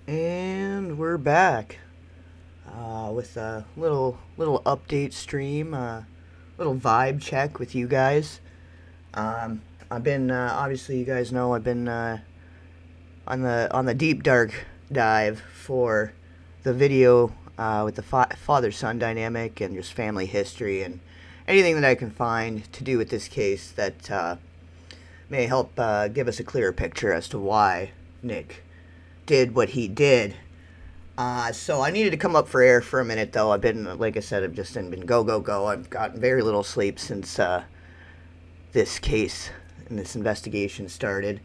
And we're back with a little update stream, little vibe check with you guys. I've been obviously you guys know I've been on the deep dark dive for the video with the father son dynamic and just family history and anything that I can find to do with this case that may help give us a clearer picture as to why Nick did what he did. So I needed to come up for air for a minute, though. I've been, like I said, I've just been go, go, go. I've gotten very little sleep since this case and this investigation started.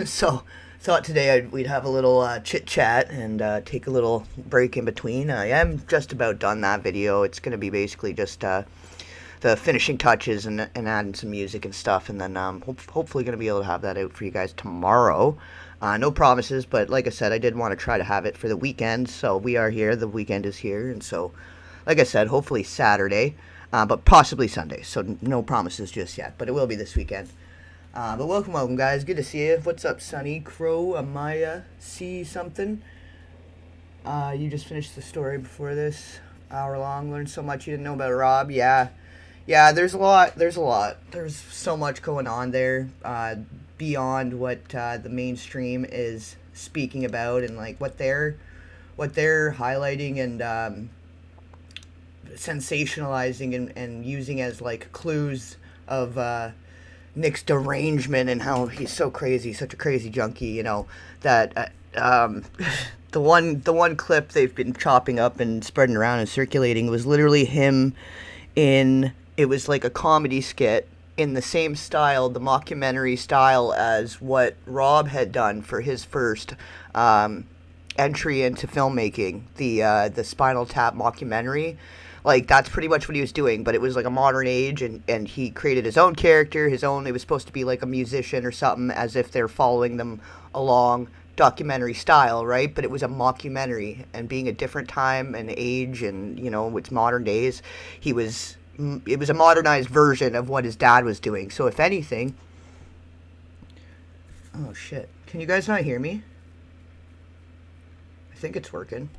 So thought today we'd have a little chit chat and take a little break in between. I am just about done that video. It's going to be basically just the finishing touches and adding some music and stuff, and then hopefully going to be able to have that out for you guys tomorrow. No promises, but like I said, I did want to try to have it for the weekend, so we are here. The weekend is here, and so, like I said, hopefully Saturday, but possibly Sunday, so no promises just yet, but it will be this weekend. But welcome, guys. Good to see you. What's up, Sunny, Crow, Amaya, C something? You just finished the story before this, hour long. Learned so much you didn't know about Rob. Yeah, there's a lot. There's so much going on there, beyond what the mainstream is speaking about, and like what they're highlighting and sensationalizing and using as like clues of Nick's derangement and how he's so crazy, such a crazy junkie. You know that the one clip they've been chopping up and spreading around and circulating was literally him in. It was like a comedy skit in the same style, the mockumentary style, as what Rob had done for his first entry into filmmaking, the Spinal Tap mockumentary. Like, that's pretty much what he was doing, but it was like a modern age, and he created his own character, it was supposed to be like a musician or something, as if they're following them along documentary style, right? But it was a mockumentary, and being a different time and age, and, it's modern days, it was a modernized version of what his dad was doing. So if anything, oh shit, can you guys not hear me? I think it's working.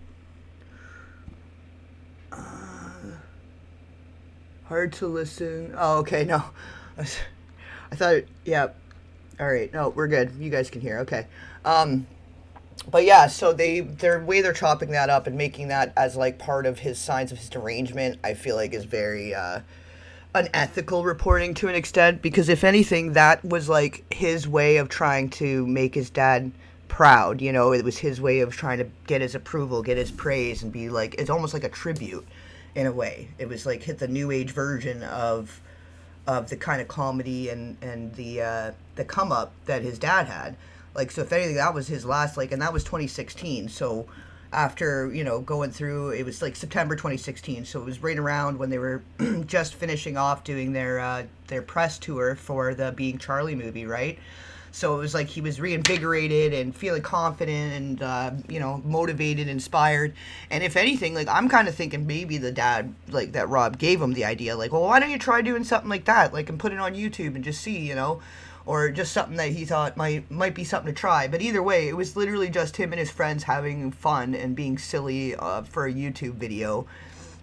Hard to listen. Oh, okay, no. I thought, yeah. All right, no, we're good. You guys can hear. Okay. But yeah, so their way they're chopping that up and making that as like part of his signs of his derangement, I feel like is very unethical reporting to an extent, because if anything, that was like his way of trying to make his dad proud. It was his way of trying to get his approval, get his praise, and be like, it's almost like a tribute in a way. It was like hit the new age version of the kind of comedy and the come up that his dad had. Like, so if anything, that was his last, like, and that was 2016. So after, going through, it was like September 2016. So it was right around when they were just finishing off doing their press tour for the Being Charlie movie, right? So it was like he was reinvigorated and feeling confident and, motivated, inspired. And if anything, like, I'm kind of thinking maybe the dad, like, that Rob gave him the idea, like, well, why don't you try doing something like that? Like, and put it on YouTube and just see, or just something that he thought might be something to try. But either way, it was literally just him and his friends having fun and being silly for a YouTube video.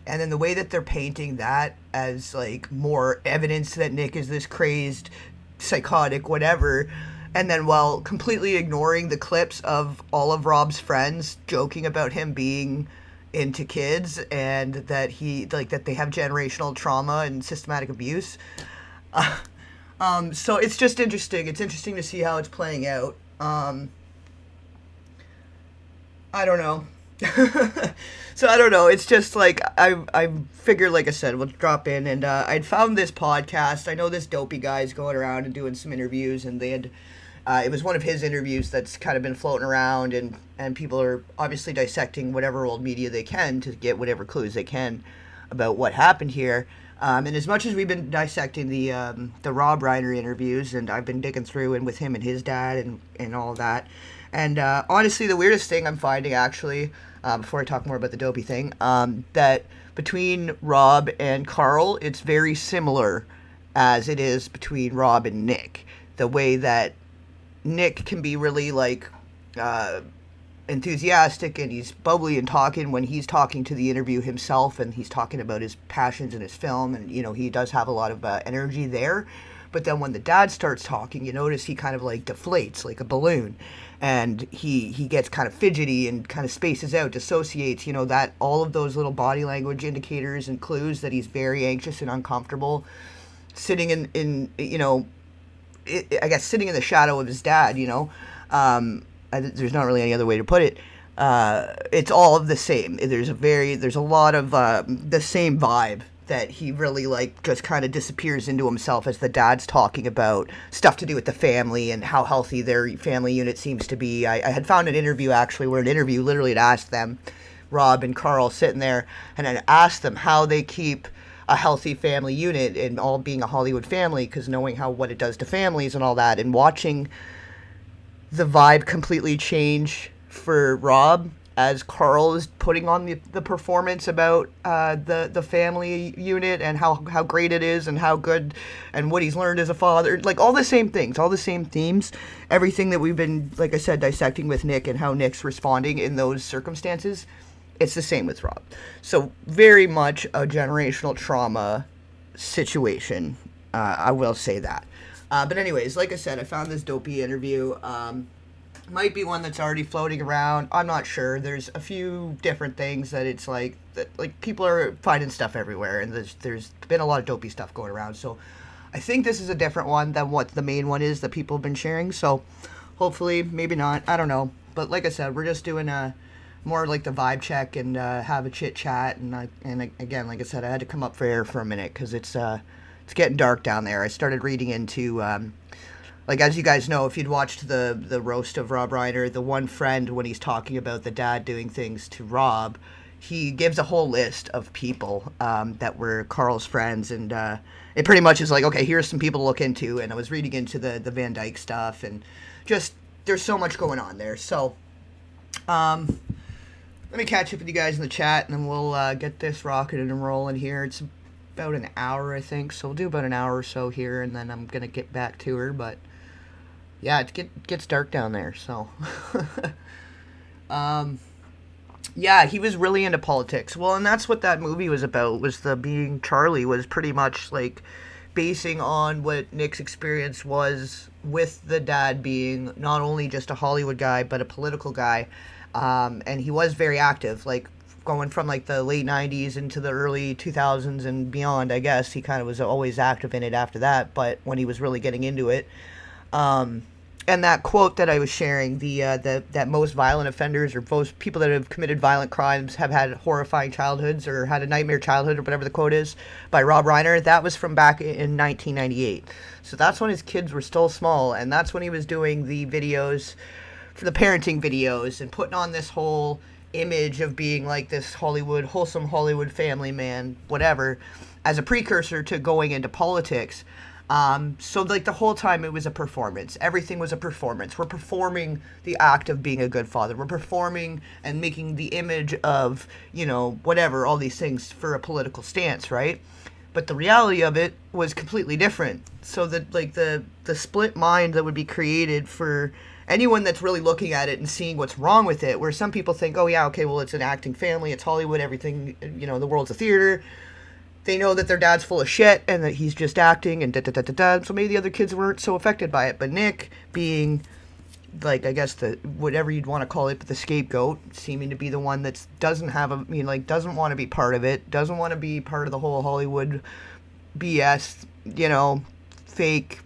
And then the way that they're painting that as, like, more evidence that Nick is this crazed, psychotic, whatever, and then while completely ignoring the clips of all of Rob's friends joking about him being into kids and that that they have generational trauma and systematic abuse. So it's just interesting. It's interesting to see how it's playing out. I don't know. So I don't know. It's just like I figured, like I said, we'll drop in, and I'd found this podcast. I know this dopey guy's going around and doing some interviews, and they had it was one of his interviews that's kind of been floating around, and people are obviously dissecting whatever old media they can to get whatever clues they can about what happened here. And as much as we've been dissecting the Rob Reiner interviews, and I've been digging through and with him and his dad and all that, and honestly, the weirdest thing I'm finding, actually, before I talk more about the dopey thing, that between Rob and Carl, it's very similar as it is between Rob and Nick. The way that Nick can be really, like, enthusiastic and he's bubbly and talking when he's talking to the interview himself, and he's talking about his passions in his film, and he does have a lot of energy there. But then when the dad starts talking, you notice he kind of like deflates like a balloon, and he gets kind of fidgety and kind of spaces out, dissociates, that all of those little body language indicators and clues that he's very anxious and uncomfortable sitting I guess sitting in the shadow of his dad. There's not really any other way to put it. It's all of the same. There's a lot of the same vibe, that he really like just kind of disappears into himself as the dad's talking about stuff to do with the family and how healthy their family unit seems to be. I had found an interview actually where an interview literally had asked them, Rob and Carl sitting there, and had asked them how they keep a healthy family unit and all being a Hollywood family, because knowing what it does to families and all that, and watching the vibe completely change for Rob as Carl is putting on the performance about the family unit and how great it is and how good and what he's learned as a father. Like all the same things, all the same themes, everything that we've been, like I said, dissecting with Nick and how Nick's responding in those circumstances. It's the same with Rob. So very much a generational trauma situation. I will say that. But anyways, like I said, I found this dopey interview. Might be one that's already floating around. I'm not sure. There's a few different things that it's like people are finding stuff everywhere, and there's been a lot of dopey stuff going around. So I think this is a different one than what the main one is that people have been sharing. So hopefully, maybe not. I don't know. But like I said, we're just doing more like the vibe check and have a chit chat. And again, like I said, I had to come up for air for a minute because it's getting dark down there. I started reading into as you guys know, if you'd watched the roast of Rob Reiner, the one friend, when he's talking about the dad doing things to Rob, he gives a whole list of people that were Carl's friends, and it pretty much is like, okay, here's some people to look into. And I was reading into the Van Dyke stuff, and just there's so much going on there. So let me catch up with you guys in the chat, and then we'll get this rocketing and rolling here. It's about an hour, I think, so we'll do about an hour or so here, and then I'm gonna get back to her. But yeah, it gets dark down there, so yeah, he was really into politics. Well, and that's what that movie was about, was the Being Charlie was pretty much like basing on what Nick's experience was with the dad being not only just a Hollywood guy but a political guy, and he was very active, like going from like the late 90s into the early 2000s and beyond. I guess he kind of was always active in it after that, but when he was really getting into it, and that quote that I was sharing, that most violent offenders, or most people that have committed violent crimes, have had horrifying childhoods or had a nightmare childhood, or whatever the quote is, by Rob Reiner, that was from back in 1998. So that's when his kids were still small, and that's when he was doing the videos, for the parenting videos, and putting on this whole image of being like this wholesome Hollywood family man, whatever, as a precursor to going into politics. So like the whole time it was a performance. Everything was a performance. We're performing the act of being a good father. We're performing and making the image of, whatever, all these things for a political stance, right? But the reality of it was completely different. So that like the split mind that would be created for anyone that's really looking at it and seeing what's wrong with it, where some people think, oh yeah, okay, well, it's an acting family, it's Hollywood, everything, the world's a theater. They know that their dad's full of shit and that he's just acting and da-da-da-da-da. So maybe the other kids weren't so affected by it. But Nick being, like, I guess the whatever you'd want to call it, but the scapegoat, seeming to be the one that doesn't want to be part of it, doesn't want to be part of the whole Hollywood BS, fake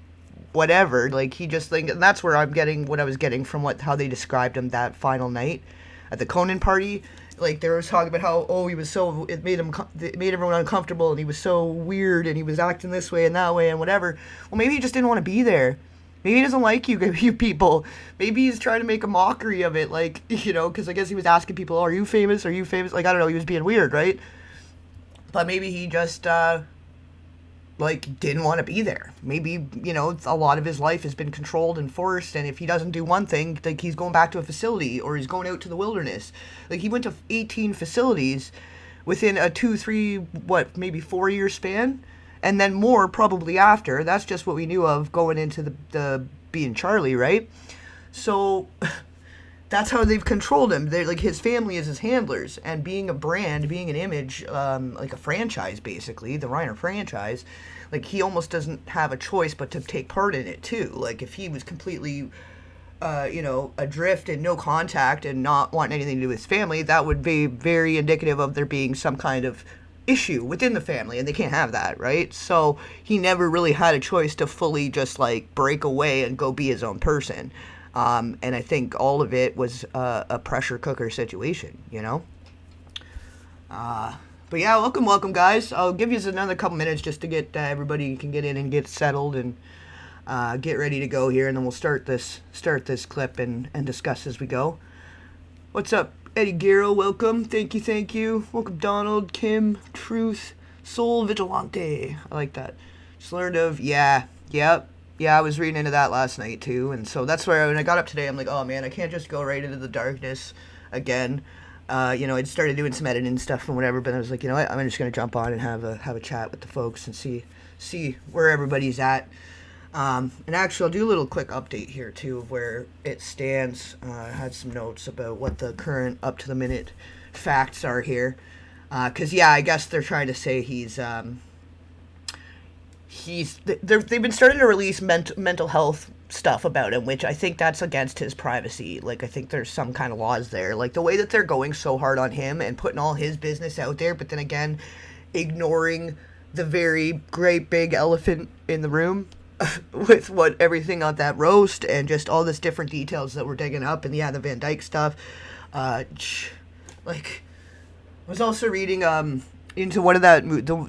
whatever. Like, he just and that's where I'm getting what I was getting from how they described him that final night at the Conan party. Like, they were talking about how, it made everyone uncomfortable, and he was so weird, and he was acting this way and that way and whatever. Well, maybe he just didn't want to be there. Maybe he doesn't like you people. Maybe he's trying to make a mockery of it, like, because I guess he was asking people, are you famous? Are you famous? Like, I don't know, he was being weird, right? But maybe he just, didn't want to be there. Maybe, a lot of his life has been controlled and forced, and if he doesn't do one thing, like, he's going back to a facility, or he's going out to the wilderness. Like, he went to 18 facilities within a 2, 3, maybe 4-year span, and then more probably after. That's just what we knew of going into the Being Charlie, right? So that's how they've controlled him. They're like, his family is his handlers, and being a brand, being an image, like a franchise, basically the Reiner franchise. Like, he almost doesn't have a choice but to take part in it too. Like, if he was completely, adrift and no contact and not wanting anything to do with his family, that would be very indicative of there being some kind of issue within the family, and they can't have that, right? So he never really had a choice to fully just like break away and go be his own person. And I think all of it was a pressure cooker situation, you know? But yeah, welcome, guys. I'll give you another couple minutes just to get everybody can get in and get settled and get ready to go here, and then we'll start this clip and discuss as we go. What's up, Eddie Guerrero? Welcome. Thank you. Welcome, Donald, Kim, Truth, Soul Vigilante. I like that. Just learned of, yep. Yeah, I was reading into that last night too, and so that's where when I got up today, I'm like, oh man, I can't just go right into the darkness again. I'd started doing some editing and stuff and whatever, but I was like, you know what, I'm just gonna jump on and have a chat with the folks and see where everybody's at. And actually, I'll do a little quick update here too of where it stands. I had some notes about what the current up to the minute facts are here, because I guess they're trying to say they've been starting to release mental health stuff about him, which I think that's against his privacy. Like, I think there's some kind of laws there. Like, the way that they're going so hard on him and putting all his business out there, but then again, ignoring the very great big elephant in the room with everything on that roast and just all this different details that we're digging up, and the Van Dyke stuff. Like, I was also reading, into one of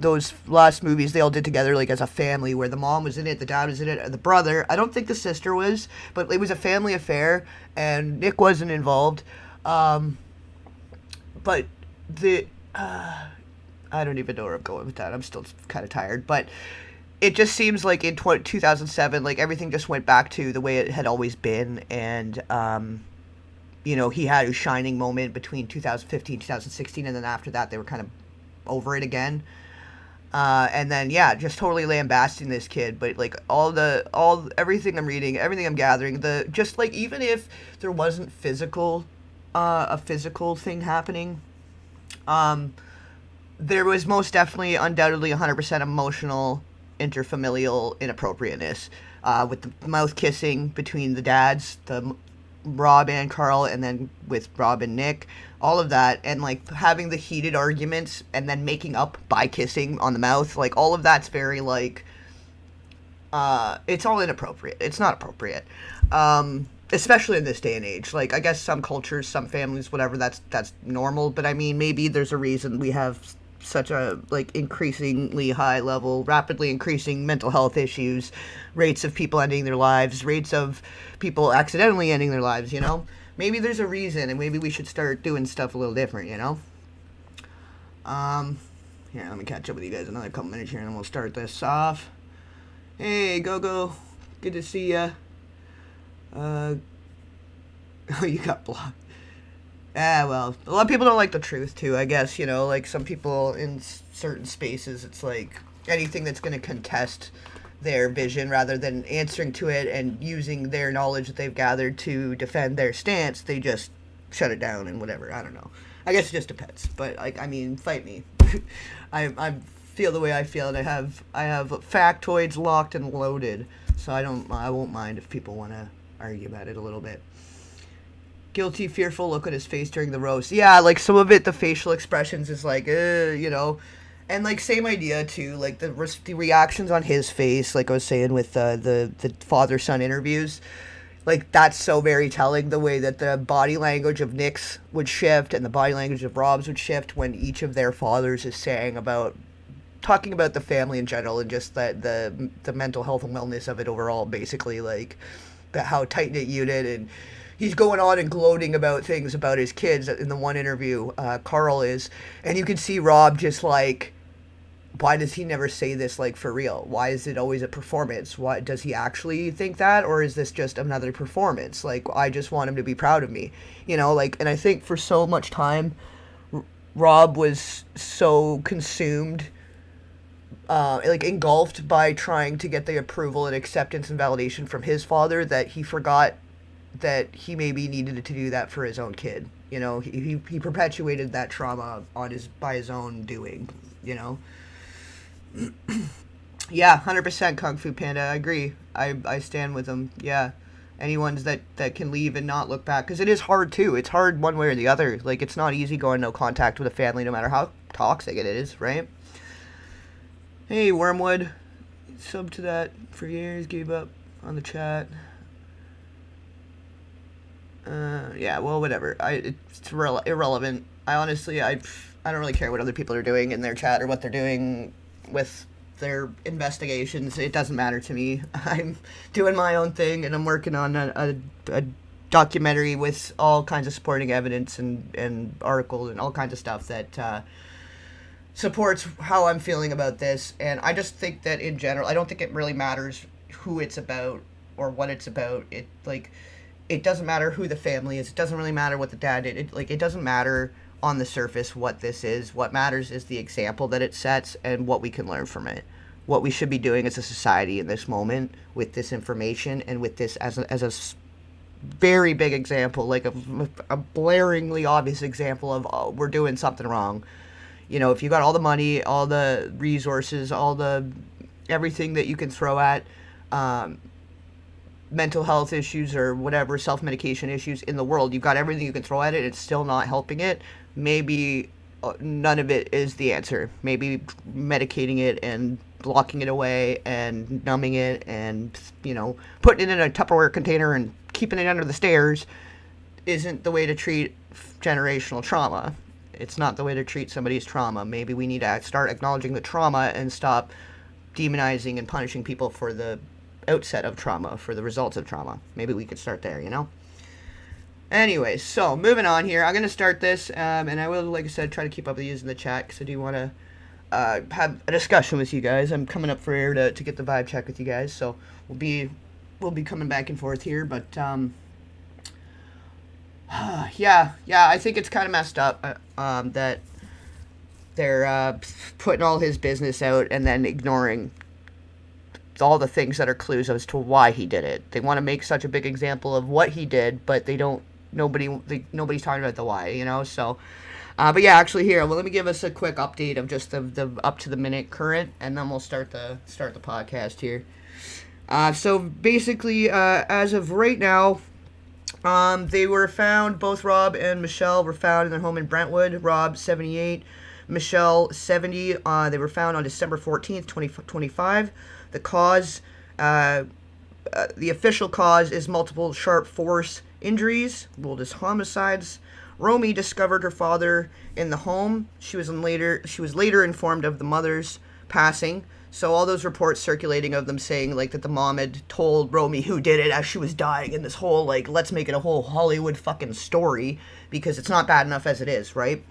those last movies they all did together, like as a family, where the mom was in it, the dad was in it, and the brother. I don't think the sister was, but it was a family affair, and Nick wasn't involved. But I don't even know where I'm going with that. I'm still kind of tired, but it just seems like in 2007, like everything just went back to the way it had always been, and he had a shining moment between 2015, 2016, and then after that they were kind of over it again, and then just totally lambasting this kid. But like everything I'm reading, everything I'm gathering, just like, even if there wasn't a physical thing happening, there was most definitely, undoubtedly, 100% emotional interfamilial inappropriateness, with the mouth kissing between the dads, Rob and Carl, and then with Rob and Nick, all of that, and like having the heated arguments and then making up by kissing on the mouth, like all of that's very like, it's all inappropriate. It's not appropriate, especially in this day and age. Like, I guess some cultures, some families, whatever, that's normal, but I mean, maybe there's a reason we have such a like increasingly high level, rapidly increasing mental health issues, rates of people ending their lives, rates of people accidentally ending their lives, maybe there's a reason, and maybe we should start doing stuff a little different, Here, let me catch up with you guys another couple minutes here, and then we'll start this off. Hey, go, good to see ya. Oh, you got blocked. Well, a lot of people don't like the truth, too, I guess, like some people in certain spaces, it's like anything that's going to contest their vision rather than answering to it and using their knowledge that they've gathered to defend their stance, they just shut it down and whatever. I don't know. I guess it just depends, but like, I mean, fight me. I feel the way I feel, and I have factoids locked and loaded, so I won't mind if people want to argue about it a little bit. Guilty, fearful look at his face during the roast. Yeah, like some of it, the facial expressions is like, and like same idea too. Like the reactions on his face, like I was saying with the father-son interviews, like that's so very telling. The way that the body language of Nick's would shift and the body language of Rob's would shift when each of their fathers is talking about the family in general and just the mental health and wellness of it overall. Basically, like how tight-knit unit, and he's going on and gloating about things about his kids in the one interview, Carl is, and you can see Rob just like, why does he never say this, like, for real? Why is it always a performance? Why does he actually think that, or is this just another performance? Like, I just want him to be proud of me, like, and I think for so much time, Rob was so consumed, like engulfed by trying to get the approval and acceptance and validation from his father that he forgot that he maybe needed to do that for his own kid. You know, he perpetuated that trauma on by his own doing. You know. Yeah, 100% Kung Fu Panda. I agree. I stand with him. Yeah. Anyone's that can leave and not look back, because it is hard too. It's hard one way or the other. Like, it's not easy going no contact with a family, no matter how toxic it is, right? Hey, Wormwood, sub to that for years, gave up on the chat. Yeah, well, whatever. It's irrelevant. I honestly, I don't really care what other people are doing in their chat or what they're doing with their investigations. It doesn't matter to me. I'm doing my own thing, and I'm working on a documentary with all kinds of supporting evidence and articles and all kinds of stuff that supports how I'm feeling about this. And I just think that in general, I don't think it really matters who it's about or what it's about. It doesn't matter who the family is. It doesn't really matter what the dad did. It doesn't matter on the surface what this is. What matters is the example that it sets and what we can learn from it. What we should be doing as a society in this moment with this information and with this as a very big example, like a blaringly obvious example of, oh, we're doing something wrong. You know, if you got all the money, all the resources, all the everything that you can throw at mental health issues or whatever, self-medication issues in the world, you've got everything you can throw at it, it's still not helping it, maybe none of it is the answer. Maybe medicating it and locking it away and numbing it and, you know, putting it in a Tupperware container and keeping it under the stairs isn't the way to treat generational trauma. It's not the way to treat somebody's trauma. Maybe we need to start acknowledging the trauma and stop demonizing and punishing people for the outset of trauma, for the results of trauma. Maybe we could start there, you know? Anyways, so moving on here, I'm going to start this, and I will, like I said, try to keep up with you in the chat, because I do want to have a discussion with you guys. I'm coming up for air to get the vibe check with you guys, so we'll be coming back and forth here, but yeah, I think it's kind of messed up that they're putting all his business out and then ignoring all the things that are clues as to why he did it. They want to make such a big example of what he did, but nobody's talking about the why, you know? So, but yeah, actually here, well, let me give us a quick update of just the up to the minute current, and then we'll start the podcast here. So basically, as of right now, they were found, both Rob and Michelle were found in their home in Brentwood. Rob, 78, Michelle, 70. They were found on December 14th, 2025. The cause, the official cause is multiple sharp force injuries, ruled as homicides. Romy discovered her father in the home. She was later informed of the mother's passing. So all those reports circulating of them saying, like, that the mom had told Romy who did it as she was dying, and this whole, like, let's make it a whole Hollywood fucking story, because it's not bad enough as it is, right?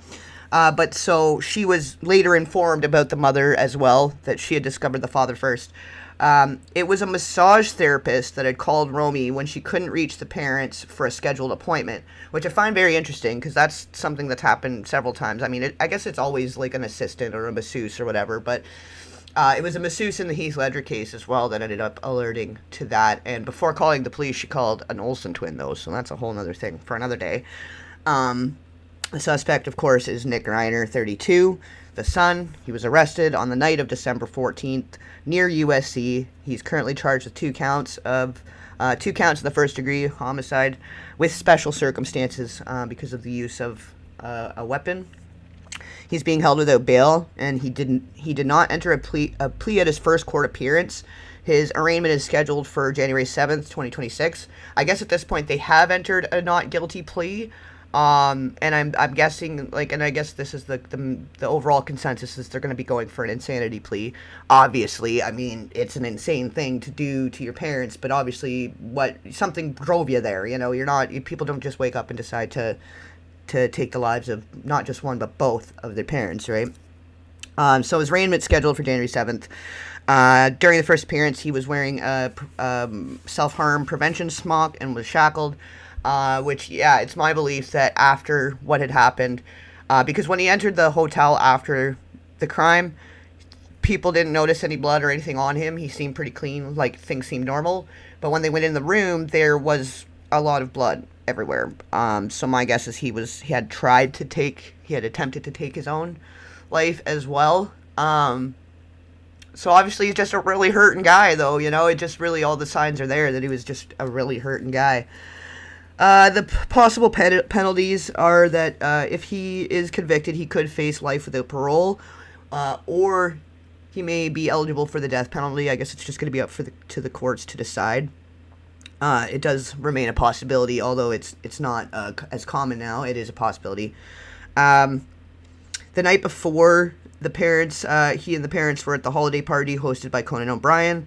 But so she was later informed about the mother as well, that she had discovered the father first. It was a massage therapist that had called Romy when she couldn't reach the parents for a scheduled appointment, which I find very interesting, because that's something that's happened several times. I mean, I guess it's always like an assistant or a masseuse or whatever, but it was a masseuse in the Heath Ledger case as well that ended up alerting to that. And before calling the police, she called an Olsen twin, though, so that's a whole other thing for another day. The suspect, of course, is Nick Reiner, 32, the son. He was arrested on the night of December 14th near USC. He's currently charged with two counts of the first-degree homicide with special circumstances because of the use of a weapon. He's being held without bail, and he did not enter a plea at his first court appearance. His arraignment is scheduled for January 7th, 2026. I guess at this point they have entered a not guilty plea. And I'm guessing, like, and I guess this is the overall consensus is they're going to be going for an insanity plea. Obviously, I mean, it's an insane thing to do to your parents, but obviously something drove you there, you know, people don't just wake up and decide to take the lives of not just one, but both of their parents, right? So his arraignment scheduled for January 7th. During the first appearance, he was wearing a self-harm prevention smock and was shackled. Which, yeah, it's my belief that after what had happened, because when he entered the hotel after the crime, people didn't notice any blood or anything on him. He seemed pretty clean, like things seemed normal. But when they went in the room, there was a lot of blood everywhere. So my guess is he had attempted to take his own life as well. So obviously he's just a really hurting guy, though, it just really, all the signs are there that he was just a really hurting guy. The possible penalties are that if he is convicted, he could face life without parole, or he may be eligible for the death penalty. I guess it's just going to be up to the courts to decide. It does remain a possibility, although it's not as common now. It is a possibility. The night before, he and the parents were at the holiday party hosted by Conan O'Brien.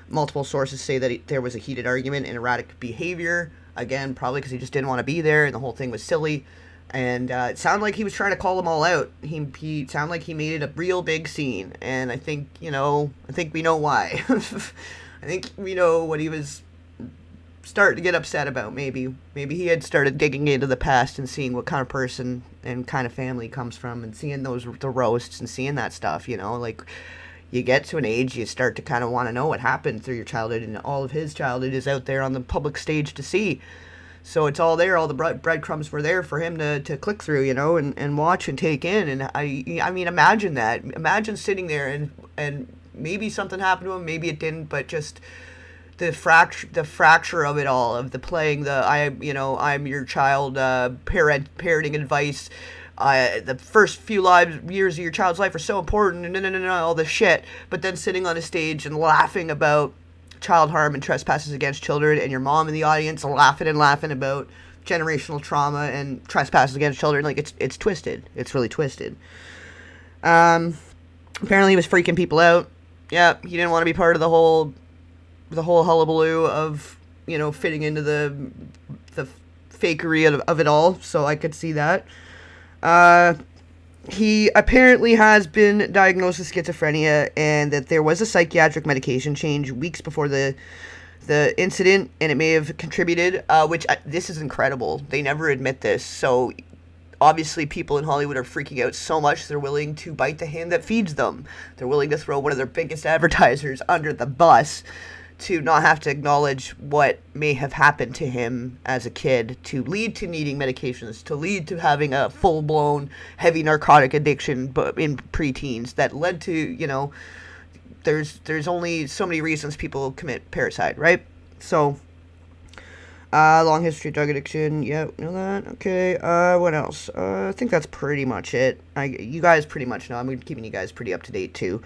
Multiple sources say that there was a heated argument and erratic behavior. Again, probably because he just didn't want to be there, and the whole thing was silly. And it sounded like he was trying to call them all out. He sounded like he made it a real big scene, and I think we know why. I think we know what he was starting to get upset about. Maybe he had started digging into the past and seeing what kind of person and kind of family he comes from, and seeing the roasts and seeing that stuff. Like, you get to an age, you start to kind of want to know what happened through your childhood, and all of his childhood is out there on the public stage to see. So it's all there. All the breadcrumbs were there for him to click through, and watch and take in. And I mean, imagine that. Imagine sitting there and maybe something happened to him, maybe it didn't, but just the fracture of it all, of the playing I'm your child, parenting advice. The first few years of your child's life are so important, and all this shit. But then sitting on a stage and laughing about child harm and trespasses against children, and your mom in the audience laughing about generational trauma and trespasses against children. Like, it's twisted. It's really twisted. Apparently he was freaking people out. Yeah, he didn't want to be part of the whole hullabaloo of, fitting into the fakery of it all. So I could see that. He apparently has been diagnosed with schizophrenia, and that there was a psychiatric medication change weeks before the incident, and it may have contributed, this is incredible. They never admit this. So obviously people in Hollywood are freaking out so much they're willing to bite the hand that feeds them. They're willing to throw one of their biggest advertisers under the bus to not have to acknowledge what may have happened to him as a kid, to lead to needing medications, to lead to having a full-blown heavy narcotic addiction in preteens that led to, there's only so many reasons people commit parricide, right? So, long history of drug addiction, yeah, know that, okay. What else? I think that's pretty much it. You guys pretty much know. I'm keeping you guys pretty up to date, too.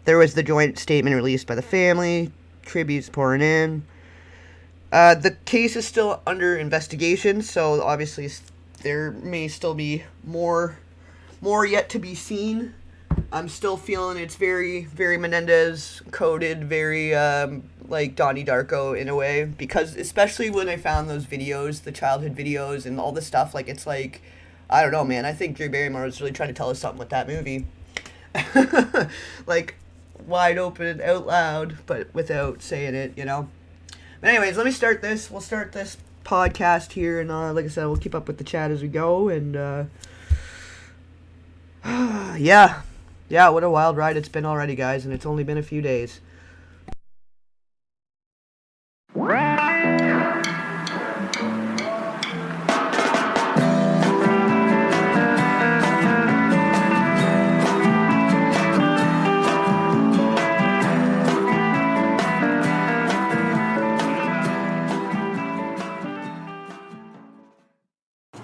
There was the joint statement released by the family, tributes pouring in. The case is still under investigation, so obviously there may still be more yet to be seen. I'm still feeling it's very, very Menendez coded, very like Donnie Darko in a way, because especially when I found those videos, the childhood videos and all this stuff, like, it's like, I don't know, man. I think Drew Barrymore was really trying to tell us something with that movie. Like, wide open out loud, but without saying it, But anyways, let me start this. We'll start this podcast here, and like I said, we'll keep up with the chat as we go, and yeah, what a wild ride it's been already, guys, and it's only been a few days.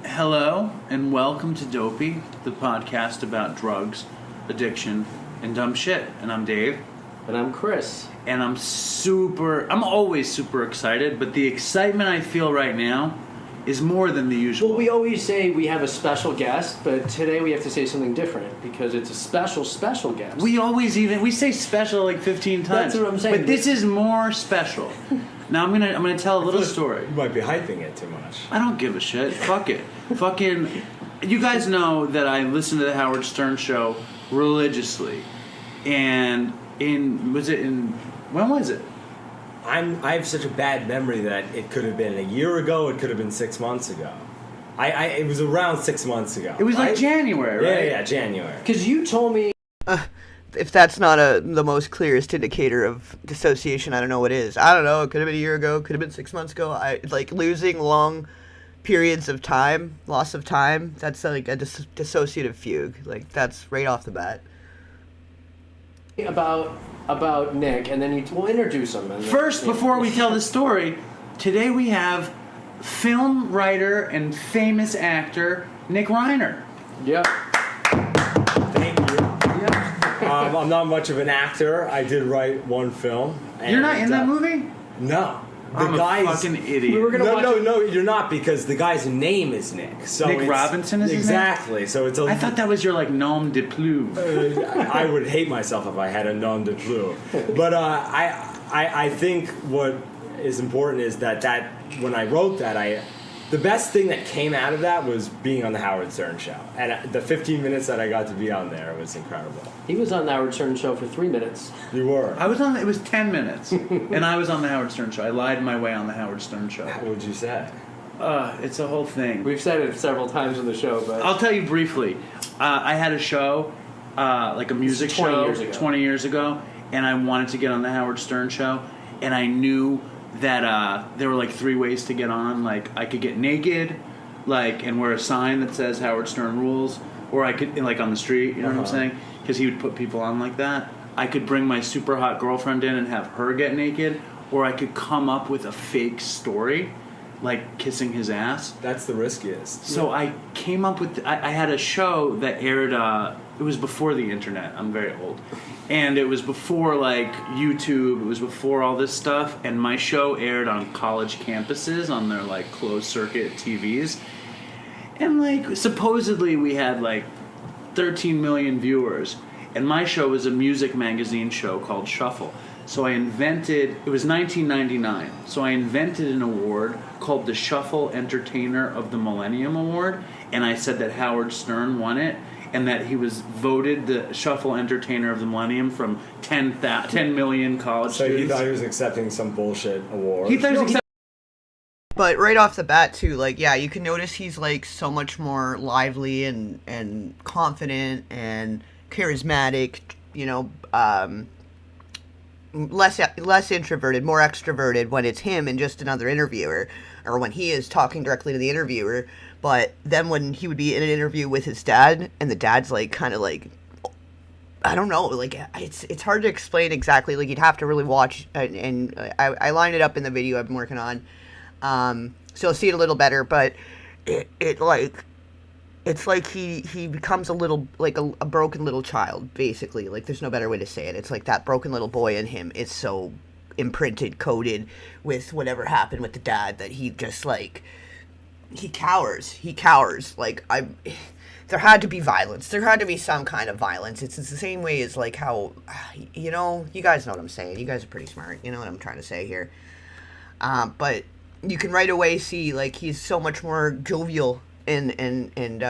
Hello, and welcome to Dopey, the podcast about drugs, addiction, and dumb shit. And I'm Dave. And I'm Chris. And I'm always super excited, but the excitement I feel right now is more than the usual. Well, we always say we have a special guest, but today we have to say something different because it's a special guest. We say special like 15 times. That's what I'm saying. But this is more special. Now I'm gonna tell a little story. You might be hyping it too much. I don't give a shit. Fuck it. Fucking, you guys know that I listen to the Howard Stern show religiously, and when was it? I have such a bad memory that it could have been a year ago. It could have been 6 months ago. It was around 6 months ago. It was like January, right? Yeah, January. Because you told me. if that's not the most clearest indicator of dissociation, I don't know what is. I don't know. It could have been a year ago. Could have been 6 months ago. I like losing long periods of time, loss of time. That's like a dissociative fugue. Like that's right off the bat. About Nick, and then we'll introduce him. And First, before we tell the story, today we have film writer and famous actor Nick Reiner. Yep. Thank you. I'm not much of an actor. I did write one film. You're not in that movie? No. I'm a fucking idiot. We were gonna watch it. No, you're not, because the guy's name is Nick. So Nick Robinson is his name? exactly. So it's a. I thought that was your like nom de plume. I would hate myself if I had a nom de plume. But I think what is important is that when I wrote that, the best thing that came out of that was being on the Howard Stern show, and the 15 minutes that I got to be on there was incredible. He was on the Howard Stern show for 3 minutes. You were. I was on. It was 10 minutes, and I was on the Howard Stern show. I lied my way on the Howard Stern show. What would you say? It's a whole thing. We've said it several times on the show, but I'll tell you briefly. I had a show, like a music 20 show, years ago. 20 years ago, and I wanted to get on the Howard Stern show, and I knew that there were like 3 ways to get on. Like I could get naked, like and wear a sign that says Howard Stern rules, or I could like on the street. You know what I'm saying? Because he would put people on like that. I could bring my super hot girlfriend in and have her get naked, or I could come up with a fake story, like kissing his ass. That's the riskiest. So I came up with. I had a show that aired. It was before the internet. I'm very old, and it was before like YouTube. It was before all this stuff. And my show aired on college campuses on their like closed circuit TVs. And like supposedly we had like 13 million viewers. And my show was a music magazine show called Shuffle. So I invented, it was 1999, so I invented an award called the Shuffle Entertainer of the Millennium Award, and I said that Howard Stern won it, and that he was voted the Shuffle Entertainer of the Millennium from 10 million college So students. he thought he was accepting some bullshit award. He thought he was accepting. But right off the bat too, like yeah, you can notice he's like so much more lively and confident and charismatic, you know, less introverted, more extroverted when it's him and just another interviewer, or when he is talking directly to the interviewer. But then when he would be in an interview with his dad, and the dad's like kind of like, I don't know, like it's hard to explain exactly. Like you'd have to really watch, and I line it up in the video I've been working on, so you'll see it a little better. But it like. It's like he becomes a little, like a broken little child, basically. Like, there's no better way to say it. It's like that broken little boy in him is so imprinted, coded with whatever happened with the dad that he just, like, he cowers. He cowers. Like, there had to be violence. There had to be some kind of violence. It's the same way as, like, how, you know, you guys know what I'm saying. You guys are pretty smart. You know what I'm trying to say here. But you can right away see, like, he's so much more jovial and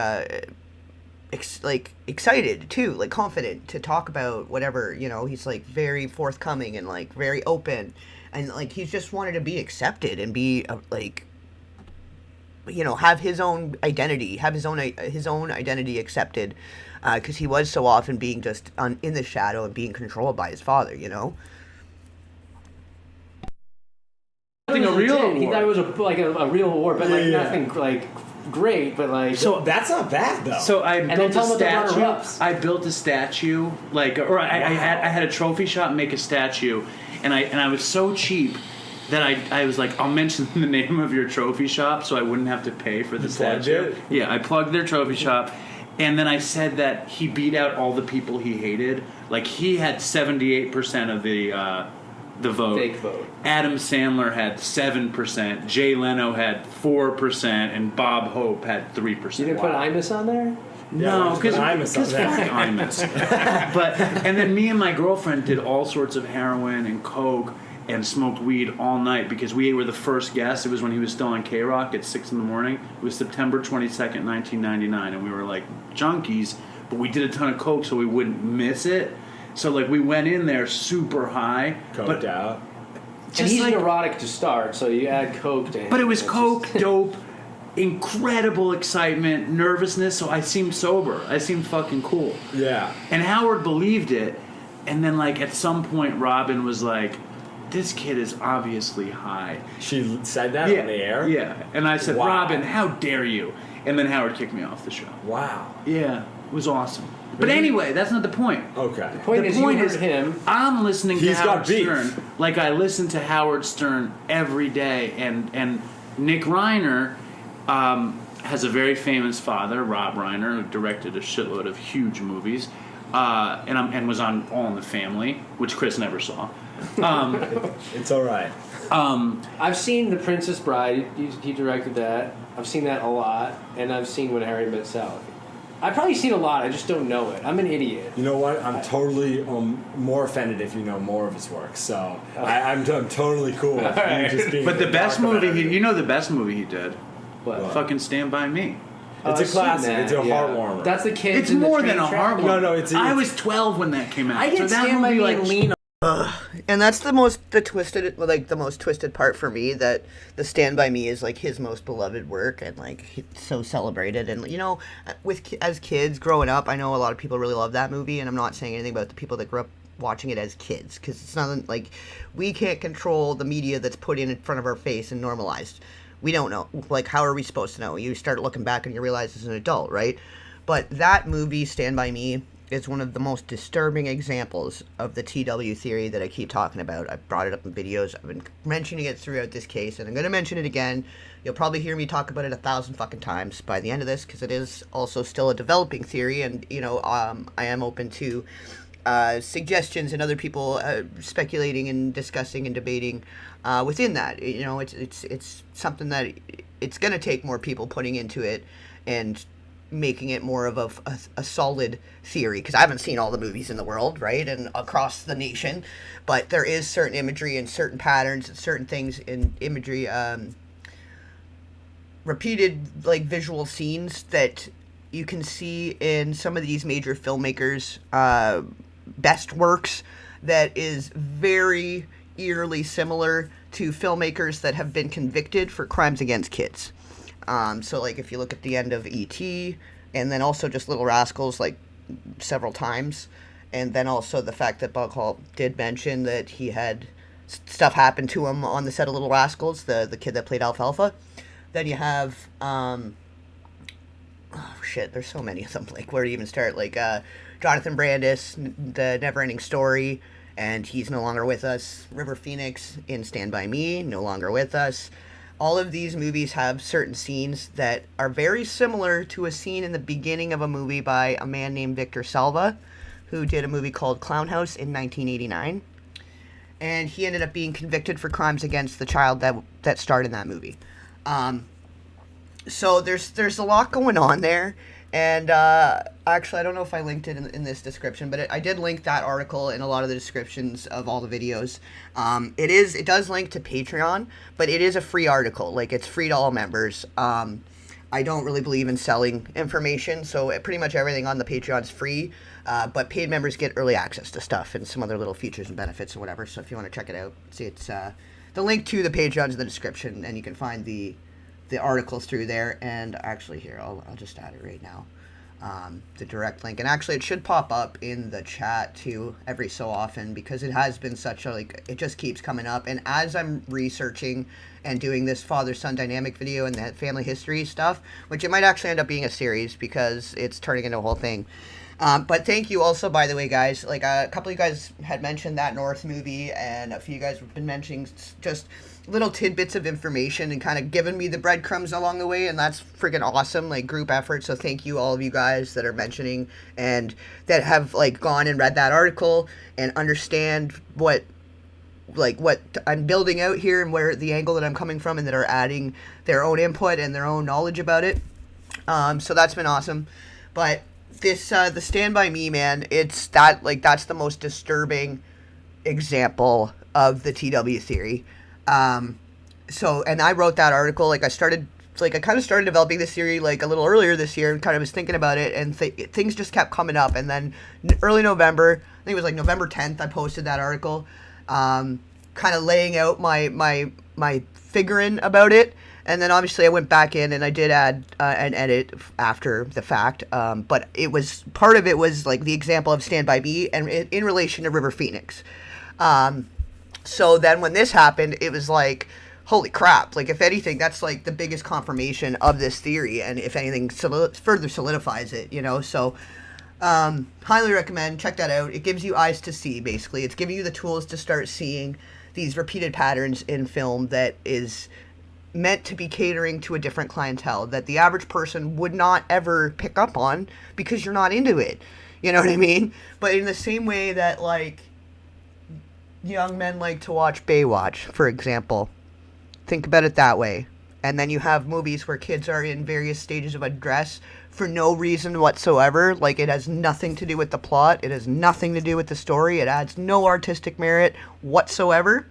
like excited too, like confident to talk about whatever, you know. He's like very forthcoming and like very open, and like he's just wanted to be accepted and be like, you know, have his own identity, have his own identity accepted, because he was so often being just in the shadow and being controlled by his father, you know. He thought it was a real award, but like nothing like great, but like So That's not bad though. So I then built tell a them what the statue. runner-ups. I built a statue, like, or I had a trophy shop make a statue, and I was so cheap that I was like, I'll mention the name of your trophy shop so I wouldn't have to pay for the plugged statue. it? Yeah, I plugged their trophy shop, and then I said that he beat out all the people he hated. Like he had 78% of the vote. fake vote. Adam Sandler had 7%, Jay Leno had 4%, and Bob Hope had 3%. You didn't put Imus on there? No, because Imus on there. fuck Imus. But and then me and my girlfriend did all sorts of heroin and coke and smoked weed all night because we were the first guests. It was when he was still on K-Rock at 6 in the morning. It was September 22nd, 1999, and we were like junkies, but we did a ton of coke so we wouldn't miss it. So like we went in there super high, Coked out. And just he's like, neurotic to start, so you add coke to him. but it was It's coke, just- dope, incredible excitement, nervousness. So I seemed sober. I seemed fucking cool. Yeah. And Howard believed it, And then, like, at some point, Robin was like, this kid is obviously high. She said that on the air? Yeah. And I said, Wow. Robin, how dare you? And then Howard kicked me off the show. Wow. Yeah, it was awesome. But anyway, that's not the point. Okay. The point is him. I'm listening to He's Howard got beef. Stern like I listen to Howard Stern every day. And Nick Reiner has a very famous father, Rob Reiner, who directed a shitload of huge movies. And was on All in the Family, which Chris never saw. It's all right. I've seen The Princess Bride. He directed that. I've seen that a lot, and I've seen When Harry Met Sally. I've probably seen a lot. I just don't know it. I'm an idiot. You know what? I'm totally more offended if you know more of his work. So I'm totally cool with you just being. But the best dark about movie, it. you know the best movie he did? What? Fucking Stand By Me. It's a I've seen classic. that, It's a heartwarmer. That's the kids. It's in the more train than a track. heartwarmer. No, it's- I was 12 when that came out. I so can that stand by movie, me like, and lean. And that's the most twisted part for me, that the Stand By Me is like his most beloved work and like it's so celebrated. And as kids growing up, I know a lot of people really love that movie, and I'm not saying anything about the people that grew up watching it as kids, because it's not like we can't control the media that's put in front of our face and normalized. We don't know. Like, how are we supposed to know? You start looking back and you realize as an adult, right? But that movie, Stand By Me, is one of the most disturbing examples of the TW theory that I keep talking about. I've brought it up in videos. I've been mentioning it throughout this case, and I'm going to mention it again. You'll probably hear me talk about it 1,000 fucking times by the end of this, because it is also still a developing theory, and, I am open to suggestions and other people speculating and discussing and debating within that. It's something that it's going to take more people putting into it and making it more of a solid theory, because I haven't seen all the movies in the world, right, and across the nation, but there is certain imagery and certain patterns and certain things in imagery, repeated like visual scenes that you can see in some of these major filmmakers' best works that is very eerily similar to filmmakers that have been convicted for crimes against kids. So, like, if you look at the end of E.T., and then also just Little Rascals, like, several times, and then also the fact that Buckhall did mention that he had stuff happen to him on the set of Little Rascals, the kid that played Alfalfa. Then you have, there's so many of them, like, where do you even start? Like, Jonathan Brandis, The Neverending Story, and he's no longer with us. River Phoenix in Stand By Me, no longer with us. All of these movies have certain scenes that are very similar to a scene in the beginning of a movie by a man named Victor Salva, who did a movie called Clown House in 1989. And he ended up being convicted for crimes against the child that starred in that movie. So there's a lot going on there. And actually, I don't know if I linked it in this description, but I did link that article in a lot of the descriptions of all the videos. It does link to Patreon, but it is a free article. Like, it's free to all members. I don't really believe in selling information, so pretty much everything on the Patreon is free. But paid members get early access to stuff and some other little features and benefits or whatever. So if you want to check it out, see, it's the link to the Patreon's in the description, and you can find the articles through there. And actually, here, I'll just add it right now, the direct link. And actually, it should pop up in the chat too every so often, because it has been such a, like, it just keeps coming up. And as I'm researching and doing this father-son dynamic video and that family history stuff, which it might actually end up being a series because it's turning into a whole thing. But thank you also, by the way, guys. Like, a couple of you guys had mentioned that North movie, and a few of you guys have been mentioning just little tidbits of information and kind of giving me the breadcrumbs along the way, and that's freaking awesome, like, group effort. So thank you, all of you guys that are mentioning and that have, like, gone and read that article and understand what I'm building out here and where the angle that I'm coming from, and that are adding their own input and their own knowledge about it. So that's been awesome. But this, the Stand By Me, man, that's the most disturbing example of the TW theory. And I wrote that article, I kind of started developing this theory, like, a little earlier this year, and kind of was thinking about it, and things just kept coming up. And then early November, I think it was like November 10th, I posted that article, kind of laying out my figuring about it. And then obviously I went back in and I did add an edit after the fact. But it was part of it was like the example of Stand By Me and in relation to River Phoenix. So then when this happened, it was like, holy crap. Like, if anything, that's like the biggest confirmation of this theory. And if anything, further solidifies it, you know? So highly recommend. Check that out. It gives you eyes to see, basically. It's giving you the tools to start seeing these repeated patterns in film that is meant to be catering to a different clientele that the average person would not ever pick up on because you're not into it. You know what I mean? But in the same way that, like, young men like to watch Baywatch, for example. Think about it that way. And then you have movies where kids are in various stages of undress for no reason whatsoever. Like, it has nothing to do with the plot. It has nothing to do with the story. It adds no artistic merit whatsoever.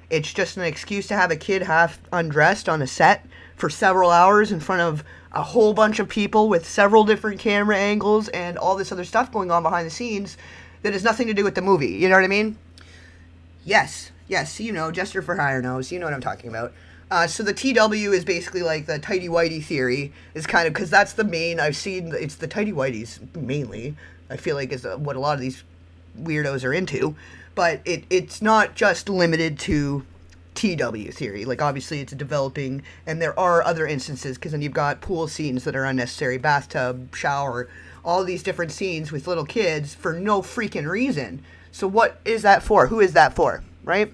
It's just an excuse to have a kid half undressed on a set for several hours in front of a whole bunch of people with several different camera angles and all this other stuff going on behind the scenes that has nothing to do with the movie. You know what I mean? Yes, you know, Jester for Hire knows. You know what I'm talking about. So the TW is basically like the tighty whitey theory is kind of, because that's the main, I've seen, it's the tighty whiteys mainly, I feel like is what a lot of these weirdos are into. But it's not just limited to TW theory. Like, obviously it's developing, and there are other instances, because then you've got pool scenes that are unnecessary, bathtub, shower, all these different scenes with little kids for no freaking reason. So what is that for? Who is that for? Right?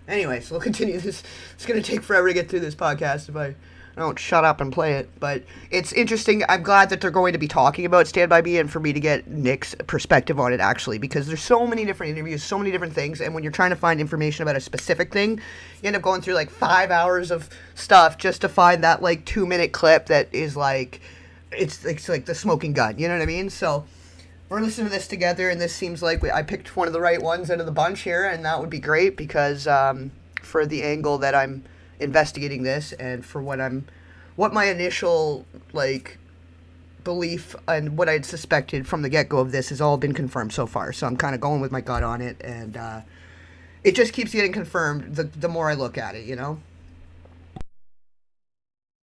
Anyway, so we'll continue this. It's going to take forever to get through this podcast if I don't shut up and play it. But it's interesting. I'm glad that they're going to be talking about Stand By Me and for me to get Nick's perspective on it, actually, because there's so many different interviews, so many different things, and when you're trying to find information about a specific thing, you end up going through like 5 hours of stuff just to find that like 2-minute clip that is like, it's like the smoking gun. You know what I mean? So we're listening to this together, and this seems like I picked one of the right ones out of the bunch here, and that would be great because for the angle that I'm investigating this, and for what my initial like belief and what I'd suspected from the get-go of this has all been confirmed so far. So I'm kind of going with my gut on it, and it just keeps getting confirmed the more I look at it, you know?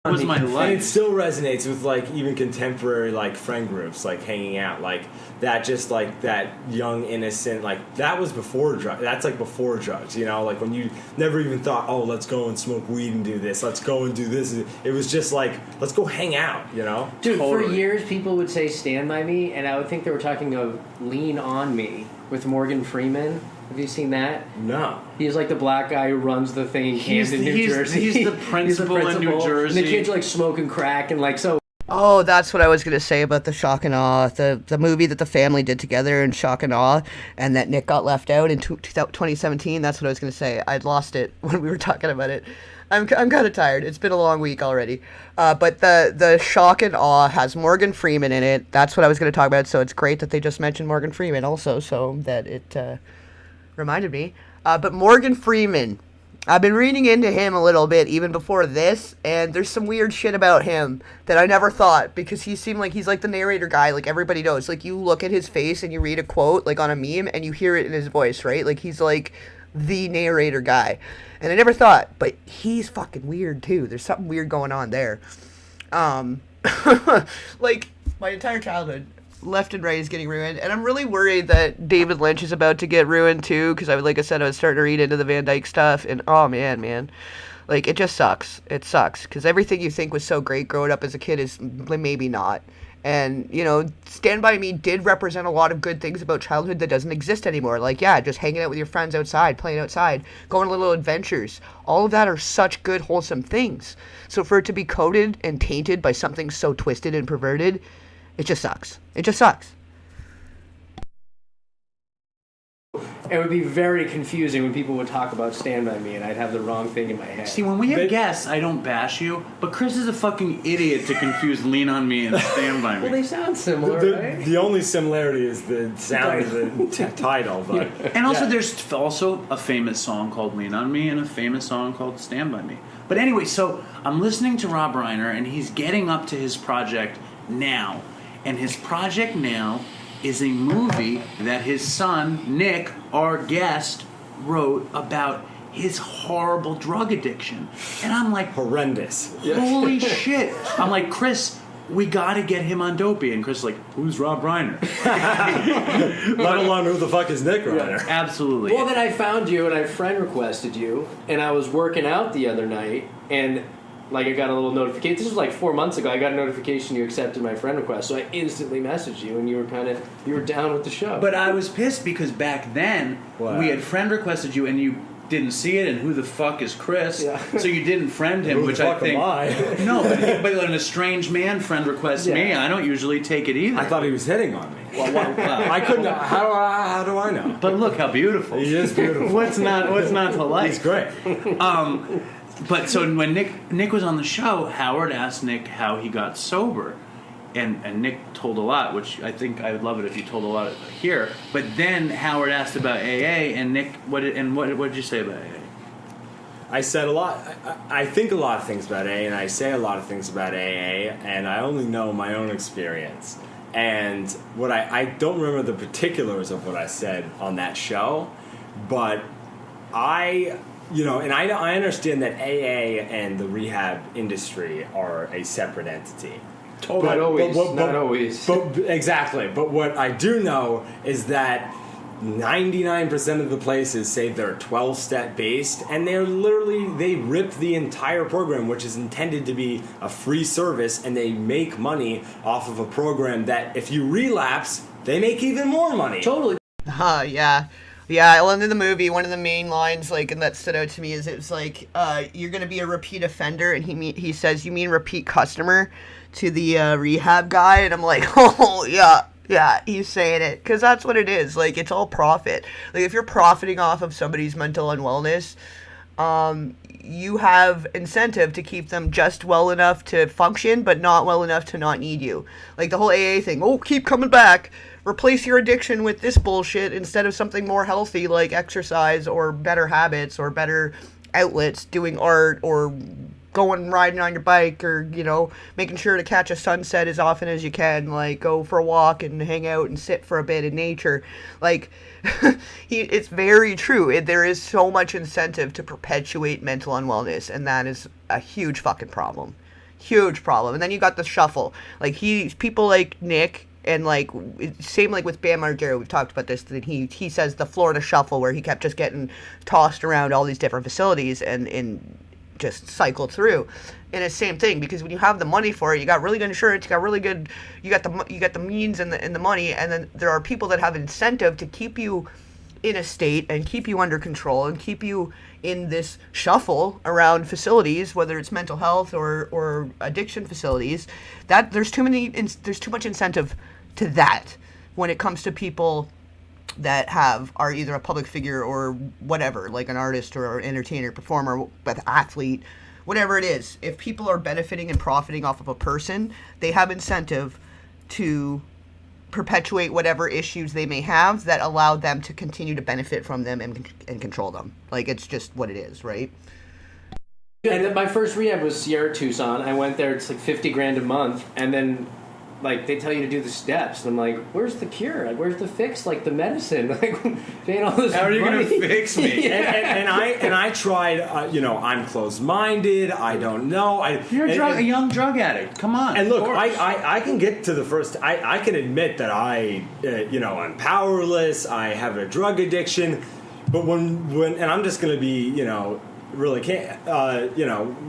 Was my And life. it still resonates with like even contemporary like friend groups, like hanging out, like that, just like that young innocent, like that was before drugs. That's like before drugs, you know, like when you never even thought, oh, let's go and smoke weed and do this, let's go and do this. It was just like, let's go hang out, you know. Dude, Totally. for years people would say Stand By Me, and I would think they were talking of Lean On Me with Morgan Freeman. Have you seen that? No. He's like the black guy who runs the thing in Camden, New Jersey. He's the principal in New Jersey. And the kids like smoking crack and like so. Oh, that's what I was going to say about the Shock and Awe, the movie that the family did together in Shock and Awe, and that Nick got left out in 2017. That's what I was going to say. I'd lost it when we were talking about it. I'm kind of tired. It's been a long week already. But the Shock and Awe has Morgan Freeman in it. That's what I was going to talk about, so it's great that they just mentioned Morgan Freeman also, so that it reminded me. But Morgan Freeman, I've been reading into him a little bit even before this, and there's some weird shit about him that I never thought, because he seemed like he's like the narrator guy, like everybody knows. Like, you look at his face and you read a quote like on a meme and you hear it in his voice, right? Like, he's like the narrator guy. And I never thought, but he's fucking weird too. There's something weird going on there. Like, my entire childhood, left and right, is getting ruined, and I'm really worried that David Lynch is about to get ruined too, because like I said, I was starting to read into the Van Dyke stuff, and oh man, like, it just sucks. It sucks, because everything you think was so great growing up as a kid is maybe not. And, you know, Stand By Me did represent a lot of good things about childhood that doesn't exist anymore. Like, yeah, just hanging out with your friends outside, playing outside, going on little adventures. All of that are such good, wholesome things. So for it to be coded and tainted by something so twisted and perverted, it just sucks. It just sucks. It would be very confusing when people would talk about Stand By Me and I'd have the wrong thing in my head. See, when we have guests, I don't bash you, but Chris is a fucking idiot to confuse Lean On Me and Stand By Me. Well, they sound similar, right? The only similarity is the sound of the title, but And also, there's also a famous song called Lean On Me and a famous song called Stand By Me. But anyway, so I'm listening to Rob Reiner, and he's getting up to his project now. And his project now is a movie that his son, Nick, our guest, wrote about his horrible drug addiction. And I'm like, Horrendous. holy shit. I'm like, Chris, we got to get him on Dopey. And Chris is like, who's Rob Reiner? Let alone who the fuck is Nick Reiner? Absolutely. Well, then I found you and I friend requested you, and I was working out the other night, and like I got a little notification. This was like 4 months ago. I got a notification you accepted my friend request, so I instantly messaged you, and you were down with the show. But I was pissed because back then What? we had friend requested you and you didn't see it, and who the fuck is Chris? Yeah. So you didn't friend him, Who the which I fuck think am I? no, but an estranged man friend requests me. Yeah. I don't usually take it either. I thought he was hitting on me. Well, I couldn't. How do I know? but look how beautiful. He is beautiful. What's not to like? He's great. But so when Nick was on the show, Howard asked Nick how he got sober, and Nick told a lot, which I think I would love it if you told a lot here. But then Howard asked about AA, and Nick, what did you say about AA? I said a lot. I think a lot of things about AA, and I say a lot of things about AA, and I only know my own experience. And what I don't remember the particulars of what I said on that show, but and I understand that AA and the rehab industry are a separate entity. Not always. But exactly. But what I do know is that 99% of the places say they're 12-step based, and they rip the entire program, which is intended to be a free service, and they make money off of a program that if you relapse, they make even more money. Totally. Yeah. Yeah, well, in the movie, one of the main lines, like, and that stood out to me is it's like, you're going to be a repeat offender, and he says, you mean repeat customer to the rehab guy? And I'm like, oh, yeah, he's saying it, because that's what it is. Like, it's all profit. Like, if you're profiting off of somebody's mental unwellness, you have incentive to keep them just well enough to function, but not well enough to not need you. Like, the whole AA thing, keep coming back. Replace your addiction with this bullshit instead of something more healthy like exercise or better habits or better outlets, doing art or going riding on your bike or, making sure to catch a sunset as often as you can, like go for a walk and hang out and sit for a bit in nature. Like, it's very true. There is so much incentive to perpetuate mental unwellness, and that is a huge fucking problem. Huge problem. And then you got the shuffle. Like, people like Nick, and like same like with Bam Margera, we've talked about this, that he says the Florida Shuffle, where he kept just getting tossed around all these different facilities and just cycled through. And it's the same thing, because when you have the money for it, you got really good insurance, you got the means and the money, and then there are people that have incentive to keep you in a state and keep you under control and keep you in this shuffle around facilities, whether it's mental health or addiction facilities. That there's too much incentive to that when it comes to people that are either a public figure or whatever, like an artist or an entertainer, performer, athlete, whatever it is. If people are benefiting and profiting off of a person, they have incentive to perpetuate whatever issues they may have that allow them to continue to benefit from them and control them. Like, it's just what it is, right? And my first rehab was Sierra Tucson. I went there. It's like $50,000 a month, and then like they tell you to do the steps. And I'm like, where's the cure? Like, where's the fix? Like the medicine? Like, paying all this. How are you money. gonna fix me? Yeah. and I tried. I'm closed-minded. I don't know. You're a young drug addict. Come on. And look, I can get to the first. I can admit that I'm powerless. I have a drug addiction. But when and I'm just going to be really can't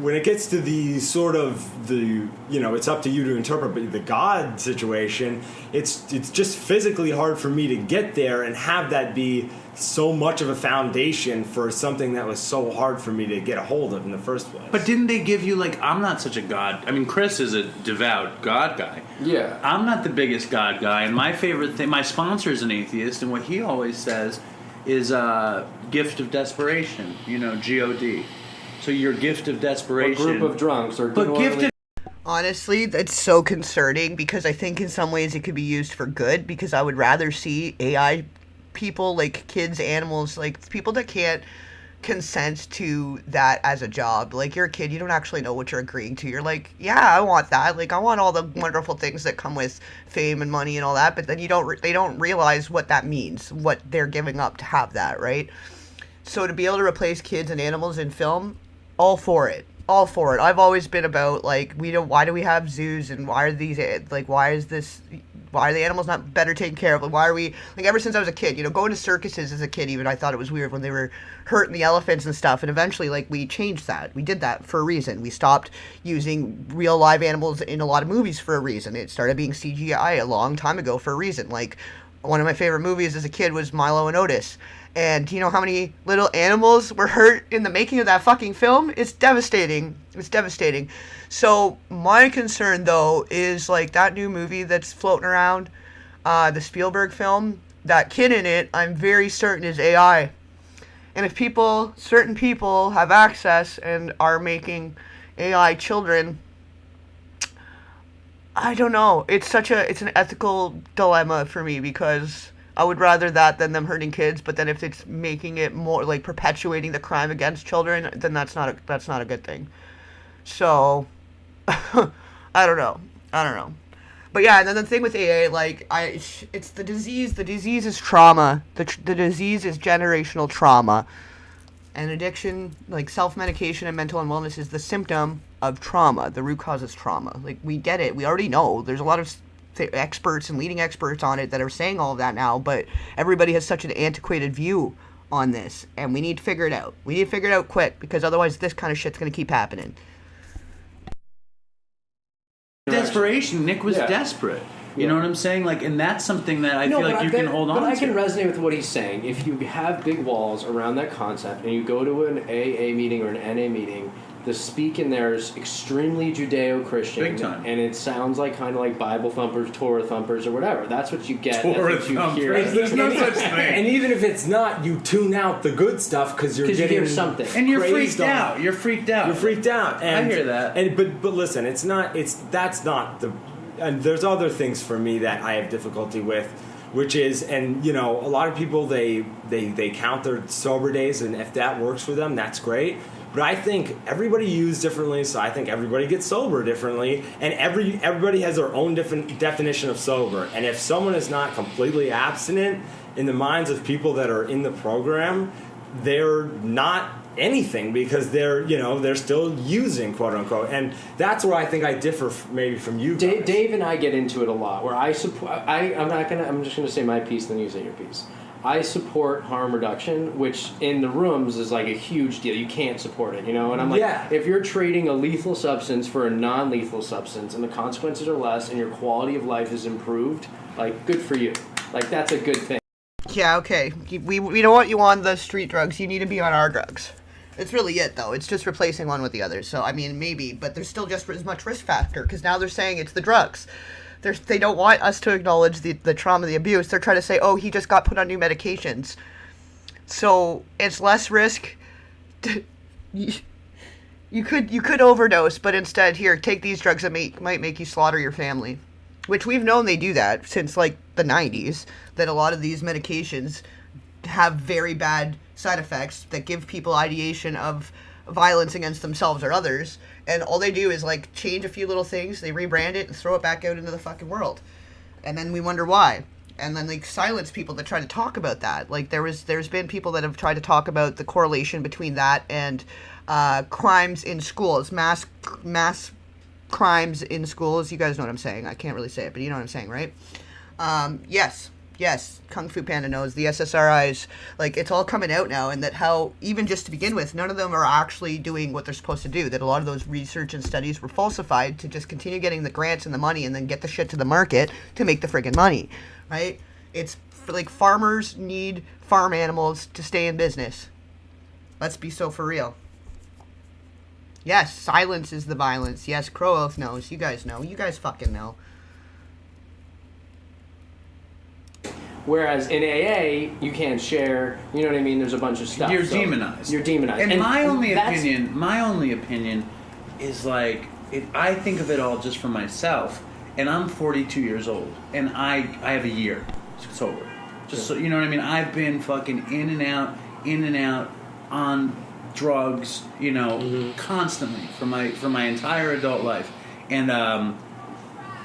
when it gets to the sort of the it's up to you to interpret, but the God situation, it's just physically hard for me to get there and have that be so much of a foundation for something that was so hard for me to get a hold of in the first place. But didn't they give you, like, I'm not such a God... I mean, Chris is a devout God guy. Yeah. I'm not the biggest God guy, and my favorite thing... My sponsor is an atheist, and what he always says is gift of desperation, G-O-D. So your gift of desperation... Or group of drunks, or... But gift of... Honestly, that's so concerning, because I think in some ways it could be used for good, because I would rather see AI people, like kids, animals, like people that can't consent to that as a job. Like, you're a kid, you don't actually know what you're agreeing to. You're like, yeah, I want that. Like, I want all the wonderful things that come with fame and money and all that, but then they don't realize what that means, what they're giving up to have that, right? So to be able to replace kids and animals in film, all for it. All for it. I've always been about, like, why do we have zoos, and why are these, like, why are the animals not better taken care of? Like, why are we, like, ever since I was a kid, going to circuses as a kid even, I thought it was weird when they were hurting the elephants and stuff, and eventually, like, we changed that. We did that for a reason. We stopped using real live animals in a lot of movies for a reason. It started being CGI a long time ago for a reason. Like, one of my favorite movies as a kid was Milo and Otis. And do you know how many little animals were hurt in the making of that fucking film? It's devastating. It's devastating. So my concern, though, is like that new movie that's floating around, the Spielberg film, that kid in it, I'm very certain is AI. And if certain people have access and are making AI children, I don't know. It's an ethical dilemma for me, because I would rather that than them hurting kids. But then if it's making it more like perpetuating the crime against children, then that's not a good thing. So I don't know. But yeah, and then the thing with AA, like, it's the disease. The disease is trauma. The disease is generational trauma. And addiction, like self-medication and mental unwellness, is the symptom of trauma. The root cause is trauma. Like, we get it. We already know. There's a lot of experts and leading experts on it that are saying all of that now, but everybody has such an antiquated view on this, and we need to figure it out. We need to figure it out quick, because otherwise this kind of shit's going to keep happening. Desperation. Nick was desperate. You know what I'm saying? Like, and that's something that I feel like you can hold on to. But I can resonate with what he's saying. If you have big walls around that concept, and you go to an AA meeting or an NA meeting, the speak in there is extremely Judeo-Christian. Big time. And it sounds like kind of like Bible thumpers, Torah thumpers, or whatever. That's what you get. Torah that's what you hear. thumpers. There's no such thing. And even if it's not, you tune out the good stuff because you're getting you hear something. And you're crazed freaked out. You're freaked out. You're freaked out. And, I hear that. And but listen, that's not the. And there's other things for me that I have difficulty with, which is, and a lot of people they count their sober days, and if that works for them, that's great. But I think everybody used differently, so I think everybody gets sober differently, and everybody has their own different definition of sober. And if someone is not completely abstinent in the minds of people that are in the program, they're not anything, because they're still using, quote unquote. And that's where I think I differ maybe from you guys. Dave and I get into it a lot, where I'm just gonna say my piece, then you say your piece. I support harm reduction, which in the rooms is like a huge deal. You can't support it, And I'm like, if you're trading a lethal substance for a non-lethal substance, and the consequences are less, and your quality of life is improved, like, good for you. Like, that's a good thing. Yeah, okay. We don't want you on the street drugs. You need to be on our drugs. It's really it, though. It's just replacing one with the other. So, I mean, maybe, but there's still just as much risk factor, because now they're saying it's the drugs. They don't want us to acknowledge the trauma, the abuse. They're trying to say, oh, he just got put on new medications. So it's less risk. You could overdose, but instead, here, take these drugs that might make you slaughter your family. Which we've known they do that since, like, the 90s, that a lot of these medications have very bad side effects that give people ideation of violence against themselves or others, and all they do is, like, change a few little things, they rebrand it and throw it back out into the fucking world, and then we wonder why, and then, like, silence people that try to talk about that. Like, there's been people that have tried to talk about the correlation between that and crimes in schools, mass crimes in schools. You guys know what I'm saying. I can't really say it, but you know what I'm saying, right? Yes, Kung Fu Panda knows. The SSRIs, like, it's all coming out now, and that how, even just to begin with, none of them are actually doing what they're supposed to do. That a lot of those research and studies were falsified to just continue getting the grants and the money and then get the shit to the market to make the friggin' money, right? It's, like, farmers need farm animals to stay in business. Let's be so for real. Yes, silence is the violence. Yes, Crow Oath knows. You guys know. You guys fucking know. Whereas in AA, you can't share. You know what I mean? There's a bunch of stuff. You're demonized. You're demonized. And my only opinion is, like, I think of it all just for myself. And I'm 42 years old, and I have a year sober. Just so you know what I mean. I've been fucking in and out on drugs, constantly for my entire adult life, and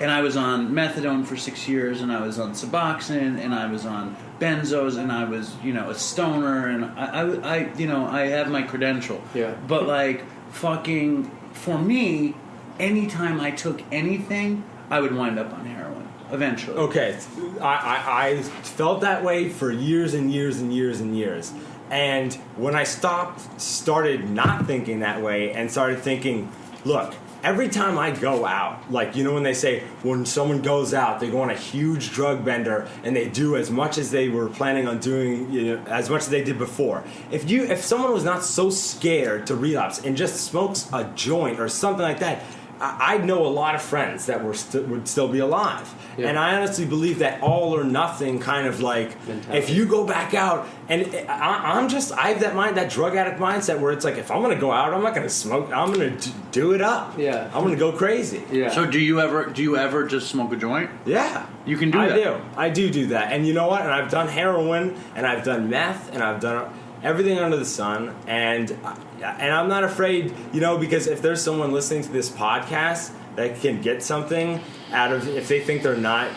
and I was on methadone for 6 years, and I was on Suboxone, and I was on benzos, and I was, a stoner, and I have my credential. Yeah. But like fucking for me, anytime I took anything, I would wind up on heroin eventually. Okay, I felt that way for years and years and years and years. And when I started not thinking that way and started thinking, look, every time I go out, like, when they say when someone goes out, they go on a huge drug bender and they do as much as they were planning on doing, as much as they did before. If someone was not so scared to relapse and just smokes a joint or something like that, I know a lot of friends that would still be alive. Yeah. And I honestly believe that all or nothing kind of like, mentality. If you go back out, and I have that drug addict mindset where it's like, if I'm going to go out, I'm not going to smoke, I'm going to do it up. Yeah. I'm going to go crazy. Yeah. So do you ever just smoke a joint? Yeah. You can do that? I do that. And you know what? And I've done heroin, and I've done meth, and I've done everything under the sun, and I'm not afraid, because if there's someone listening to this podcast that can get something out of, if they think they're not,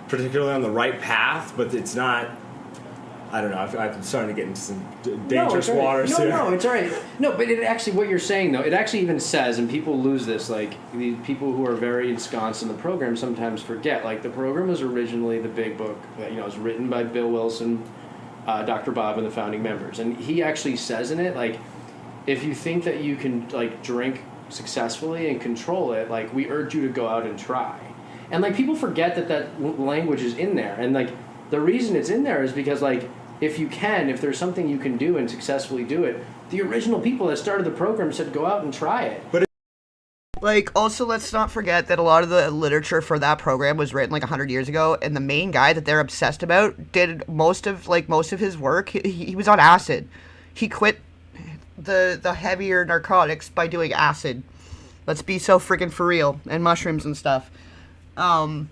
particularly on the right path, but it's not, I don't know, I'm starting to get into some dangerous waters here. No, it's all right. No, but it actually, what you're saying, though, it actually even says, and people lose this, like, the people who are very ensconced in the program sometimes forget, like, the program was originally the big book that, was written by Bill Wilson, Dr. Bob, and the founding members, and he actually says in it, like, if you think that you can like drink successfully and control it, like, we urge you to go out and try. And like, people forget that language is in there, and like, the reason it's in there is because like, if there's something you can do and successfully do it, the original people that started the program said go out and try it. But like, also, let's not forget that a lot of the literature for that program was written like 100 years ago, and the main guy that they're obsessed about did most of his work. He was on acid. He quit the heavier narcotics by doing acid. Let's be so freaking for real, and mushrooms and stuff. And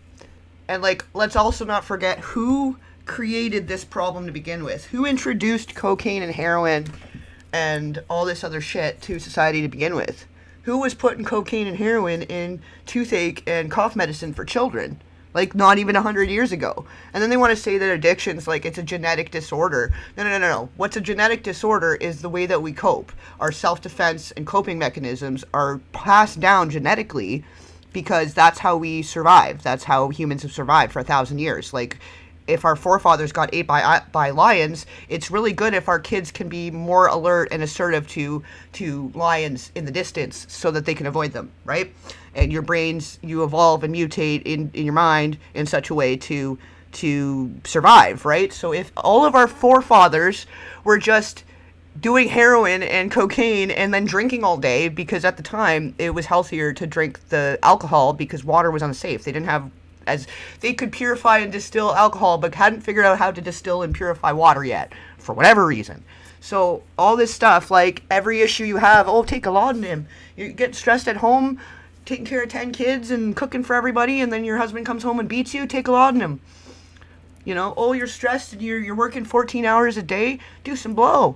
like, let's also not forget who created this problem to begin with. Who introduced cocaine and heroin and all this other shit to society to begin with? Who was putting cocaine and heroin in toothache and cough medicine for children? Like, not even 100 years ago. And then they want to say that addiction's like, it's a genetic disorder. No. What's a genetic disorder is the way that we cope. Our self-defense and coping mechanisms are passed down genetically because that's how we survive. That's how humans have survived for 1,000 years. Like, if our forefathers got ate by lions, it's really good if our kids can be more alert and assertive to lions in the distance so that they can avoid them, right? And your brains, you evolve and mutate in your mind in such a way to survive, right? So if all of our forefathers were just doing heroin and cocaine and then drinking all day, because at the time it was healthier to drink the alcohol because water was unsafe. They didn't have, as they could purify and distill alcohol, but hadn't figured out how to distill and purify water yet, for whatever reason. So all this stuff, like every issue you have, take a laudanum. You get stressed at home, taking care of 10 kids and cooking for everybody, and then your husband comes home and beats you, take a laudanum. You're stressed and you're working 14 hours a day, do some blow.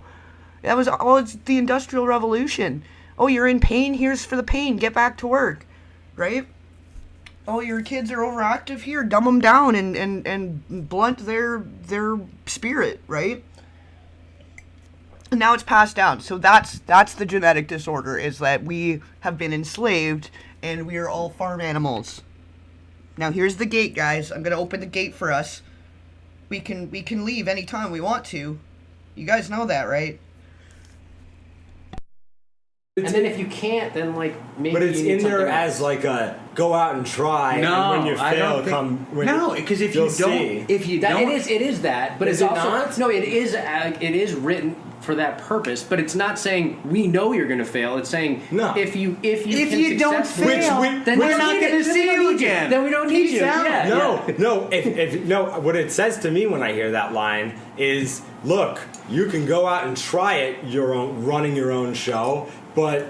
That was all. It's the Industrial Revolution. You're in pain, here's for the pain, get back to work, right? Your kids are overactive, here, dumb them down and blunt their spirit, right? And now it's passed down. So that's the genetic disorder, is that we have been enslaved and we are all farm animals. Now here's the gate, guys. I'm going to open the gate for us. We can leave anytime we want to. You guys know that, right? And then if you can't, then like maybe. But it's you need in there else. as like a go out and try. No, and when you fail, because if you don't, it is that. But is it's it also not? No, it is written for that purpose. But it's not saying we know you're going to fail. It's saying no. if you don't fail, then we're not going to see you again. Then we don't need you. Yeah, no. If what it says to me when I hear that line is, look, you can go out and try it, running your own show, but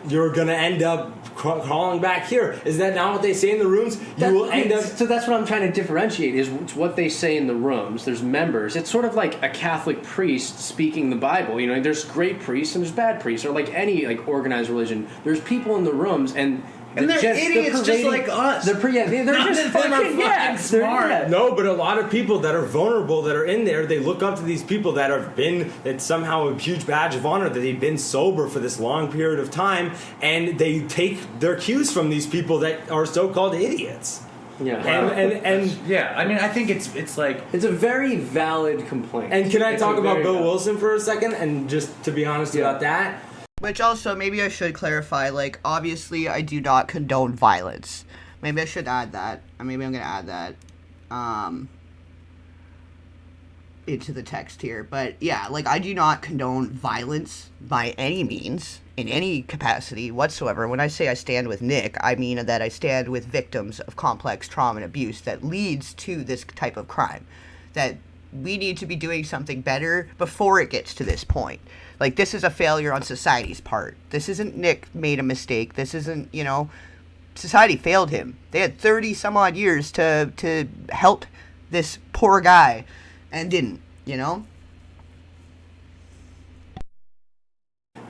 you're going to end up calling back here. Is that not what they say in the rooms? You will end up. So that's what I'm trying to differentiate. Is it's what they say in the rooms. There's members. It's sort of like a Catholic priest speaking the Bible. There's great priests and there's bad priests, or like any like organized religion. There's people in the rooms, and And they're idiots just like us. They're just fucking smart. No, but a lot of people that are vulnerable that are in there, they look up to these people that it's somehow a huge badge of honor that they've been sober for this long period of time, and they take their cues from these people that are so-called idiots. Yeah, and yeah, I mean, I think it's like it's a very valid complaint. And can I talk about Bill Wilson for a second? And just to be honest about that, which also maybe I should clarify. Like, obviously, I do not condone violence. Maybe I should add that. Maybe I'm gonna add that into the text here. But yeah, like, I do not condone violence by any means, in any capacity whatsoever. When I say I stand with Nick, I mean that I stand with victims of complex trauma and abuse that leads to this type of crime. That we need to be doing something better before it gets to this point. Like, this is a failure on society's part. This isn't Nick made a mistake. This isn't, society failed him. They had 30 some odd years to help this poor guy and didn't,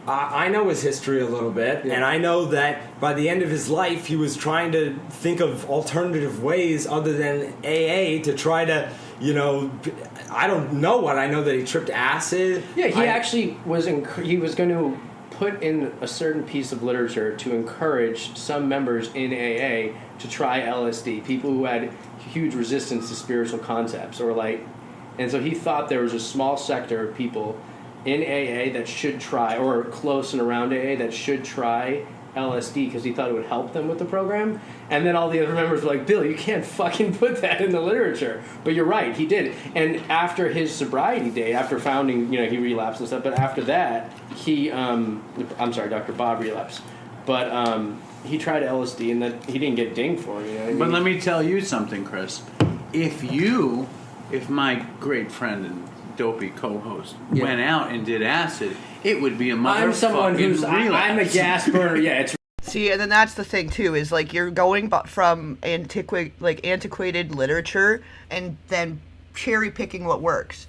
I know his history a little bit, and I know that by the end of his life, he was trying to think of alternative ways other than AA to try to, I don't know what. I know that he tripped acid. Yeah, he actually was he was going to put in a certain piece of literature to encourage some members in AA to try LSD, people who had huge resistance to spiritual concepts, and so he thought there was a small sector of people in AA that should try, or close and around AA that should try LSD because he thought it would help them with the program. And then all the other members were like, Bill, you can't fucking put that in the literature. But you're right, he did. And after his sobriety day, after founding, he relapsed and stuff, but after that, Dr. Bob relapsed. But he tried LSD and then he didn't get dinged for it. But let me tell you something, Chris. If my great friend and dopey co-host went out and did acid, it would be a motherfucking I'm someone who's I'm a gas burner. Yeah, it's see, and then that's the thing too, is like you're going from antiquated literature and then cherry picking what works,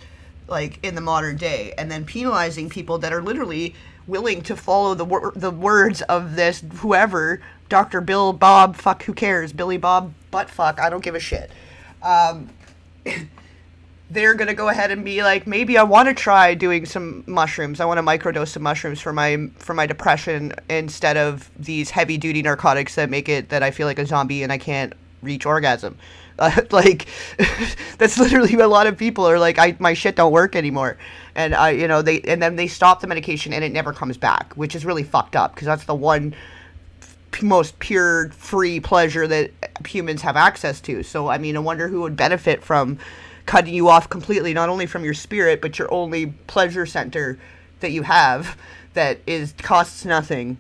like in the modern day, and then penalizing people that are literally willing to follow the words of this whoever, Dr. Bill Bob, fuck, who cares, Billy Bob, butt fuck, I don't give a shit. They're going to go ahead and be like, maybe I want to try doing some mushrooms. I want to microdose some mushrooms for my depression instead of these heavy duty narcotics that make it that I feel like a zombie and I can't reach orgasm. That's literally a lot of people are like, my shit don't work anymore. And then they stop the medication and it never comes back, which is really fucked up because that's the one most pure, free pleasure that humans have access to. So, I wonder who would benefit from cutting you off completely, not only from your spirit, but your only pleasure center that you have that costs nothing,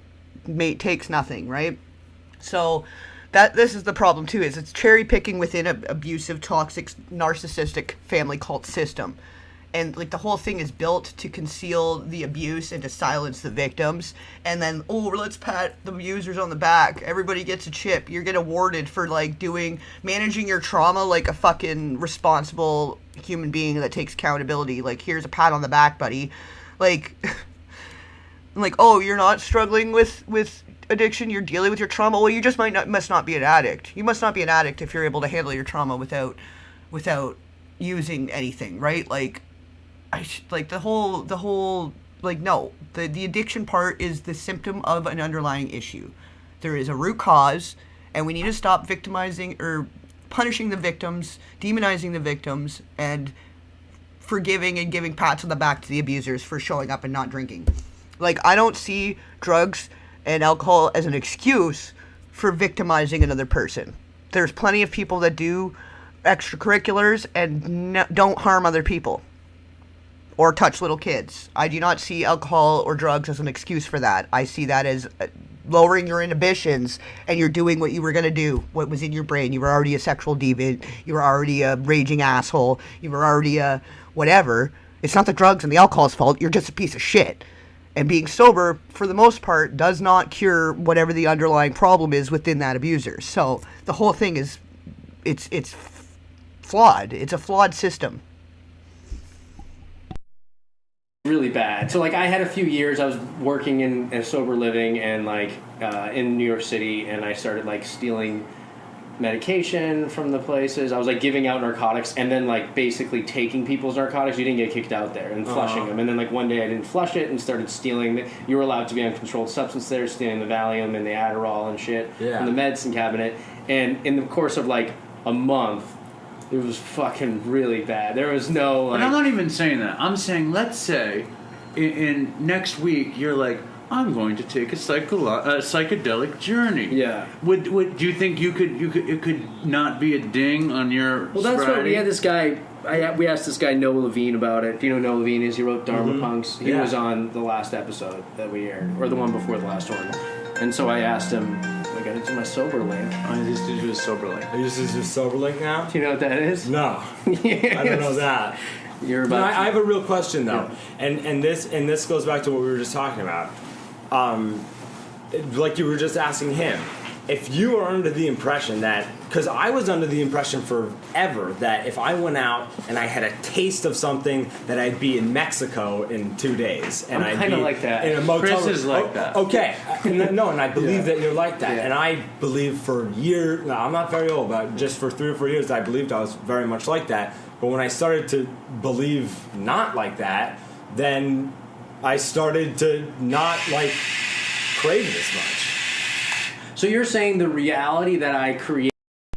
takes nothing, right? So this is the problem too, is it's cherry picking within an abusive, toxic, narcissistic family cult system. And the whole thing is built to conceal the abuse and to silence the victims. And then, let's pat the abusers on the back. Everybody gets a chip. You get awarded for managing your trauma like a fucking responsible human being that takes accountability. Here's a pat on the back, buddy. You're not struggling with addiction. You're dealing with your trauma. Well, you just must not be an addict. You must not be an addict if you're able to handle your trauma without using anything, right? The addiction part is the symptom of an underlying issue. There is a root cause, and we need to stop victimizing or punishing the victims, demonizing the victims, and forgiving and giving pats on the back to the abusers for showing up and not drinking. I don't see drugs and alcohol as an excuse for victimizing another person. There's plenty of people that do extracurriculars and don't harm other people or touch little kids. I do not see alcohol or drugs as an excuse for that. I see that as lowering your inhibitions, and you're doing what you were going to do, what was in your brain. You were already a sexual deviant. You were already a raging asshole. You were already a whatever. It's not the drugs and the alcohol's fault. You're just a piece of shit. And being sober, for the most part, does not cure whatever the underlying problem is within that abuser. So the whole thing is, it's flawed. It's a flawed system. Really bad. So I had a few years I was working in sober living, and in New York City, and I started like stealing medication from the places. I was like giving out narcotics and then like basically taking people's narcotics. You didn't get kicked out there, and flushing them. And then like one day I didn't flush it and started stealing. You were allowed to be on controlled substance there, stealing the Valium and the Adderall and shit from the medicine cabinet. And in the course of like a month, it was fucking really bad. There was no like... But I'm not even saying that. I'm saying, let's say in next week you're like, I'm going to take a psychedelic journey. Yeah. Would do you think it could not be a ding on your Well, that's sobriety? what we had this guy. We asked this guy Noah Levine about it. Do you know who Noah Levine is? He wrote Dharma Punks. He was on the last episode that we aired, or the one before the last one. And so I asked him. I got into my sober link. I just do a sober link. Are you just your sober link now? Do you know what that is? No, Yes. I don't know that. You're No, about. I have a real question though, and this goes back to what we were just talking about. Like you were just asking him, if you are under the impression that, because I was under the impression forever that if I went out and I had a taste of something, that I'd be in Mexico in 2 days, and I'm Oh, kind I'd of be like that. in a motel. Chris is like that. Okay, and I believe that you're like that, Yeah. and I believe for years. No, I'm not very old, but just for 3 or 4 years, I believed I was very much like that. But when I started to believe not like that, then I started to not like crave this much. So you're saying the reality that I create.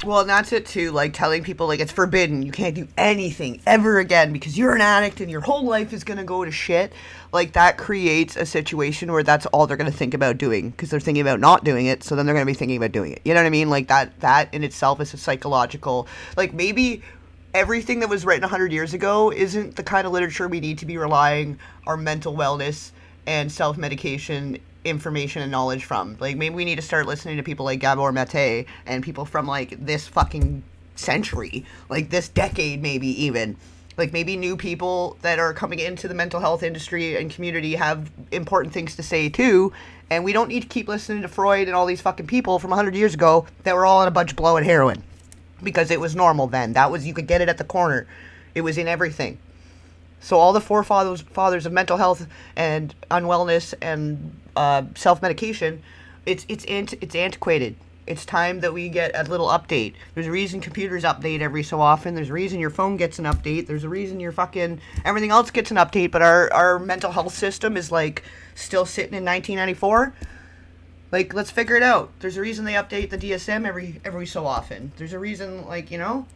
Well, and that's it too, like telling people like it's forbidden, you can't do anything ever again because you're an addict and your whole life is going to go to shit. Like that creates a situation where that's all they're going to think about doing because they're thinking about not doing it, so then they're going to be thinking about doing it. You know what I mean? Like that in itself is a psychological, like maybe everything that was written 100 years ago isn't the kind of literature we need to be relying our mental wellness and self-medication information and knowledge from. Like maybe we need to start listening to people like Gabor Mate and people from like this fucking century, like this decade maybe even. Like maybe new people that are coming into the mental health industry and community have important things to say too, and we don't need to keep listening to Freud and all these fucking people from 100 years ago that were all on a bunch of blowing heroin because it was normal then. That was, you could get it at the corner. It was in everything. So all the fathers of mental health and unwellness and self-medication, it's antiquated. It's time that we get a little update. There's a reason computers update every so often. There's a reason your phone gets an update. There's a reason your fucking everything else gets an update. But our mental health system is like still sitting in 1994. Like, let's figure it out. There's a reason they update the DSM every so often. There's a reason, like, you know.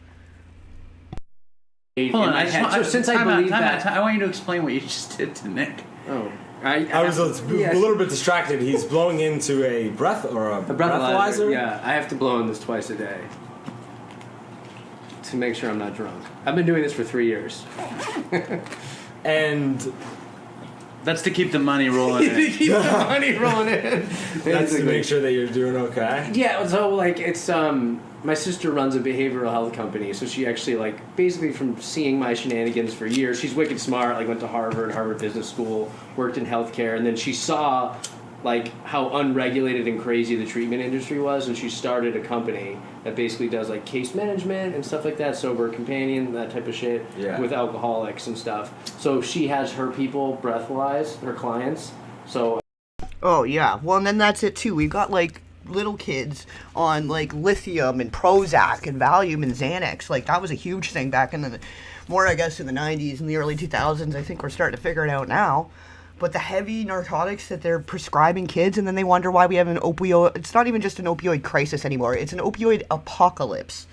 Hold on, Since I believe that. I want you to explain what you just did to Nick. Oh, I was a little bit distracted. He's blowing into a breath or a breathalyzer. Yeah, I have to blow in this twice a day to make sure I'm not drunk. I've been doing this for 3 years. And That's to keep the money rolling in. To keep the money rolling in. that's to Basically. make sure that you're doing okay. Yeah, so like it's my sister runs a behavioral health company, so she actually like basically from seeing my shenanigans for years, she's wicked smart, like went to Harvard Business School, worked in healthcare, and then she saw like how unregulated and crazy the treatment industry was, and she started a company that basically does like case management and stuff like that, sober companion, that type of shit, with alcoholics and stuff. So she has her people breathalyze her clients. So Oh yeah, well and then that's it too. We've got like little kids on like lithium and Prozac and Valium and Xanax. Like that was a huge thing back in the more I guess in the 90s and the early 2000s. I think we're starting to figure it out now. But the heavy narcotics that they're prescribing kids, and then they wonder why we have an opioid. It's not even just an opioid crisis anymore. It's an opioid apocalypse.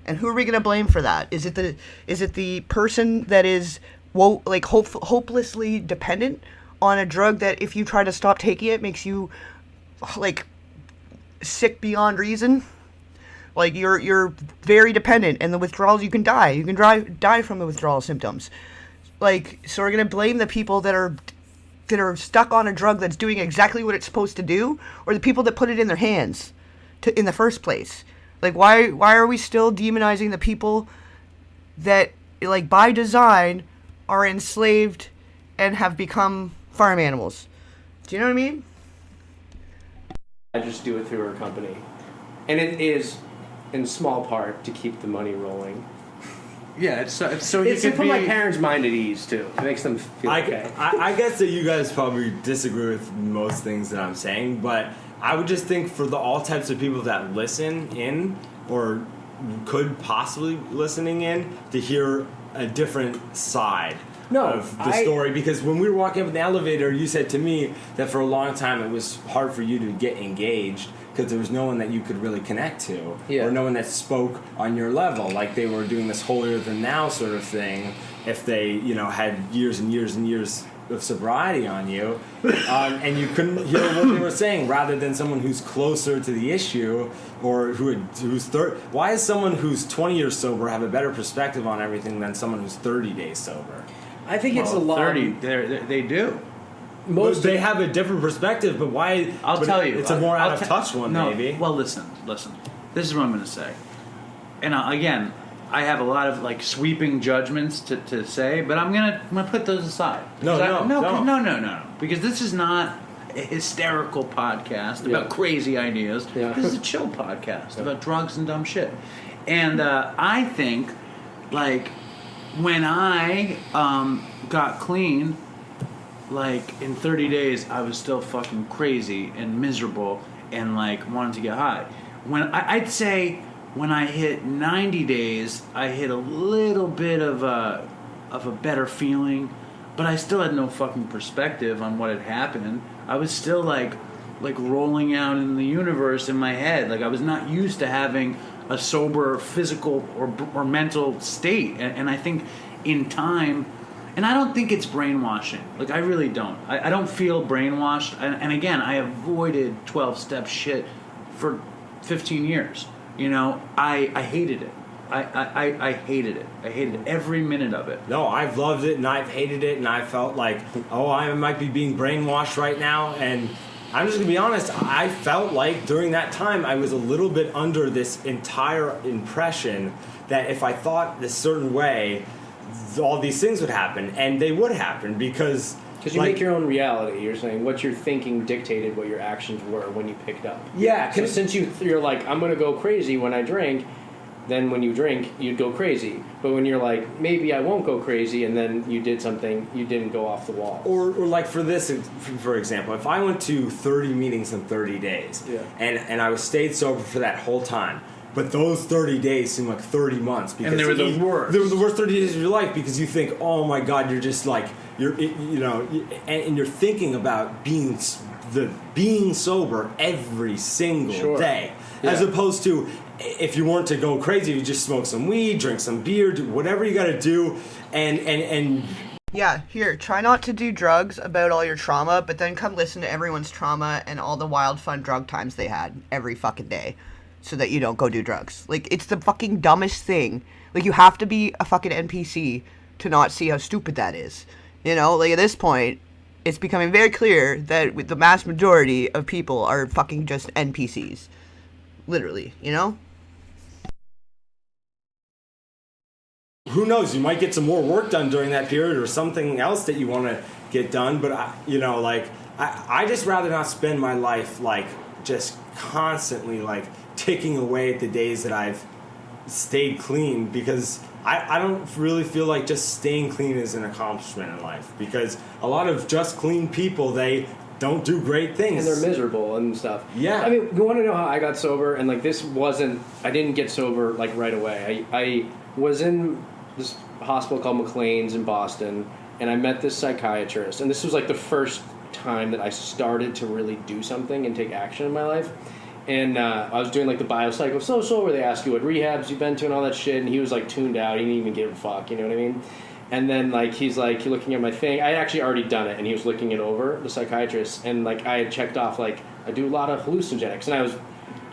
And who are we going to blame for that? Is it the person that is hopelessly dependent on a drug that if you try to stop taking it makes you like sick beyond reason? Like you're very dependent, and the withdrawals, you can die. You can die from the withdrawal symptoms. Like, so we're gonna blame the people that are stuck on a drug that's doing exactly what it's supposed to do, or the people that put it in their hands in the first place? Like, why are we still demonizing the people that, like, by design, are enslaved and have become farm animals? Do you know what I mean? I just do it through her company, and it is in small part to keep the money rolling. Yeah, it's so It's you to could put be. my parents' mind at ease too. It makes them feel okay. I guess that you guys probably disagree with most things that I'm saying, but I would just think for all types of people that listen in or could possibly listening in to hear a different side of the story. Because when we were walking up in the elevator, you said to me that for a long time it was hard for you to get engaged because there was no one that you could really connect to, or no one that spoke on your level, like they were doing this holier than thou sort of thing if they, you know, had years and years and years of sobriety on you, and you couldn't hear what they were saying, rather than someone who's closer to the issue, or who's 30. Why is someone who's 20 years sober have a better perspective on everything than someone who's 30 days sober? I think it's a lot. 30, they do. They have a different perspective, but why? I'll tell you. It's a more out of touch one, maybe. Well, listen. This is what I'm going to say. And again, I have a lot of like sweeping judgments to say, but I'm gonna put those aside. No. Because this is not a hysterical podcast about crazy ideas. Yeah. This is a chill podcast about drugs and dumb shit. And I think, like, when I got clean, like in 30 days, I was still fucking crazy and miserable and like wanted to get high. When I'd say when I hit 90 days, I hit a little bit of a better feeling, but I still had no fucking perspective on what had happened. I was still like rolling out in the universe in my head. Like I was not used to having a sober physical or mental state, and I think in time. And I don't think it's brainwashing. Like, I really don't. I don't feel brainwashed. And again, I avoided 12-step shit for 15 years. You know, I hated it. I hated it. I hated every minute of it. No, I've loved it, and I've hated it, and I felt like, I might be being brainwashed right now. And I'm just going to be honest, I felt like during that time I was a little bit under this entire impression that if I thought this certain way, all these things would happen, and they would happen because you make your own reality. You're saying what you're thinking dictated what your actions were when you picked up. Yeah, so since you're like, I'm going to go crazy when I drink, then when you drink, you'd go crazy. But when you're like, maybe I won't go crazy, and then you did something, you didn't go off the wall. Or like for example, if I went to 30 meetings in 30 days, and I was stayed sober for that whole time, but those 30 days seem like 30 months. Because and they were the worst. They were the worst 30 days of your life because you think, oh my God, you're just like, and you're thinking about being sober every single day. Yeah. As opposed to, if you weren't to go crazy, you just smoke some weed, drink some beer, do whatever you got to do, and yeah, here, try not to do drugs about all your trauma, but then come listen to everyone's trauma and all the wild, fun drug times they had every fucking day. So that you don't go do drugs. Like, it's the fucking dumbest thing. Like, you have to be a fucking NPC to not see how stupid that is. You know, like, at this point, it's becoming very clear that the mass majority of people are fucking just NPCs. Literally, you know? Who knows? You might get some more work done during that period or something else that you want to get done. But, I just rather not spend my life, like, just constantly, like, ticking away at the days that I've stayed clean, because I don't really feel like just staying clean is an accomplishment in life, because a lot of just clean people, they don't do great things. And they're miserable and stuff. Yeah. I mean, you want to know how I got sober? And, like, I didn't get sober, like, right away. I was in this hospital called McLean's in Boston, and I met this psychiatrist. And this was, like, the first time that I started to really do something and take action in my life. And I was doing, like, the biopsychosocial, where they ask you what rehabs you've been to and all that shit, and he was, like, tuned out. He didn't even give a fuck, you know what I mean? And then, like, he's, like, looking at my thing. I had actually already done it, and he was looking it over, the psychiatrist, and, like, I had checked off, like, I do a lot of hallucinogenics, and I was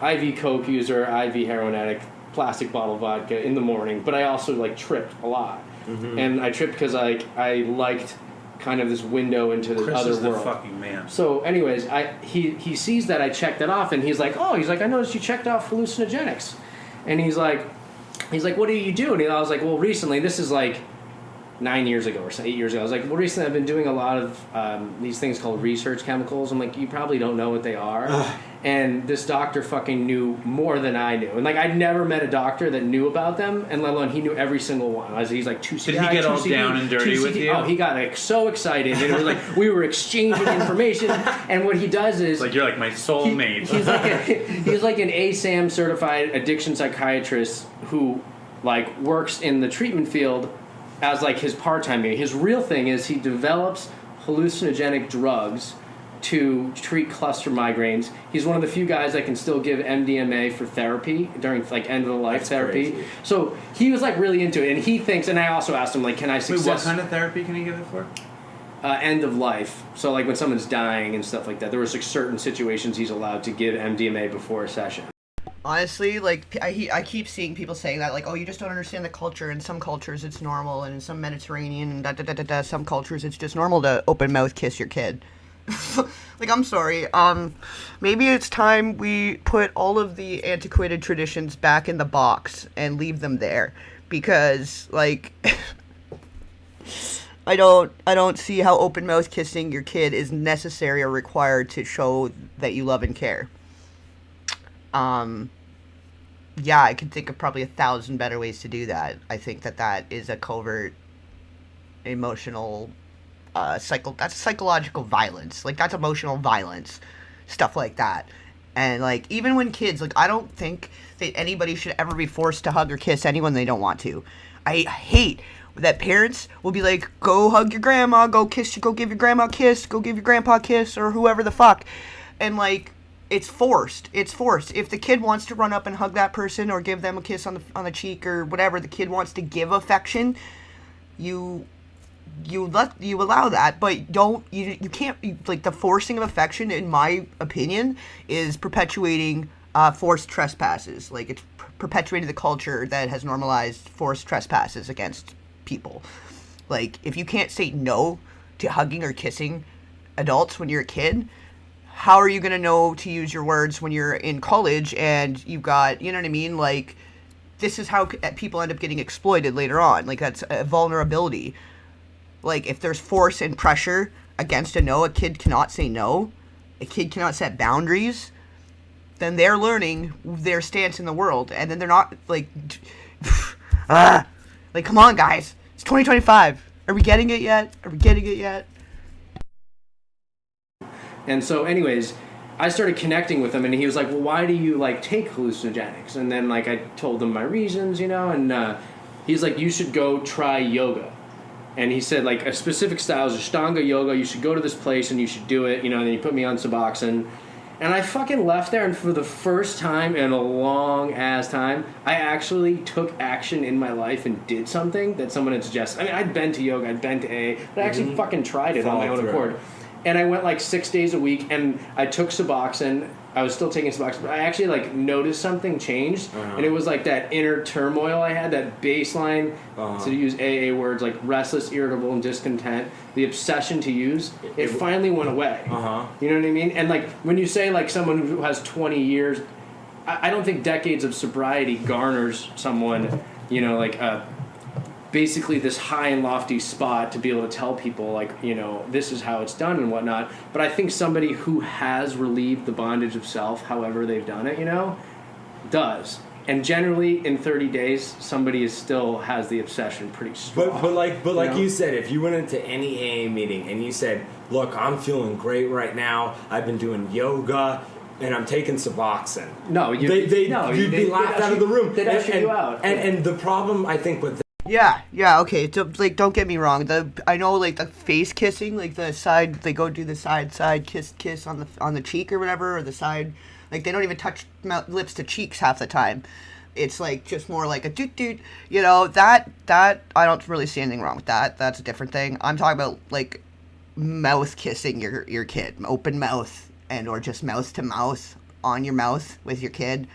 IV coke user, IV heroin addict, plastic bottle vodka in the morning, but I also, like, tripped a lot. Mm-hmm. And I tripped because, like, I liked kind of this window into this other world. The fucking man. So, anyways, he sees that I checked that off, and he's like, I noticed you checked off hallucinogenics, and he's like, what do you do? And I was like, well, recently, this is like 9 years ago or 8 years ago. I was like, well, recently I've been doing a lot of these things called research chemicals. I'm like, you probably don't know what they are. And this doctor fucking knew more than I knew. And like, I'd never met a doctor that knew about them, and let alone he knew every single one. He's like 2CI, Did he get all down and dirty with you? Oh, he got like so excited. And it was like we were exchanging information. And what he does is like you're like my soulmate. He's like an ASAM certified addiction psychiatrist who like works in the treatment field as like his part-time gig. His real thing is he develops hallucinogenic drugs to treat cluster migraines. He's one of the few guys that can still give MDMA for therapy during like end of the life therapy. Crazy. So he was like really into it, and he thinks. And I also asked him like, can I success? Wait, what kind of therapy can he give it for? End of life. So like when someone's dying and stuff like that. There was like certain situations he's allowed to give MDMA before a session. Honestly, like, I keep seeing people saying that, like, oh, you just don't understand the culture. In some cultures, it's normal, and in some Mediterranean, and some cultures, it's just normal to open mouth kiss your kid. Like, I'm sorry. Maybe it's time we put all of the antiquated traditions back in the box and leave them there, because, like, I don't see how open mouth kissing your kid is necessary or required to show that you love and care. Yeah, I can think of probably 1,000 better ways to do that. I think that is a covert emotional, that's psychological violence. Like, that's emotional violence. Stuff like that. And, like, even when kids, like, I don't think that anybody should ever be forced to hug or kiss anyone they don't want to. I hate that parents will be like, go hug your grandma, go give your grandma a kiss, go give your grandpa a kiss, or whoever the fuck. And, like, it's forced. It's forced. If the kid wants to run up and hug that person or give them a kiss on the cheek or whatever, the kid wants to give affection, you allow that, but you can't, like, the forcing of affection, in my opinion, is perpetuating forced trespasses. Like, it's perpetuating the culture that has normalized forced trespasses against people. Like, if you can't say no to hugging or kissing adults when you're a kid, how are you going to know to use your words when you're in college and you've got, you know what I mean? Like, this is how people end up getting exploited later on. Like, that's a vulnerability. Like, if there's force and pressure against a no, a kid cannot say no, a kid cannot set boundaries, then they're learning their stance in the world. And then they're not, like, like, come on, guys. It's 2025. Are we getting it yet? And so, anyways, I started connecting with him, and he was like, well, why do you, like, take hallucinogenics? And then, like, I told him my reasons, you know, and he's like, you should go try yoga. And he said, like, a specific style is Ashtanga yoga. You should go to this place, and you should do it, you know, and then he put me on Suboxone. And I fucking left there, and for the first time in a long-ass time, I actually took action in my life and did something that someone had suggested. I mean, I'd been to yoga, I'd been to AA, but I actually fucking tried it on my own accord. And I went like 6 days a week, and I took Suboxone. I was still taking Suboxone, but I actually like noticed something changed, and it was like that inner turmoil I had, that baseline, to use AA words, like restless, irritable, and discontent, the obsession to use, it finally went away. You know what I mean? And like when you say like someone who has 20 years, I don't think decades of sobriety garners someone, you know, like basically this high and lofty spot to be able to tell people, like, you know, this is how it's done and whatnot. But I think somebody who has relieved the bondage of self, however they've done it, you know, does. And generally, in 30 days, somebody still has the obsession pretty strong. But like you said, if you went into any AA meeting and you said, look, I'm feeling great right now, I've been doing yoga, and I'm taking Suboxone. No, you'd be laughed out of the room. They'd usher you out. And the problem, I think, with Yeah, okay. So, like, don't get me wrong. I know, like, the face kissing, like the side, they go do the side kiss on the cheek or whatever, or the side, like, they don't even touch lips to cheeks half the time. It's like just more like a doot, you know. That I don't really see anything wrong with that. That's a different thing. I'm talking about like mouth kissing your kid, open mouth, and or just mouth to mouth on your mouth with your kid,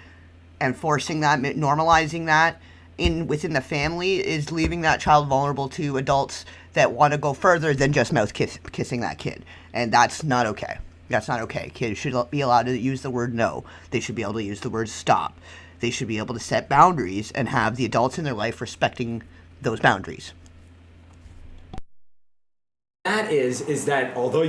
and forcing that, normalizing that within the family is leaving that child vulnerable to adults that want to go further than just mouth kissing that kid. And that's not okay. That's not okay. Kids should be allowed to use the word no. They should be able to use the word stop. They should be able to set boundaries and have the adults in their life respecting those boundaries. that is that although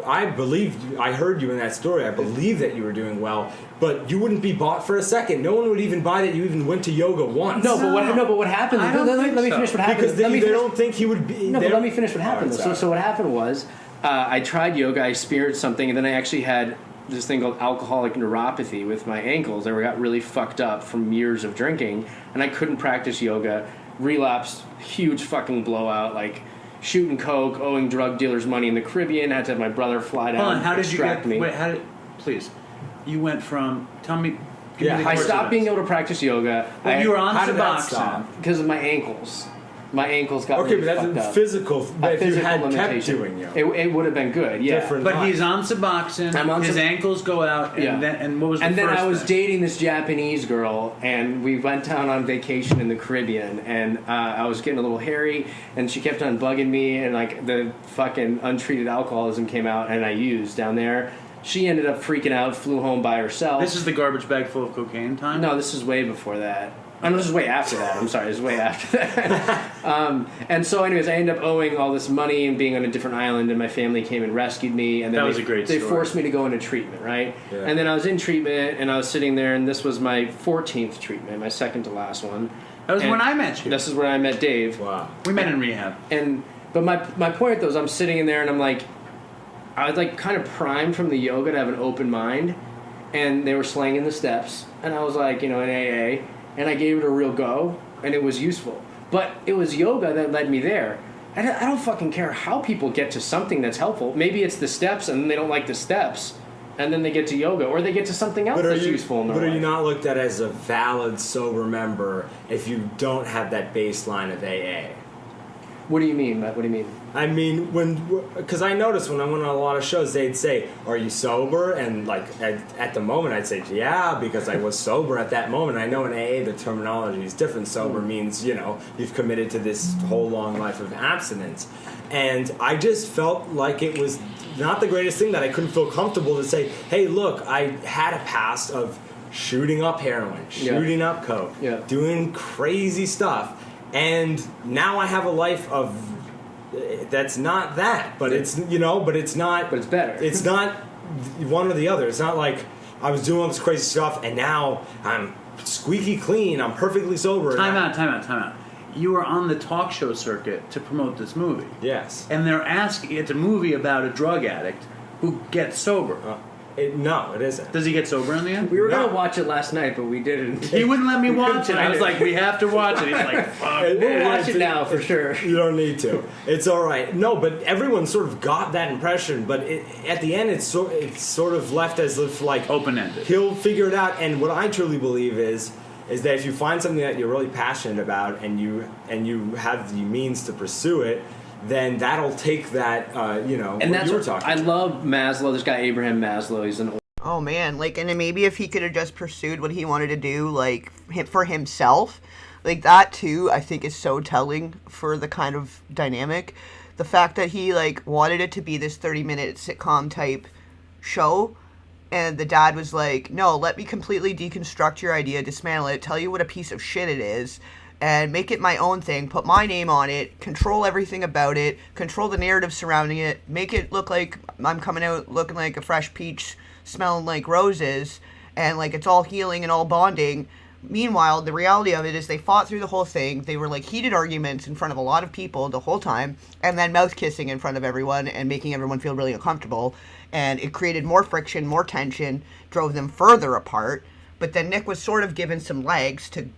I heard you in that story, I believe that you were doing well, but you wouldn't be bought for a second. No one would even buy that you even went to yoga once. But what happened? Let me finish what happened. Because they don't think he would be. No, but let me finish what happened. So what happened was, I tried yoga, I experienced something, and then I actually had this thing called alcoholic neuropathy with my ankles. They got really fucked up from years of drinking, and I couldn't practice yoga. Relapsed, huge fucking blowout, like shooting coke, owing drug dealers money in the Caribbean. Had to have my brother fly down. Hold on, how did you get? Me. Wait, please. You went from. Tell me. I stopped being able to practice yoga. You were on how did that stop? Because of my ankles. My ankles got okay, really but fucked that's up. physical. But if you had limitation. kept doing yoga, it would have been good. Yeah, different. But he's on Suboxone. His ankles go out. And what was the and first then I was thing? dating this Japanese girl, and we went down on vacation in the Caribbean, and I was getting a little hairy, and she kept on bugging me, and like the fucking untreated alcoholism came out, and I used down there. She ended up freaking out, flew home by herself. This is the garbage bag full of cocaine time? No, this is way before that. No, this is way after that. I'm sorry, this is way after that. And so, anyways, I ended up owing all this money and being on a different island, and my family came and rescued me. And then that was a great They story. forced me to go into treatment, right? Yeah. And then I was in treatment, and I was sitting there, and this was my 14th treatment, my second to last one. That was And when I met you. This is where I met Dave. wow. We met in rehab. But my point though is I'm sitting in there, and I'm like, I was like kind of primed from the yoga to have an open mind, and they were slanging the steps, and I was like, in AA, and I gave it a real go, and it was useful. But it was yoga that led me there. I don't fucking care how people get to something that's helpful. Maybe it's the steps, and then they don't like the steps, and then they get to yoga, or they get to something else that's useful in their life. But are you life. not looked at as a valid sober member if you don't have that baseline of AA? What do you mean? What do you mean? I mean, because I noticed when I went on a lot of shows, they'd say, "Are you sober?" And like at the moment, I'd say, "Yeah," because I was sober at that moment. I know in AA the terminology is different. Sober means you've committed to this whole long life of abstinence, and I just felt like it was not the greatest thing that I couldn't feel comfortable to say, "Hey, look, I had a past of shooting up heroin, shooting up coke, doing crazy stuff." And now I have a life of that's not that, but it's but it's not. But it's better. It's not one or the other. It's not like I was doing all this crazy stuff and now I'm squeaky clean. I'm perfectly sober. Time out. You were on the talk show circuit to promote this movie. Yes. And they're asking. It's a movie about a drug addict who gets sober. No, it isn't. Does he get sober in the end? We were going to watch it last night, but we didn't. He wouldn't let me watch it. I was like, we have to watch it. He's like, fuck. We'll watch it now for sure. You don't need to. It's all right. No, but everyone sort of got that impression. But at the end, it's sort of left as if like open-ended. He'll figure it out. And what I truly believe is that if you find something that you're really passionate about and you have the means to pursue it, then that'll take that, and that's you were talking I love Maslow. This guy, Abraham Maslow, he's an Oh man, and then maybe if he could have just pursued what he wanted to do, for himself, that too, I think is so telling for the kind of dynamic. The fact that he wanted it to be this 30-minute sitcom type show, and the dad was like, "No, let me completely deconstruct your idea, dismantle it, tell you what a piece of shit it is, and make it my own thing, put my name on it, control everything about it, control the narrative surrounding it, make it look like I'm coming out looking like a fresh peach, smelling like roses, and it's all healing and all bonding." Meanwhile, the reality of it is they fought through the whole thing. They were heated arguments in front of a lot of people the whole time, and then mouth kissing in front of everyone and making everyone feel really uncomfortable. And it created more friction, more tension, drove them further apart. But then Nick was sort of given some legs to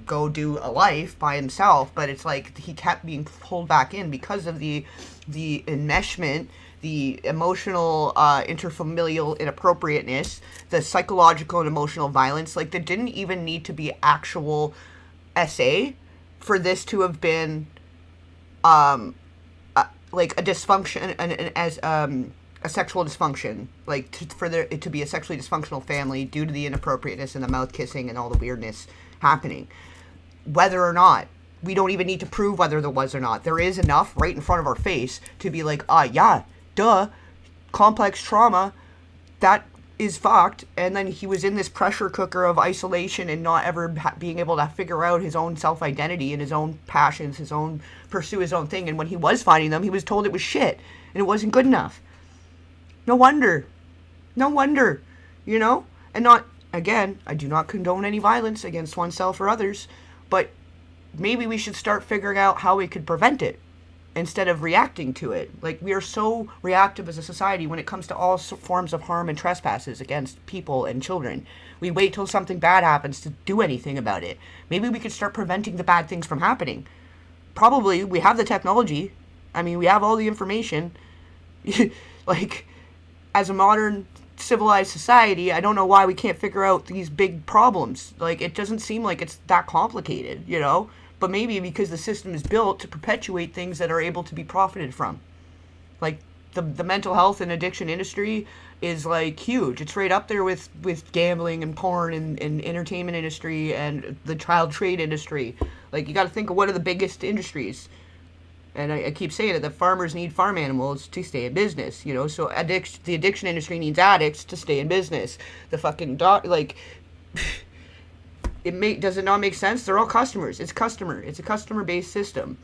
go do a life by himself, but it's he kept being pulled back in because of the enmeshment, the emotional interfamilial inappropriateness, the psychological and emotional violence. There didn't even need to be actual SA for this to have been a dysfunction, a sexual dysfunction, for it to be a sexually dysfunctional family due to the inappropriateness and the mouth kissing and all the weirdness happening. Whether or not, we don't even need to prove whether there was or not. There is enough right in front of our face to be yeah, duh, complex trauma, that is fucked, and then he was in this pressure cooker of isolation and not ever being able to figure out his own self-identity and his own passions, pursue his own thing. And when he was finding them, he was told it was shit and it wasn't good enough. No wonder, and not, again, I do not condone any violence against oneself or others, but maybe we should start figuring out how we could prevent it instead of reacting to it. Like, we are so reactive as a society when it comes to all forms of harm and trespasses against people and children. We wait till something bad happens to do anything about it. Maybe we could start preventing the bad things from happening. Probably, we have the technology. I mean, we have all the information. Like, as a modern civilized society, I don't know why we can't figure out these big problems. Like, it doesn't seem like it's that complicated, But maybe because the system is built to perpetuate things that are able to be profited from. Like, the mental health and addiction industry is, like, huge. It's right up there with gambling and porn and entertainment industry and the child trade industry. Like, you got to think of what are the biggest industries. And I keep saying it, that farmers need farm animals to stay in business, So the addiction industry needs addicts to stay in business. The fucking does it not make sense? They're all customers. It's a customer-based system.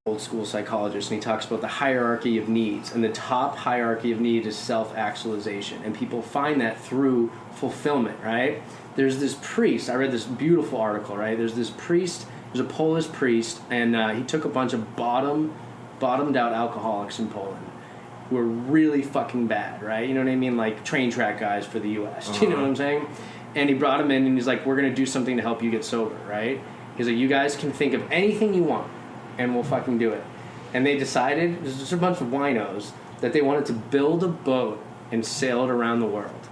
Old school psychologist, and he talks about the hierarchy of needs, and the top hierarchy of need is self-actualization, and people find that through fulfillment, right? There's this priest, I read this beautiful article, right? There's this priest, there's a Polish priest, and he took a bunch of bottomed out alcoholics in Poland who were really fucking bad, right? You know what I mean? Like train track guys for the U.S. You know what I'm saying? And he brought them in, and he's like, we're going to do something to help you get sober, right? He's like, you guys can think of anything you want, and we'll fucking do it. And they decided, there's just a bunch of winos, that they wanted to build a boat and sail it around the world.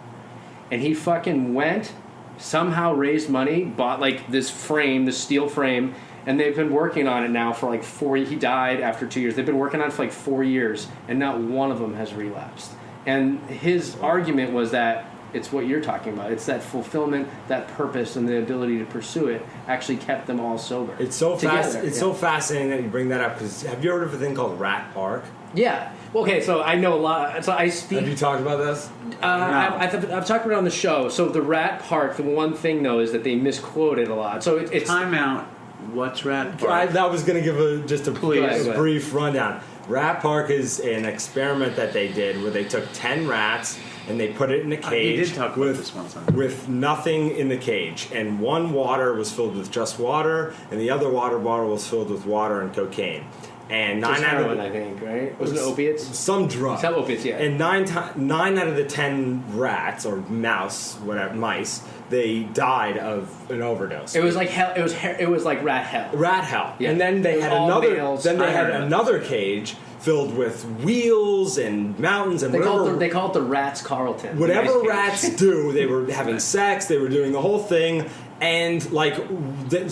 And he fucking went, somehow raised money, bought like this frame, this steel frame, and they've been working on it now for like 4 years. He died after 2 years. They've been working on it for like 4 years, and not one of them has relapsed. And his argument was that it's what you're talking about. It's that fulfillment, that purpose, and the ability to pursue it actually kept them all sober. It's so so fascinating that you bring that up, because have you heard of a thing called Rat Park? Yeah. Okay, so I know a lot. So I speak. Have you talked about this? No. I've talked about it on the show. So the Rat Park, the one thing, though, is that they misquote it a lot. So it's... Time out. What's Rat Park? I was going to give a brief rundown. Rat Park is an experiment that they did where they took 10 rats and they put it in a cage you did talk about this one time. With nothing in the cage. And one water was filled with just water, and the other water bottle was filled with water and cocaine. And just heroin, I think, right? Wasn't it opiates? Some drug. Some opiates, yeah. And 9 out of the 10 rats or mice, they died of an overdose. It was like hell. It was like rat hell. Rat hell. Yeah. And then they had another cage filled with wheels and mountains and whatever. They call it the Rats Carlton. Whatever rats do, they were having sex. They were doing the whole thing, and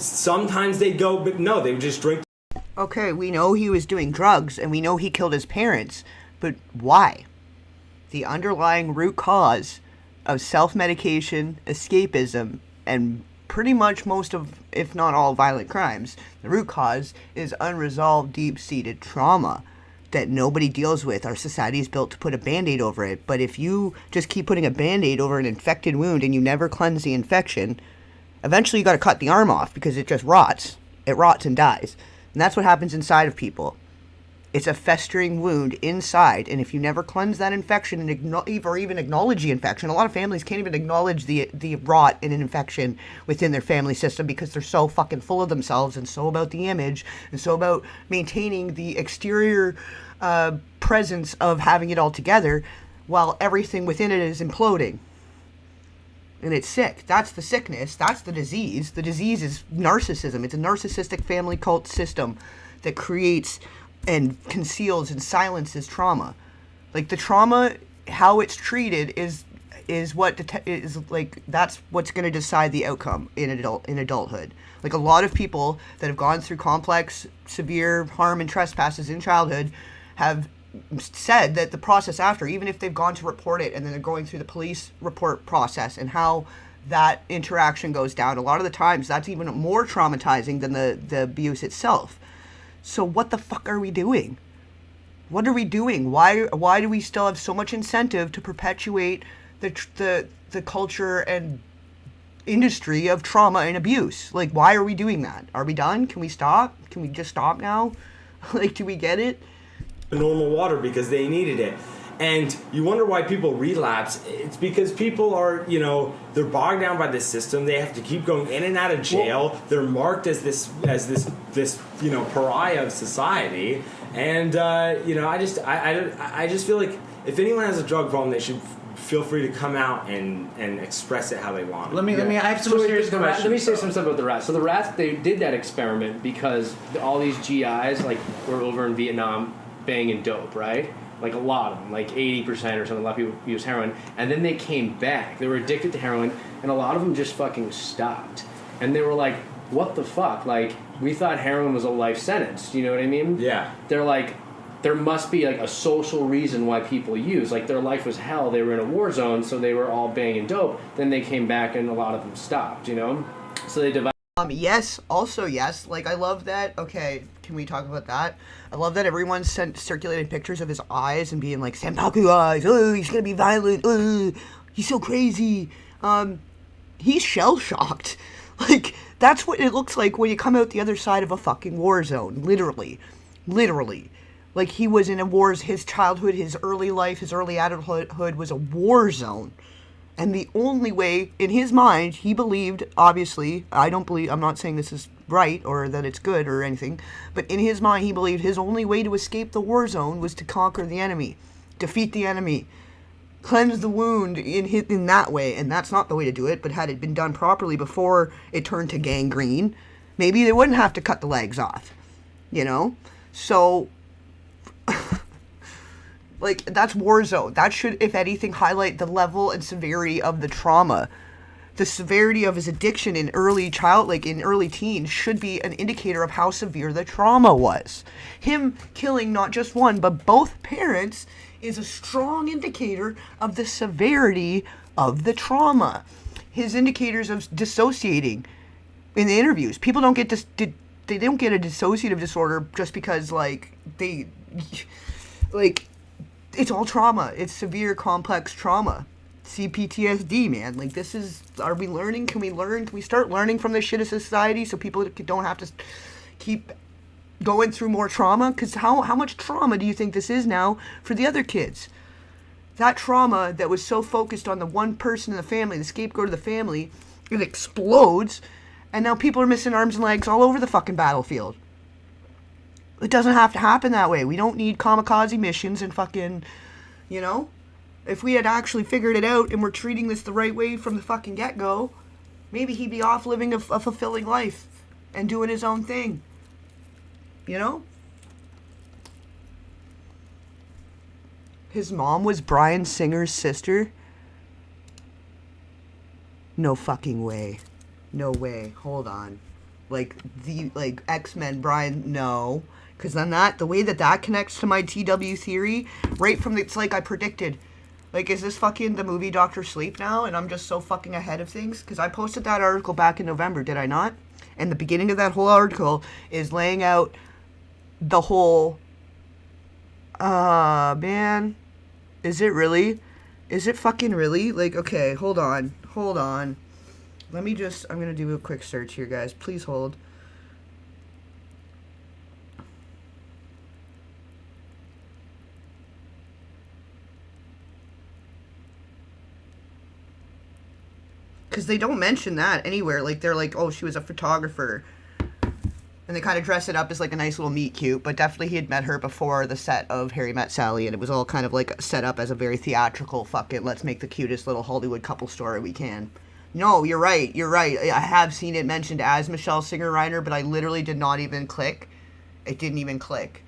sometimes they'd go, but no, they would just drink. Okay, we know he was doing drugs, and we know he killed his parents, but why? The underlying root cause of self-medication, escapism, and pretty much most of, if not all, violent crimes, the root cause is unresolved, deep-seated trauma that nobody deals with. Our society is built to put a Band-Aid over it, but if you just keep putting a Band-Aid over an infected wound and you never cleanse the infection, eventually you got to cut the arm off because it just rots. It rots and dies. And that's what happens inside of people. It's a festering wound inside, and if you never cleanse that infection or even acknowledge the infection, a lot of families can't even acknowledge the rot in an infection within their family system because they're so fucking full of themselves and so about the image and so about maintaining the exterior presence of having it all together while everything within it is imploding. And it's sick. That's the sickness. That's the disease. The disease is narcissism. It's a narcissistic family cult system that creates and conceals and silences trauma. Like, the trauma, how it's treated is what that's what's going to decide the outcome in adulthood. Like, a lot of people that have gone through complex, severe harm and trespasses in childhood have said that the process after, even if they've gone to report it and then they're going through the police report process and how that interaction goes down, a lot of the times that's even more traumatizing than the abuse itself. So what the fuck are we doing? What are we doing? Why do we still have so much incentive to perpetuate the culture and industry of trauma and abuse? Like, why are we doing that? Are we done? Can we stop? Can we just stop now? Like, do we get it? Normal water because they needed it. And you wonder why people relapse. It's because people are, they're bogged down by the system. They have to keep going in and out of jail. They're marked as this pariah of society. And I just feel like if anyone has a drug problem, they should feel free to come out and express it how they want. Let me. I have some serious questions. Let me say some stuff about the rats. So the rats, they did that experiment because all these GIs were over in Vietnam banging dope, right? Like a lot of them, like 80% or something. A lot of people use heroin, and then they came back. They were addicted to heroin, and a lot of them just fucking stopped. And they were like, "What the fuck? Like, we thought heroin was a life sentence." Do you know what I mean? Yeah. They're like, there must be like a social reason why people use. Like, their life was hell. They were in a war zone, so they were all banging dope. Then they came back, and a lot of them stopped. So they divided. Yes, also yes. Like, I love that. Okay, can we talk about that? I love that everyone circulated pictures of his eyes and being like, Senpaku eyes, oh, he's gonna be violent, oh, he's so crazy. He's shell-shocked. Like, that's what it looks like when you come out the other side of a fucking war zone. Literally. Like, he was in a war, his childhood, his early life, his early adulthood was a war zone. And the only way, in his mind, he believed, obviously, I'm not saying this is right or that it's good or anything, but in his mind, he believed his only way to escape the war zone was to conquer the enemy, defeat the enemy, cleanse the wound in that way. And that's not the way to do it, but had it been done properly before it turned to gangrene, maybe they wouldn't have to cut the legs off, So, like, that's war zone. That should, if anything, highlight the level and severity of the trauma. The severity of his addiction in early teens should be an indicator of how severe the trauma was. Him killing not just one, but both parents is a strong indicator of the severity of the trauma. His indicators of dissociating in the interviews. People don't get they don't get a dissociative disorder just because, it's all trauma. It's severe, complex trauma. CPTSD, man. Like, are we learning? Can we learn? Can we start learning from this shit of society so people don't have to keep going through more trauma? Because how much trauma do you think this is now for the other kids? That trauma that was so focused on the one person in the family, the scapegoat of the family, it explodes, and now people are missing arms and legs all over the fucking battlefield. It doesn't have to happen that way. We don't need kamikaze missions and fucking, If we had actually figured it out and we're treating this the right way from the fucking get-go, maybe he'd be off living a fulfilling life and doing his own thing. His mom was Bryan Singer's sister? No fucking way. No way. Hold on. X-Men Bryan, no. Because then the way that connects to my TW theory, right from it's like I predicted. Like, is this fucking the movie Dr. Sleep now? And I'm just so fucking ahead of things? Because I posted that article back in November, did I not? And the beginning of that whole article is laying out the whole... man. Is it really? Is it fucking really? Like, okay, hold on. Let me I'm going to do a quick search here, guys. Please hold. Because they don't mention that anywhere. Like, they're like, oh, she was a photographer. And they kind of dress it up as like a nice little meet cute. But definitely he had met her before the set of Harry Met Sally. And it was all kind of like set up as a very theatrical, fuck it, let's make the cutest little Hollywood couple story we can. No, you're right. I have seen it mentioned as Michelle Singer Reiner, but I literally did not even click. It didn't even click.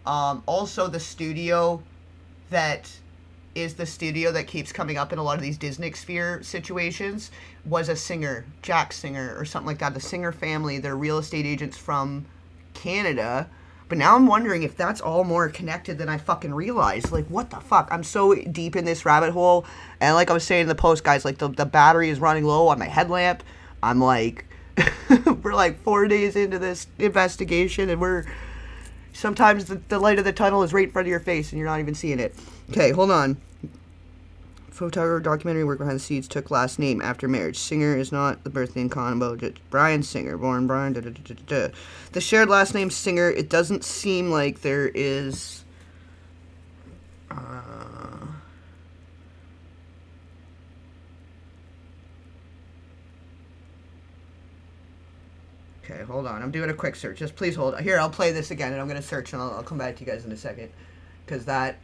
Also, the studio that is the studio that keeps coming up in a lot of these Disney Sphere situations was a Singer, Jack Singer, or something like that. The Singer family, they're real estate agents from Canada. But now I'm wondering if that's all more connected than I fucking realized. Like, what the fuck? I'm so deep in this rabbit hole. And like I was saying in the post, guys, like the battery is running low on my headlamp. I'm like, we're like 4 days into this investigation and we're Sometimes the light of the tunnel is right in front of your face and you're not even seeing it. Okay, hold on. Photographer, documentary work behind the scenes, took last name after marriage. Singer is not the birth name combo. Brian Singer, born Brian. The shared last name Singer. It doesn't seem like there is. Okay, hold on. I'm doing a quick search. Just please hold. Here, I'll play this again, and I'm gonna search, and I'll come back to you guys in a second, because that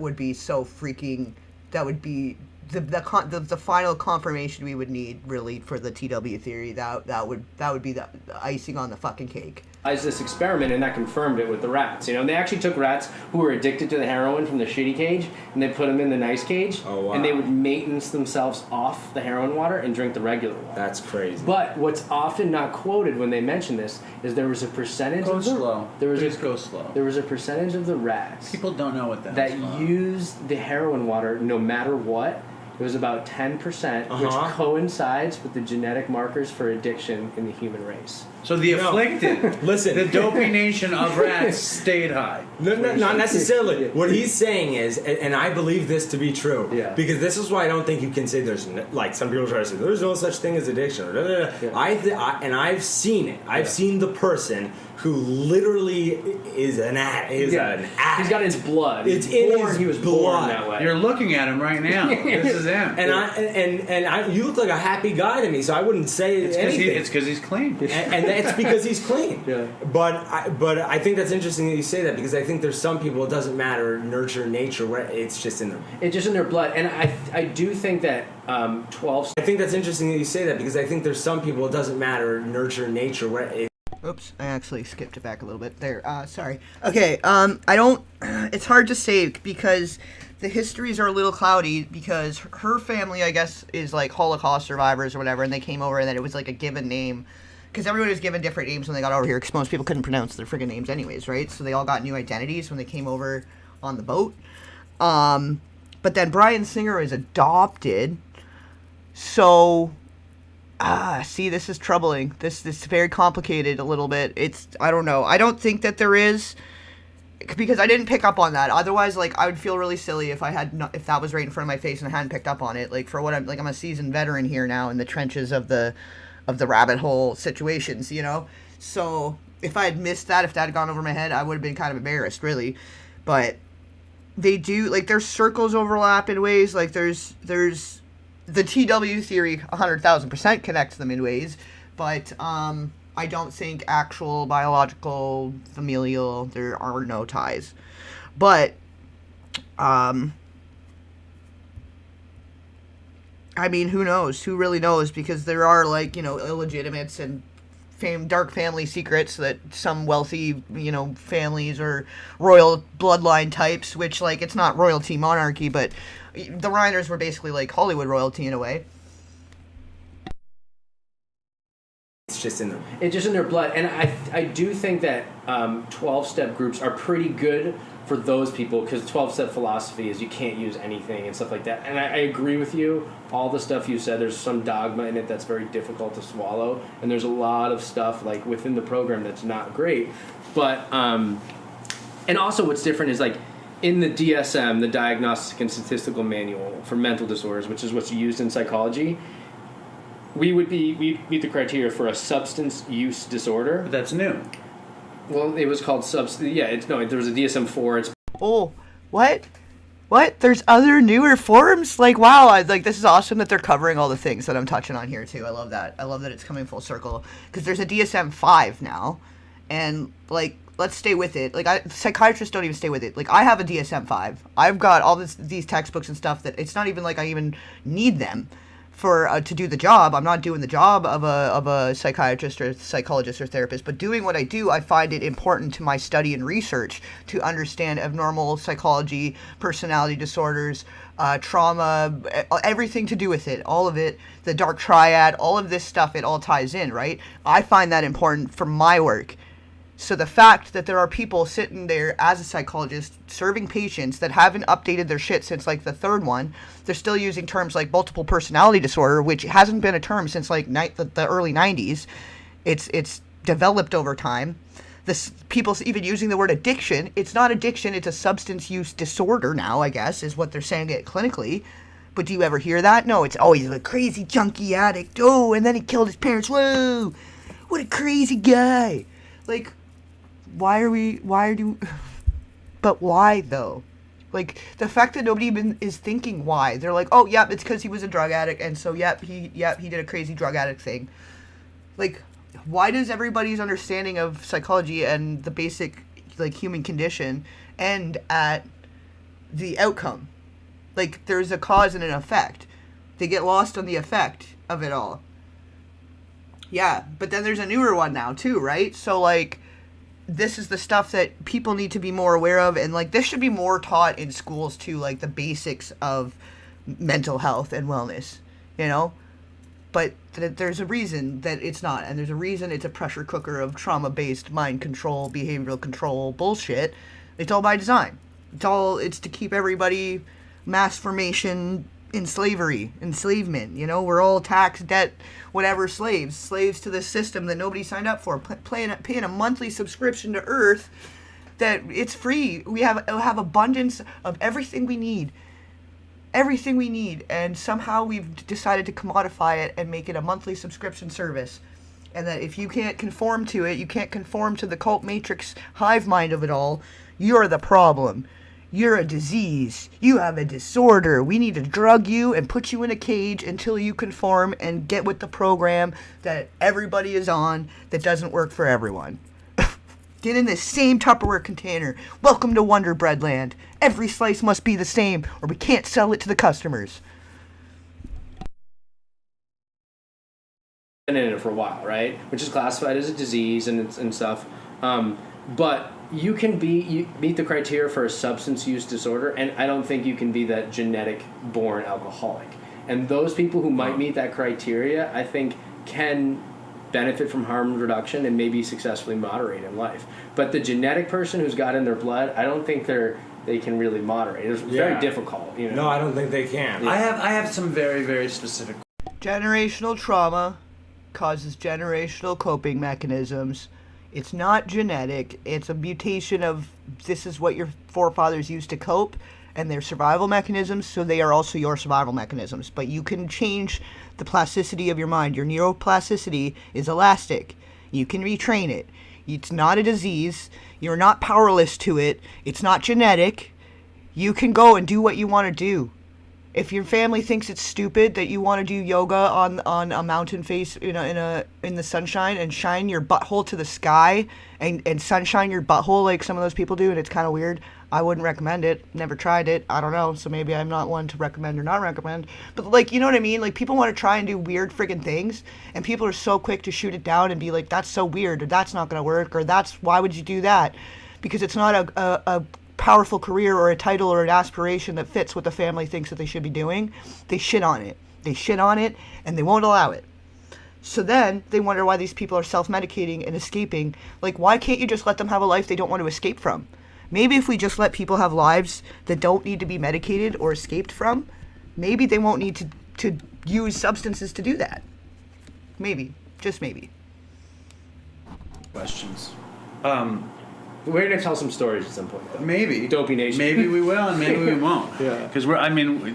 would be so freaking. That would be the final confirmation we would need, really, for the TW theory. That would be the icing on the fucking cake. This experiment, and that confirmed it with the rats. And they actually took rats who were addicted to the heroin from the shitty cage, and they put them in the nice cage. Oh, wow. And they would maintenance themselves off the heroin water and drink the regular water. That's crazy. But what's often not quoted when they mention this is there was a percentage Go of the, slow. There was Please a, go slow. There was a percentage of the rats People don't know what that used the heroin water no matter what. It was about 10%, which coincides with the genetic markers for addiction in the human race. So the afflicted, listen, the dopination of rats stayed high. No, not necessarily. What he's saying is, and I believe this to be true, because this is why I don't think you can say there's, like some people try to say, there's no such thing as addiction. Or and I've seen it. I've seen the person who literally is an addict. He's got it in his blood. It's in his he was blood. Born that way. You're looking at him right now. This is him. And you look like a happy guy to me, so I wouldn't say anything. It's because he's clean. And it's because he's clean. But I think that's interesting that you say that, because I think there's some people, it doesn't matter, nurture, nature, it's just in them. It's just in their blood. And I do think that 12... I think that's interesting that you say that, because I think there's some people, it doesn't matter, nurture, nature, Oops, I actually skipped it back a little bit there. Sorry. Okay, I don't... It's hard to say, because the histories are a little cloudy, because her family, I guess, is like Holocaust survivors or whatever, and they came over and then it was like a given name. Because everybody was given different names when they got over here, because most people couldn't pronounce their friggin' names anyways, right? So they all got new identities when they came over on the boat. But then Brian Singer is adopted, so... see, this is troubling. This is very complicated a little bit. I don't know. I don't think that there is, because I didn't pick up on that. Otherwise, like, I would feel really silly if if that was right in front of my face and I hadn't picked up on it. Like, for what I'm a seasoned veteran here now in the trenches of the rabbit hole situations, So if I had missed that, if that had gone over my head, I would have been kind of embarrassed, really. But they do, like, their circles overlap in ways. Like, there's the TW theory 100,000% connects them in ways, but I don't think actual biological, familial, there are no ties. But I mean, who knows? Who really knows? Because there are, like, illegitimates and dark family secrets that some wealthy, families or royal bloodline types, which, like, it's not royalty monarchy, but the Reiners were basically like Hollywood royalty in a way. It's just in them. It's just in their blood. And I do think that 12-step groups are pretty good for those people, because 12-step philosophy is you can't use anything and stuff like that. And I agree with you. All the stuff you said, there's some dogma in it that's very difficult to swallow. And there's a lot of stuff, like, within the program that's not great. But, and also what's different is, like, in the DSM, the Diagnostic and Statistical Manual for Mental Disorders, which is what's used in psychology, we meet the criteria for a substance use disorder. But that's new. Well, it was called there was a DSM-4. It's What? There's other newer forms? Like, wow, this is awesome that they're covering all the things that I'm touching on here, too. I love that. I love that it's coming full circle. Because there's a DSM-5 now, and, like, let's stay with it. Like, psychiatrists don't even stay with it. Like, I have a DSM-5. I've got all these textbooks and stuff that it's not even like I even need them for to do the job. I'm not doing the job of a psychiatrist or psychologist or therapist, but doing what I do, I find it important to my study and research to understand abnormal psychology, personality disorders, trauma, everything to do with it, all of it, the dark triad, all of this stuff, it all ties in, right? I find that important for my work. So the fact that there are people sitting there as a psychologist serving patients that haven't updated their shit since, like, the third one, they're still using terms like multiple personality disorder, which hasn't been a term since, like, the early 90s. It's developed over time. this people's even using the word addiction. It's not addiction, it's a substance use disorder now, I guess, is what they're saying it clinically. But do you ever hear that? No, it's always a crazy junkie addict. Oh, and then he killed his parents. Whoa, what a crazy guy. Like, but why though? Like, the fact that nobody even is thinking why. They're like, oh, yep, it's because he was a drug addict, and so, he did a crazy drug addict thing. Like, why does everybody's understanding of psychology and the basic, like, human condition end at the outcome? Like, there's a cause and an effect. They get lost on the effect of it all. Yeah, but then there's a newer one now, too, right? So, like, this is the stuff that people need to be more aware of, and like this should be more taught in schools too, like the basics of mental health and wellness, but there's a reason that it's not, and there's a reason it's a pressure cooker of trauma-based mind control, behavioral control bullshit. It's all by design. It's to keep everybody mass formation in slavery, enslavement. We're all tax, debt, whatever, slaves to this system that nobody signed up for, paying a monthly subscription to Earth that it's free. We have abundance of everything we need, and somehow we've decided to commodify it and make it a monthly subscription service. And that if you can't conform to it, you can't conform to the cult matrix hive mind of it all, you're the problem. You're a disease. You have a disorder. We need to drug you and put you in a cage until you conform and get with the program that everybody is on that doesn't work for everyone. Get in this same Tupperware container. Welcome to Wonder Bread Land. Every slice must be the same or we can't sell it to the customers. Been in it for a while, right? Which is classified as a disease and stuff. But you can meet the criteria for a substance use disorder, and I don't think you can be that genetic born alcoholic. And those people who might meet that criteria, I think, can benefit from harm reduction and maybe successfully moderate in life. But the genetic person who's got in their blood, I don't think they can really moderate. It's very difficult. No, I don't think they can. I have some very, very specific. Generational trauma causes generational coping mechanisms. It's not genetic. It's a mutation of this is what your forefathers used to cope and their survival mechanisms, so they are also your survival mechanisms. But you can change the plasticity of your mind. Your neuroplasticity is elastic. You can retrain it. It's not a disease. You're not powerless to it. It's not genetic. You can go and do what you want to do. If your family thinks it's stupid that you want to do yoga on a mountain face in the sunshine and shine your butthole to the sky and sunshine your butthole like some of those people do, and it's kind of weird, I wouldn't recommend it. Never tried it. I don't know. So maybe I'm not one to recommend or not recommend. But like, you know what I mean? Like, people want to try and do weird friggin' things, and people are so quick to shoot it down and be like, that's so weird, or that's not going to work, or why would you do that? Because it's not a powerful career or a title or an aspiration that fits what the family thinks that they should be doing. They shit on it. And they won't allow it. So then they wonder why these people are self-medicating and escaping. Like, why can't you just let them have a life they don't want to escape from? Maybe if we just let people have lives that don't need to be medicated or escaped from, maybe they won't need to use substances to do that. Maybe. Just maybe. Questions. We're going to tell some stories at some point, though. Maybe. Dopey Nation. Maybe we will, and maybe we won't. Yeah. Because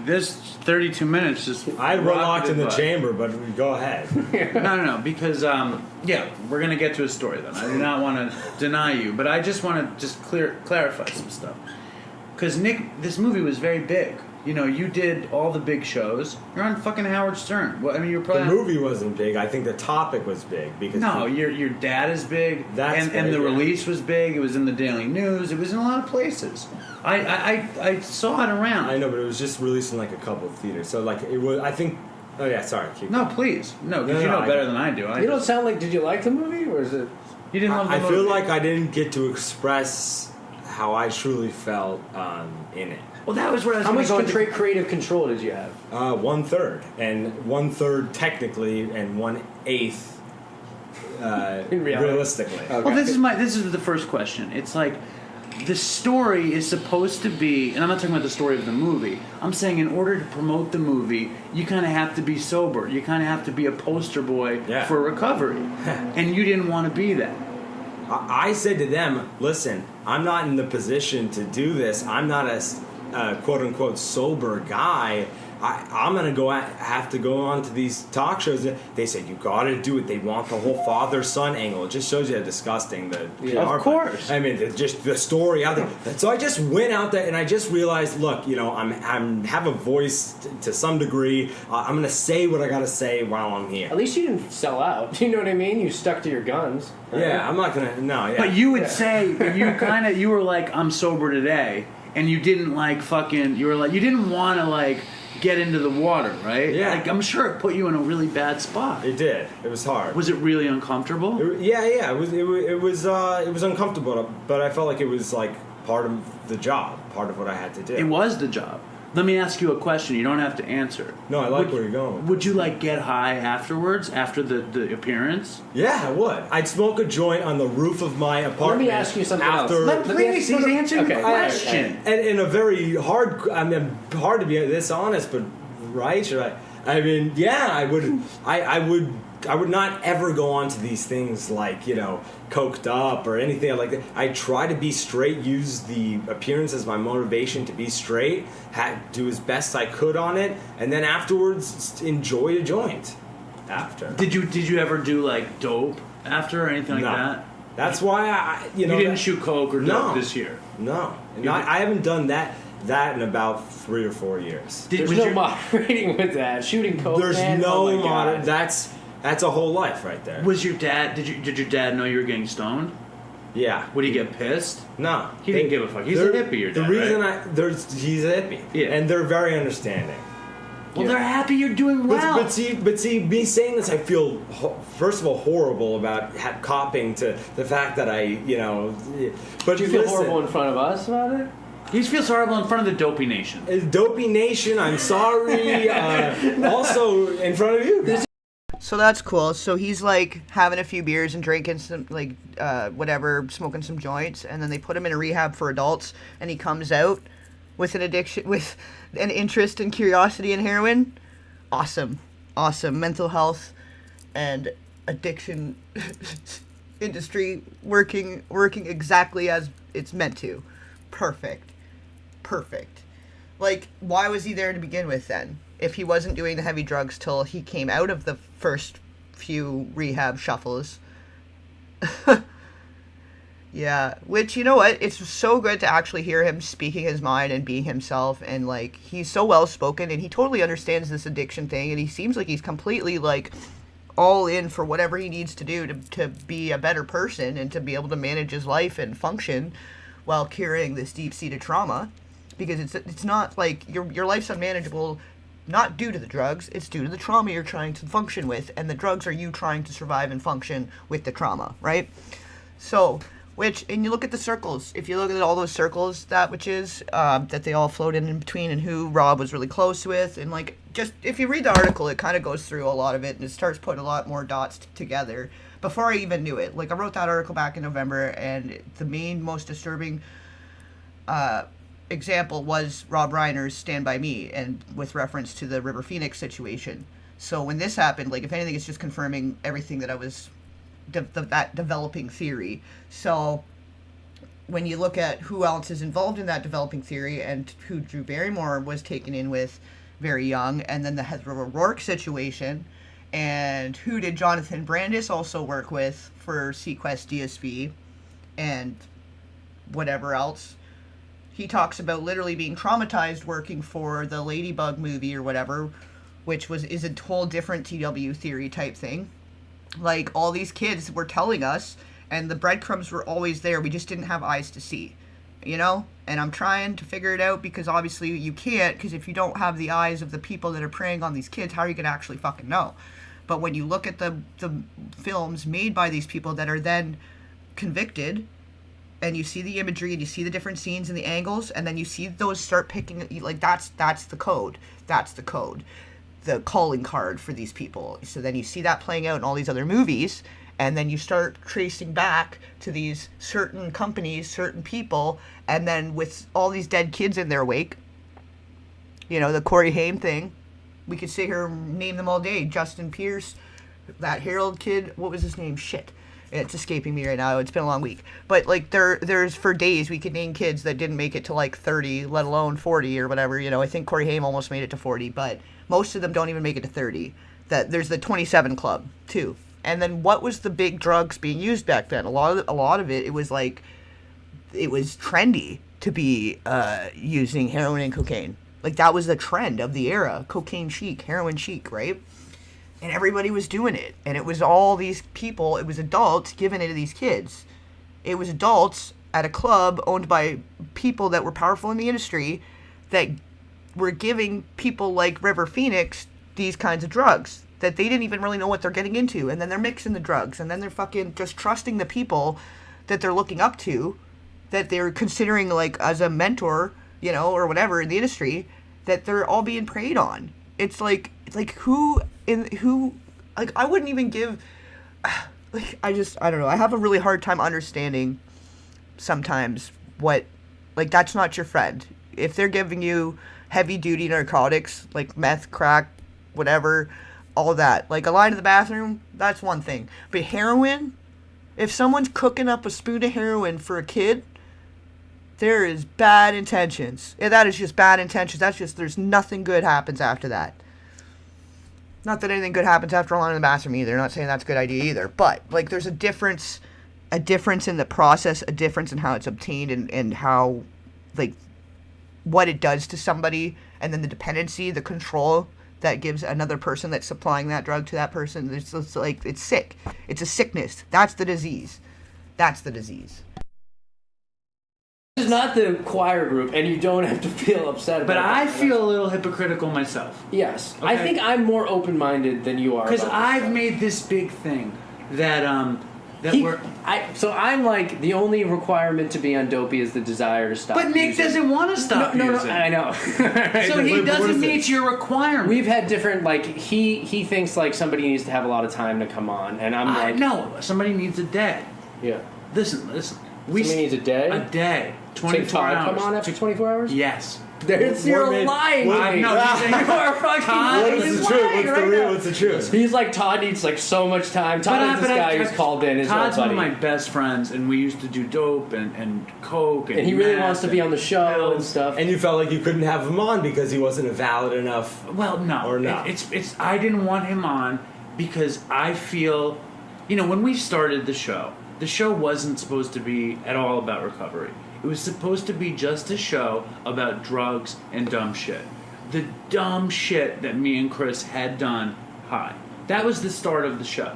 this 32 minutes is... I were locked in the chamber, but go ahead. No, because, we're going to get to a story then. I do not want to deny you, but I just want to clarify some stuff. Because, Nick, this movie was very big. You did all the big shows. You're on fucking Howard Stern. Well, I mean, you're probably... The movie wasn't big. I think the topic was big. Because your dad is big. And the release was big. It was in the Daily News. It was in a lot of places. I saw it around. I know, but it was just released in like a couple of theaters. So like it was. I think. Oh yeah, sorry. No, please, no, because you know better than I do. You don't sound like. Did you like the movie, or is it? You didn't love the movie? I feel like I didn't get to express how I truly felt in it. Well, that was where I was. How much creative control did you have? 1/3, and 1/3 technically, and 1/8 realistically. Okay. Well, this is the first question. It's like the story is supposed to be, and I'm not talking about the story of the movie. I'm saying in order to promote the movie, you kind of have to be sober. You kind of have to be a poster boy for recovery, and you didn't want to be that. I said to them, listen, I'm not in the position to do this. I'm not a quote unquote sober guy. I'm going to have to go on to these talk shows. They said, you got to do it. They want the whole father-son angle. It just shows you how disgusting the PR. Of course. I mean, just the story out there. So I just went out there and I just realized, look, you know, I'm have a voice to some degree. I'm going to say what I got to say while I'm here. At least you didn't sell out. You know what I mean? You stuck to your guns. Right? Yeah, I'm not going to, no, yeah. But you would say, you were like, I'm sober today, and you didn't like fucking, you were like, you didn't want to like, get into the water, right? Yeah. Like, I'm sure it put you in a really bad spot. It did. It was hard. Was it really uncomfortable? Yeah. It was uncomfortable, but I felt like it was like part of the job, part of what I had to do. It was the job. Let me ask you a question. You don't have to answer. No, I like where you're going. Would you like get high afterwards, after the appearance? Yeah, I would. I'd smoke a joint on the roof of my apartment. Let me ask you something else. Please, he's answering the Okay. question. And in a very hard, I mean, hard to be this honest, but right? Should I mean, yeah, I would. I would not ever go on to these things like, you know, coked up or anything like that. I try to be straight, use the appearance as my motivation to be straight, do as best I could on it, and then afterwards enjoy a joint. After. Did you ever do like dope after or anything like that? That's why you didn't shoot coke or dope this year. No, I haven't done that in about 3 or 4 years. There's no moderating with that. Shooting coke. There's man? no Oh my God. That's a whole life right there. Was your dad? Did your dad know you were getting stoned? Yeah. Would he get pissed? No, He didn't give a fuck. He's a hippie. Your dad. The reason right? he's a hippie. Yeah. And they're very understanding. Well, they're happy you're doing well. But see, me saying this, I feel first of all horrible about copping to the fact that I, you know. But Do you feel horrible in front of us about it? He feels horrible in front of the Dopey Nation. Dopey Nation, I'm sorry. Also in front of you. So that's cool. So he's like having a few beers and drinking some like whatever, smoking some joints, and then they put him in a rehab for adults, and he comes out with an addiction, with an interest and curiosity in heroin. Awesome. Mental health and addiction industry working exactly as it's meant to. Perfect. Like, why was he there to begin with then? If he wasn't doing the heavy drugs till he came out of the first few rehab shuffles. Yeah, which, you know what, it's so good to actually hear him speaking his mind and being himself, and like, he's so well spoken and he totally understands this addiction thing, and he seems like he's completely like all in for whatever he needs to do to be a better person and to be able to manage his life and function while curing this deep-seated trauma, because it's not like your life's unmanageable not due to the drugs, it's due to the trauma you're trying to function with, and the drugs are you trying to survive and function with the trauma, right? So, and you look at the circles, if you look at all those circles, that they all float in between, and who Rob was really close with, and like, just, if you read the article, it kind of goes through a lot of it, and it starts putting a lot more dots together, before I even knew it. Like, I wrote that article back in November, and the most disturbing, example was Rob Reiner's Stand By Me, and with reference to the River Phoenix situation. So when this happened, like, if anything, it's just confirming everything that I was that developing theory. So when you look at who else is involved in that developing theory and who Drew Barrymore was taken in with very young, and then the Heather O'Rourke situation, and who did Jonathan Brandis also work with for Sequest DSV and whatever else. He talks about literally being traumatized working for the Ladybug movie or whatever, which is a whole different TW theory type thing. Like, all these kids were telling us, and the breadcrumbs were always there, we just didn't have eyes to see, you know? And I'm trying to figure it out, because obviously you can't, because if you don't have the eyes of the people that are preying on these kids, how are you going to actually fucking know? But when you look at the films made by these people that are then convicted, and you see the imagery, and you see the different scenes and the angles, and then you see those start picking, like, that's the code. That's the code. The calling card for these people. So then you see that playing out in all these other movies, and then you start tracing back to these certain companies, certain people, and then with all these dead kids in their wake, you know, the Corey Haim thing, we could sit here and name them all day. Justin Pierce, that Harold kid, what was his name? Shit. It's escaping me right now. It's been a long week. But, like, there's for days we could name kids that didn't make it to, like, 30, let alone 40 or whatever. You know, I think Corey Haim almost made it to 40, but most of them don't even make it to 30. There's the 27 Club, too. And then what was the big drugs being used back then? A lot of it was, like, it was trendy to be using heroin and cocaine. Like, that was the trend of the era. Cocaine chic, heroin chic, right? And everybody was doing it. And it was all these people, it was adults giving it to these kids. It was adults at a club owned by people that were powerful in the industry that were giving people like River Phoenix these kinds of drugs that they didn't even really know what they're getting into. And then they're mixing the drugs. And then they're fucking just trusting the people that they're looking up to, that they're considering, like, as a mentor, you know, or whatever in the industry, that they're all being preyed on. It's like who, like, I wouldn't even give, like, I don't know. I have a really hard time understanding sometimes what, like, that's not your friend. If they're giving you heavy duty narcotics, like meth, crack, whatever, all that, like a line to the bathroom, that's one thing. But heroin, if someone's cooking up a spoon of heroin for a kid, there is bad intentions. Yeah, that is just bad intentions. That's just, there's nothing good happens after that. Not that anything good happens after a line in the bathroom either. Not saying that's a good idea either. But, like, there's a difference in the process, a difference in how it's obtained and how, like, what it does to somebody, and then the dependency, the control that gives another person that's supplying that drug to that person. It's like, it's sick. It's a sickness. That's the disease. That's the disease. This is not the choir group, and you don't have to feel upset about it. But I feel a little hypocritical myself. Yes. Okay. I think I'm more open-minded than you are. Because I've made this big thing that So I'm like, the only requirement to be on Dopey is the desire to stop. But Nick using. doesn't want to stop No, using. I know. So he doesn't meet your requirement. We've had different, like, he thinks like somebody needs to have a lot of time to come on, and I'm like, no, somebody needs a day. Yeah. Listen. Somebody needs a day. A day. 24 so Todd hours. come on after 24 hours? Yes. You're lying. I know. You are fucking What is the truth? What's the truth? He's like, Todd needs like so much time. Todd is this guy who's called in. His Todd's old one buddy. of my best friends, and we used to do dope and coke and he really meth wants to be on the show and pills. stuff. And you felt like you couldn't have him on because he wasn't a valid enough. Well, no. Or not. It's I didn't want him on because I feel, you know, when we started the show wasn't supposed to be at all about recovery. It was supposed to be just a show about drugs and dumb shit. The dumb shit that me and Chris had done. That was the start of the show.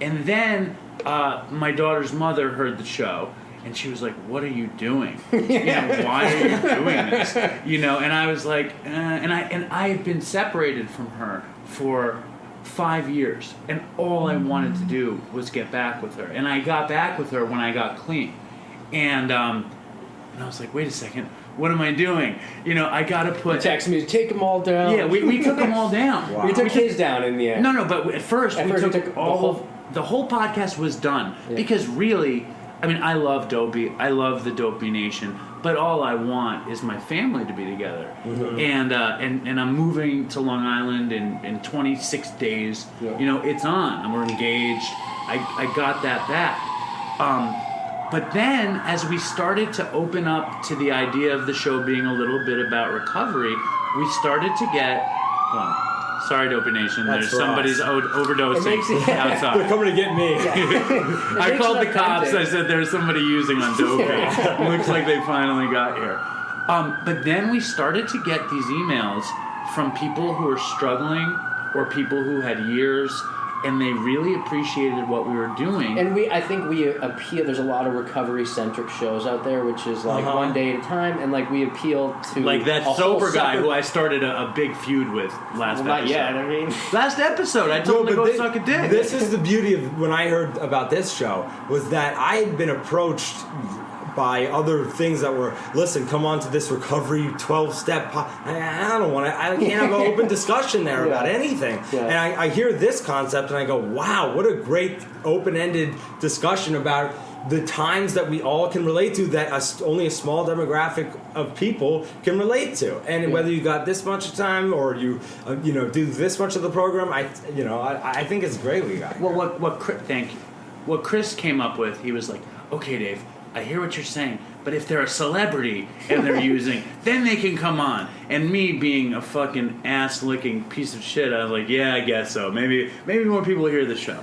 And then my daughter's mother heard the show, and she was like, "What are you doing? You know, why are you doing this?" You know, and I was like, and I had been separated from her for 5 years, and all I wanted to do was get back with her. And I got back with her when I got clean, and I was like, wait a second, what am I doing? You know, I gotta put. He texted me, take them all down. Yeah, we took them all down. Wow. We took his down in the end. No, but at first we took the whole podcast was done because really, I mean, I love Dopey, I love the Dopey Nation, but all I want is my family to be together. Mm-hmm. And I'm moving to Long Island in 26 days. Yeah. You know, it's on. And we're engaged. I got that back. But then, as we started to open up to the idea of the show being a little bit about recovery, we started to get. Well, sorry, Dopey Nation. That's there's somebody's overdosing outside. They're coming to get me. I called the cops. I said there's somebody using on Dopey. Looks like they finally got here. But then we started to get these emails from people who were struggling or people who had years, and they really appreciated what we were doing. And I think we appeal. There's a lot of recovery-centric shows out there, which is like one day at a time, and like we appeal to like that sober guy who I started a big feud with last episode. Not yet. I mean, last episode I told him to go suck a dick. This is the beauty of when I heard about this show was that I had been approached by other things that were, listen, come on to this recovery 12-step. I don't want to. I can't have an open discussion there about anything. Yeah. And I hear this concept and I go, wow, what a great open-ended discussion about the times that we all can relate to that only a small demographic of people can relate to. And whether you got this much time or you do this much of the program, I think it's great we got. Well, thank you. what Chris came up with, he was like, okay, Dave, I hear what you're saying, but if they're a celebrity and they're using, then they can come on. And me being a fucking ass-licking piece of shit, I was like, yeah, I guess so. Maybe more people hear the show.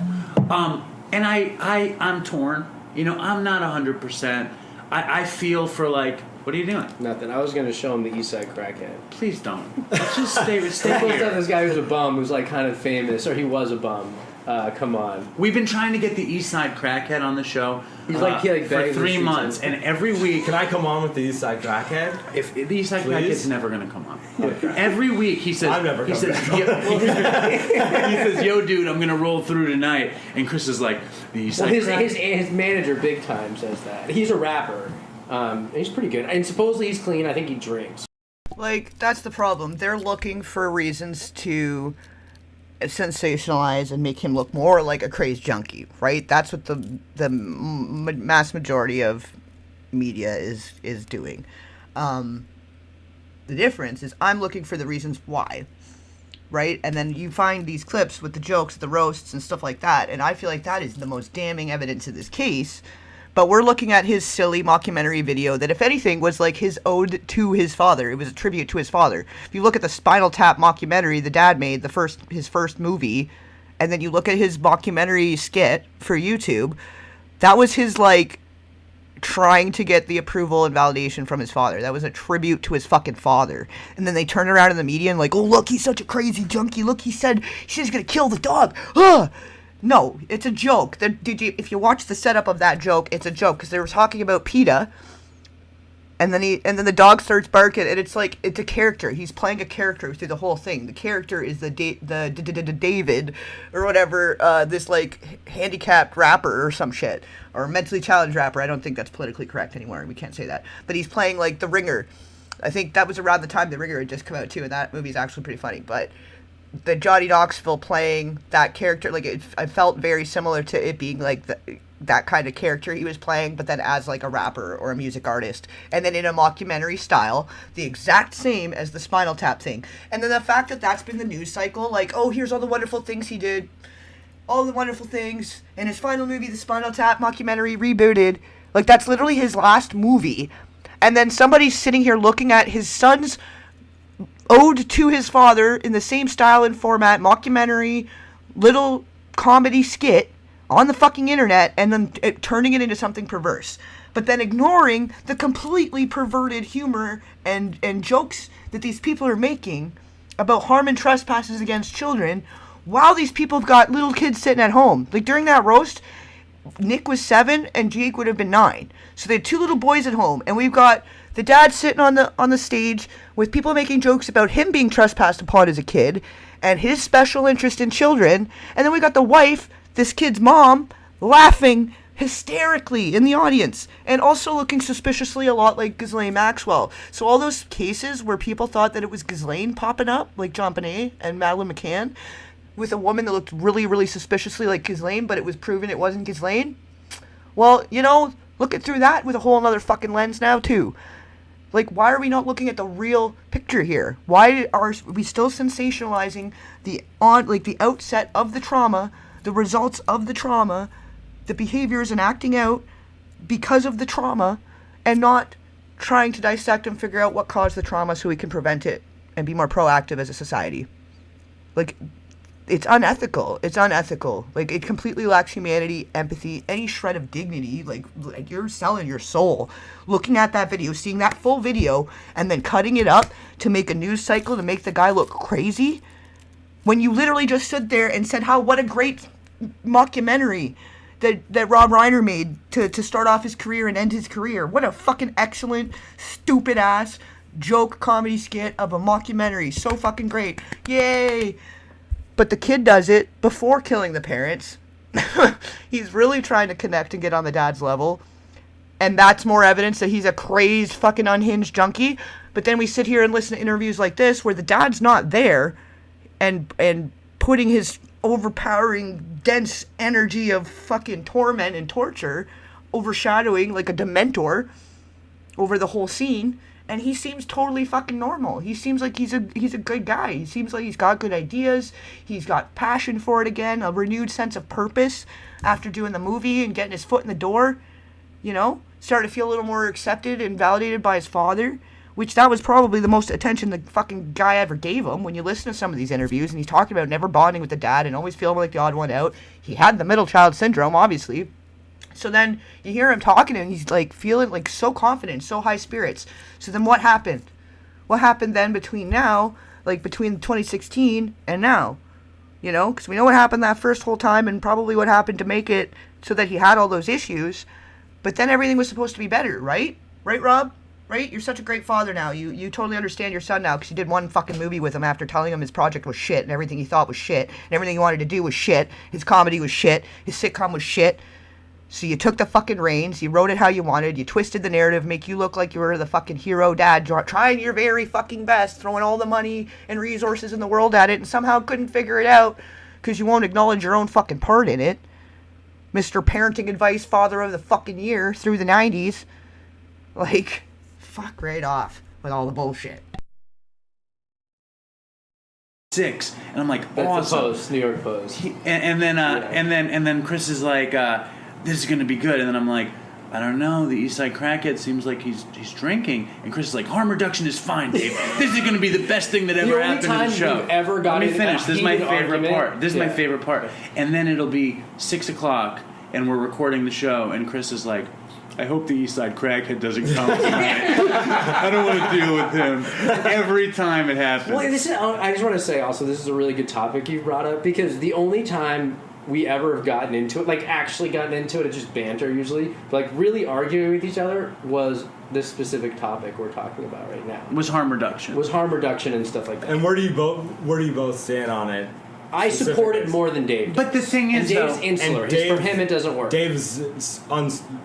And I'm torn. You know, I'm not 100%. I feel for, like, what are you doing? Nothing. I was going to show him the East Side Crackhead. Please don't. Let's just stay People here. tell this guy who's a bum, who's like kind of famous, or he was a bum. Come on. We've been trying to get the East Side Crackhead on the show. He's like for begging 3 months, and every week. Can I come on with the East Side Crackhead? If the East Side Please? Crackhead's never gonna come on. Every week he says. I've never he come says, he says, "Yo, dude, I'm gonna roll through tonight." And Chris is like, "The East Side Crackhead." His manager, big time, says that. He's a rapper. He's pretty good, and supposedly he's clean. I think he drinks. Like, that's the problem. They're looking for reasons to sensationalize and make him look more like a crazed junkie, right? That's what the mass majority of media is doing. The difference is I'm looking for the reasons why, right? And then you find these clips with the jokes, the roasts, and stuff like that, and I feel like that is the most damning evidence of this case. But we're looking at his silly mockumentary video that, if anything, was like his ode to his father. It was a tribute to his father. If you look at the Spinal Tap mockumentary the dad made, his first movie, and then you look at his mockumentary skit for YouTube, that was his, like, trying to get the approval and validation from his father. That was a tribute to his fucking father. And then they turn around in the media and like, oh, look, he's such a crazy junkie. Look, he said he's going to kill the dog. Ugh! No, it's a joke. If you watch the setup of that joke, it's a joke because they were talking about PETA, and then the dog starts barking, and it's like it's a character. He's playing a character through the whole thing. The character is the David or whatever, this like handicapped rapper or some shit, or mentally challenged rapper. I don't think that's politically correct anymore. We can't say that. But he's playing like the Ringer. I think that was around the time the Ringer had just come out too, and that movie's actually pretty funny. But the Johnny Knoxville playing that character, like I felt very similar to it being like that kind of character he was playing, but then as like a rapper or a music artist, and then in a mockumentary style, the exact same as the Spinal Tap thing. And then the fact that that's been the news cycle, like, oh, here's all the wonderful things he did, all the wonderful things, and his final movie, the Spinal Tap mockumentary, rebooted. Like, that's literally his last movie. And then somebody's sitting here looking at his son's ode to his father in the same style and format, mockumentary, little comedy skit on the fucking internet, and then turning it into something perverse. But then ignoring the completely perverted humor and jokes that these people are making about harm and trespasses against children, while these people have got little kids sitting at home. Like, during that roast, Nick was 7 and Jake would have been 9. So they had 2 little boys at home, and we've got the dad sitting on the stage with people making jokes about him being trespassed upon as a kid and his special interest in children. And then we got the wife, this kid's mom, laughing hysterically in the audience and also looking suspiciously a lot like Ghislaine Maxwell. So all those cases where people thought that it was Ghislaine popping up, like John Bonet and Madeleine McCann, with a woman that looked really, really suspiciously like Ghislaine, but it was proven it wasn't Ghislaine. Well, you know, look at through that with a whole other fucking lens now too. Like, why are we not looking at the real picture here? Why are we still sensationalizing the outset of the trauma, the results of the trauma, the behaviors and acting out because of the trauma, and not trying to dissect and figure out what caused the trauma so we can prevent it and be more proactive as a society? Like, it's unethical. It's unethical. Like, it completely lacks humanity, empathy, any shred of dignity. Like you're selling your soul. Looking at that video, seeing that full video, and then cutting it up to make a news cycle to make the guy look crazy, when you literally just stood there and said what a great mockumentary that Rob Reiner made to start off his career and end his career. What a fucking excellent, stupid-ass joke comedy skit of a mockumentary. So fucking great. Yay! But the kid does it before killing the parents. He's really trying to connect and get on the dad's level. And that's more evidence that he's a crazed, fucking unhinged junkie. But then we sit here and listen to interviews like this where the dad's not there and putting his overpowering, dense energy of fucking torment and torture overshadowing like a dementor over the whole scene. And he seems totally fucking normal. He seems like he's a good guy. He seems like he's got good ideas. He's got passion for it again, a renewed sense of purpose after doing the movie and getting his foot in the door. You know, started to feel a little more accepted and validated by his father, which that was probably the most attention the fucking guy ever gave him. When you listen to some of these interviews and he's talking about never bonding with the dad and always feeling like the odd one out. He had the middle child syndrome, obviously. So then you hear him talking and he's like feeling like so confident, so high spirits. So then what happened? What happened then between now, like between 2016 and now? You know, because we know what happened that first whole time and probably what happened to make it so that he had all those issues. But then everything was supposed to be better, right? Right, Rob? Right? You're such a great father now. You totally understand your son now because you did one fucking movie with him after telling him his project was shit and everything he thought was shit and everything he wanted to do was shit. His comedy was shit. His sitcom was shit. So you took the fucking reins, you wrote it how you wanted, you twisted the narrative, make you look like you were the fucking hero dad, trying your very fucking best, throwing all the money and resources in the world at it, and somehow couldn't figure it out because you won't acknowledge your own fucking part in it. Mr. Parenting Advice Father of the fucking Year through the 90s. Like, fuck right off with all the bullshit. 6, and I'm like, That's awesome. the Post, New York Post. And then Chris is like, this is gonna be good, and then I'm like, I don't know, the East Side crackhead seems like he's drinking, and Chris is like, harm reduction is fine, Dave. This is gonna be the best thing that ever happened in the show. You've ever got Let me finish. This is my favorite argument. part. This is my favorite part. And then it'll be 6 o'clock, and we're recording the show, and Chris is like, I hope the East Side crackhead doesn't come tonight. I don't want to deal with him. Every time it happens. Well, I just want to say also, this is a really good topic you've brought up, because the only time we ever have gotten into it, like actually gotten into it, it's just banter usually, but like really arguing with each other, was this specific topic we're talking about right now. Was harm reduction. Was harm reduction and stuff like that. And where do you both stand on it? I support it more than Dave. But the thing is, and Dave's though, insular. For him, it doesn't work. Dave's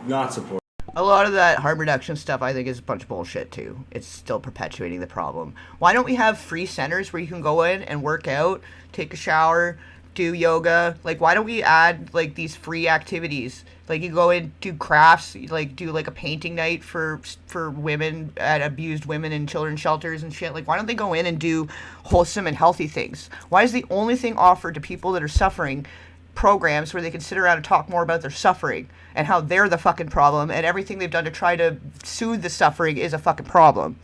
not supportive. A lot of that harm reduction stuff I think is a bunch of bullshit too. It's still perpetuating the problem. Why don't we have free centers where you can go in and work out, take a shower, do yoga? Like, why don't we add like these free activities? Like, you go in, do crafts, like do like a painting night for women at abused women in children's shelters and shit. Like, why don't they go in and do wholesome and healthy things? Why is the only thing offered to people that are suffering programs where they can sit around and talk more about their suffering and how they're the fucking problem and everything they've done to try to soothe the suffering is a fucking problem?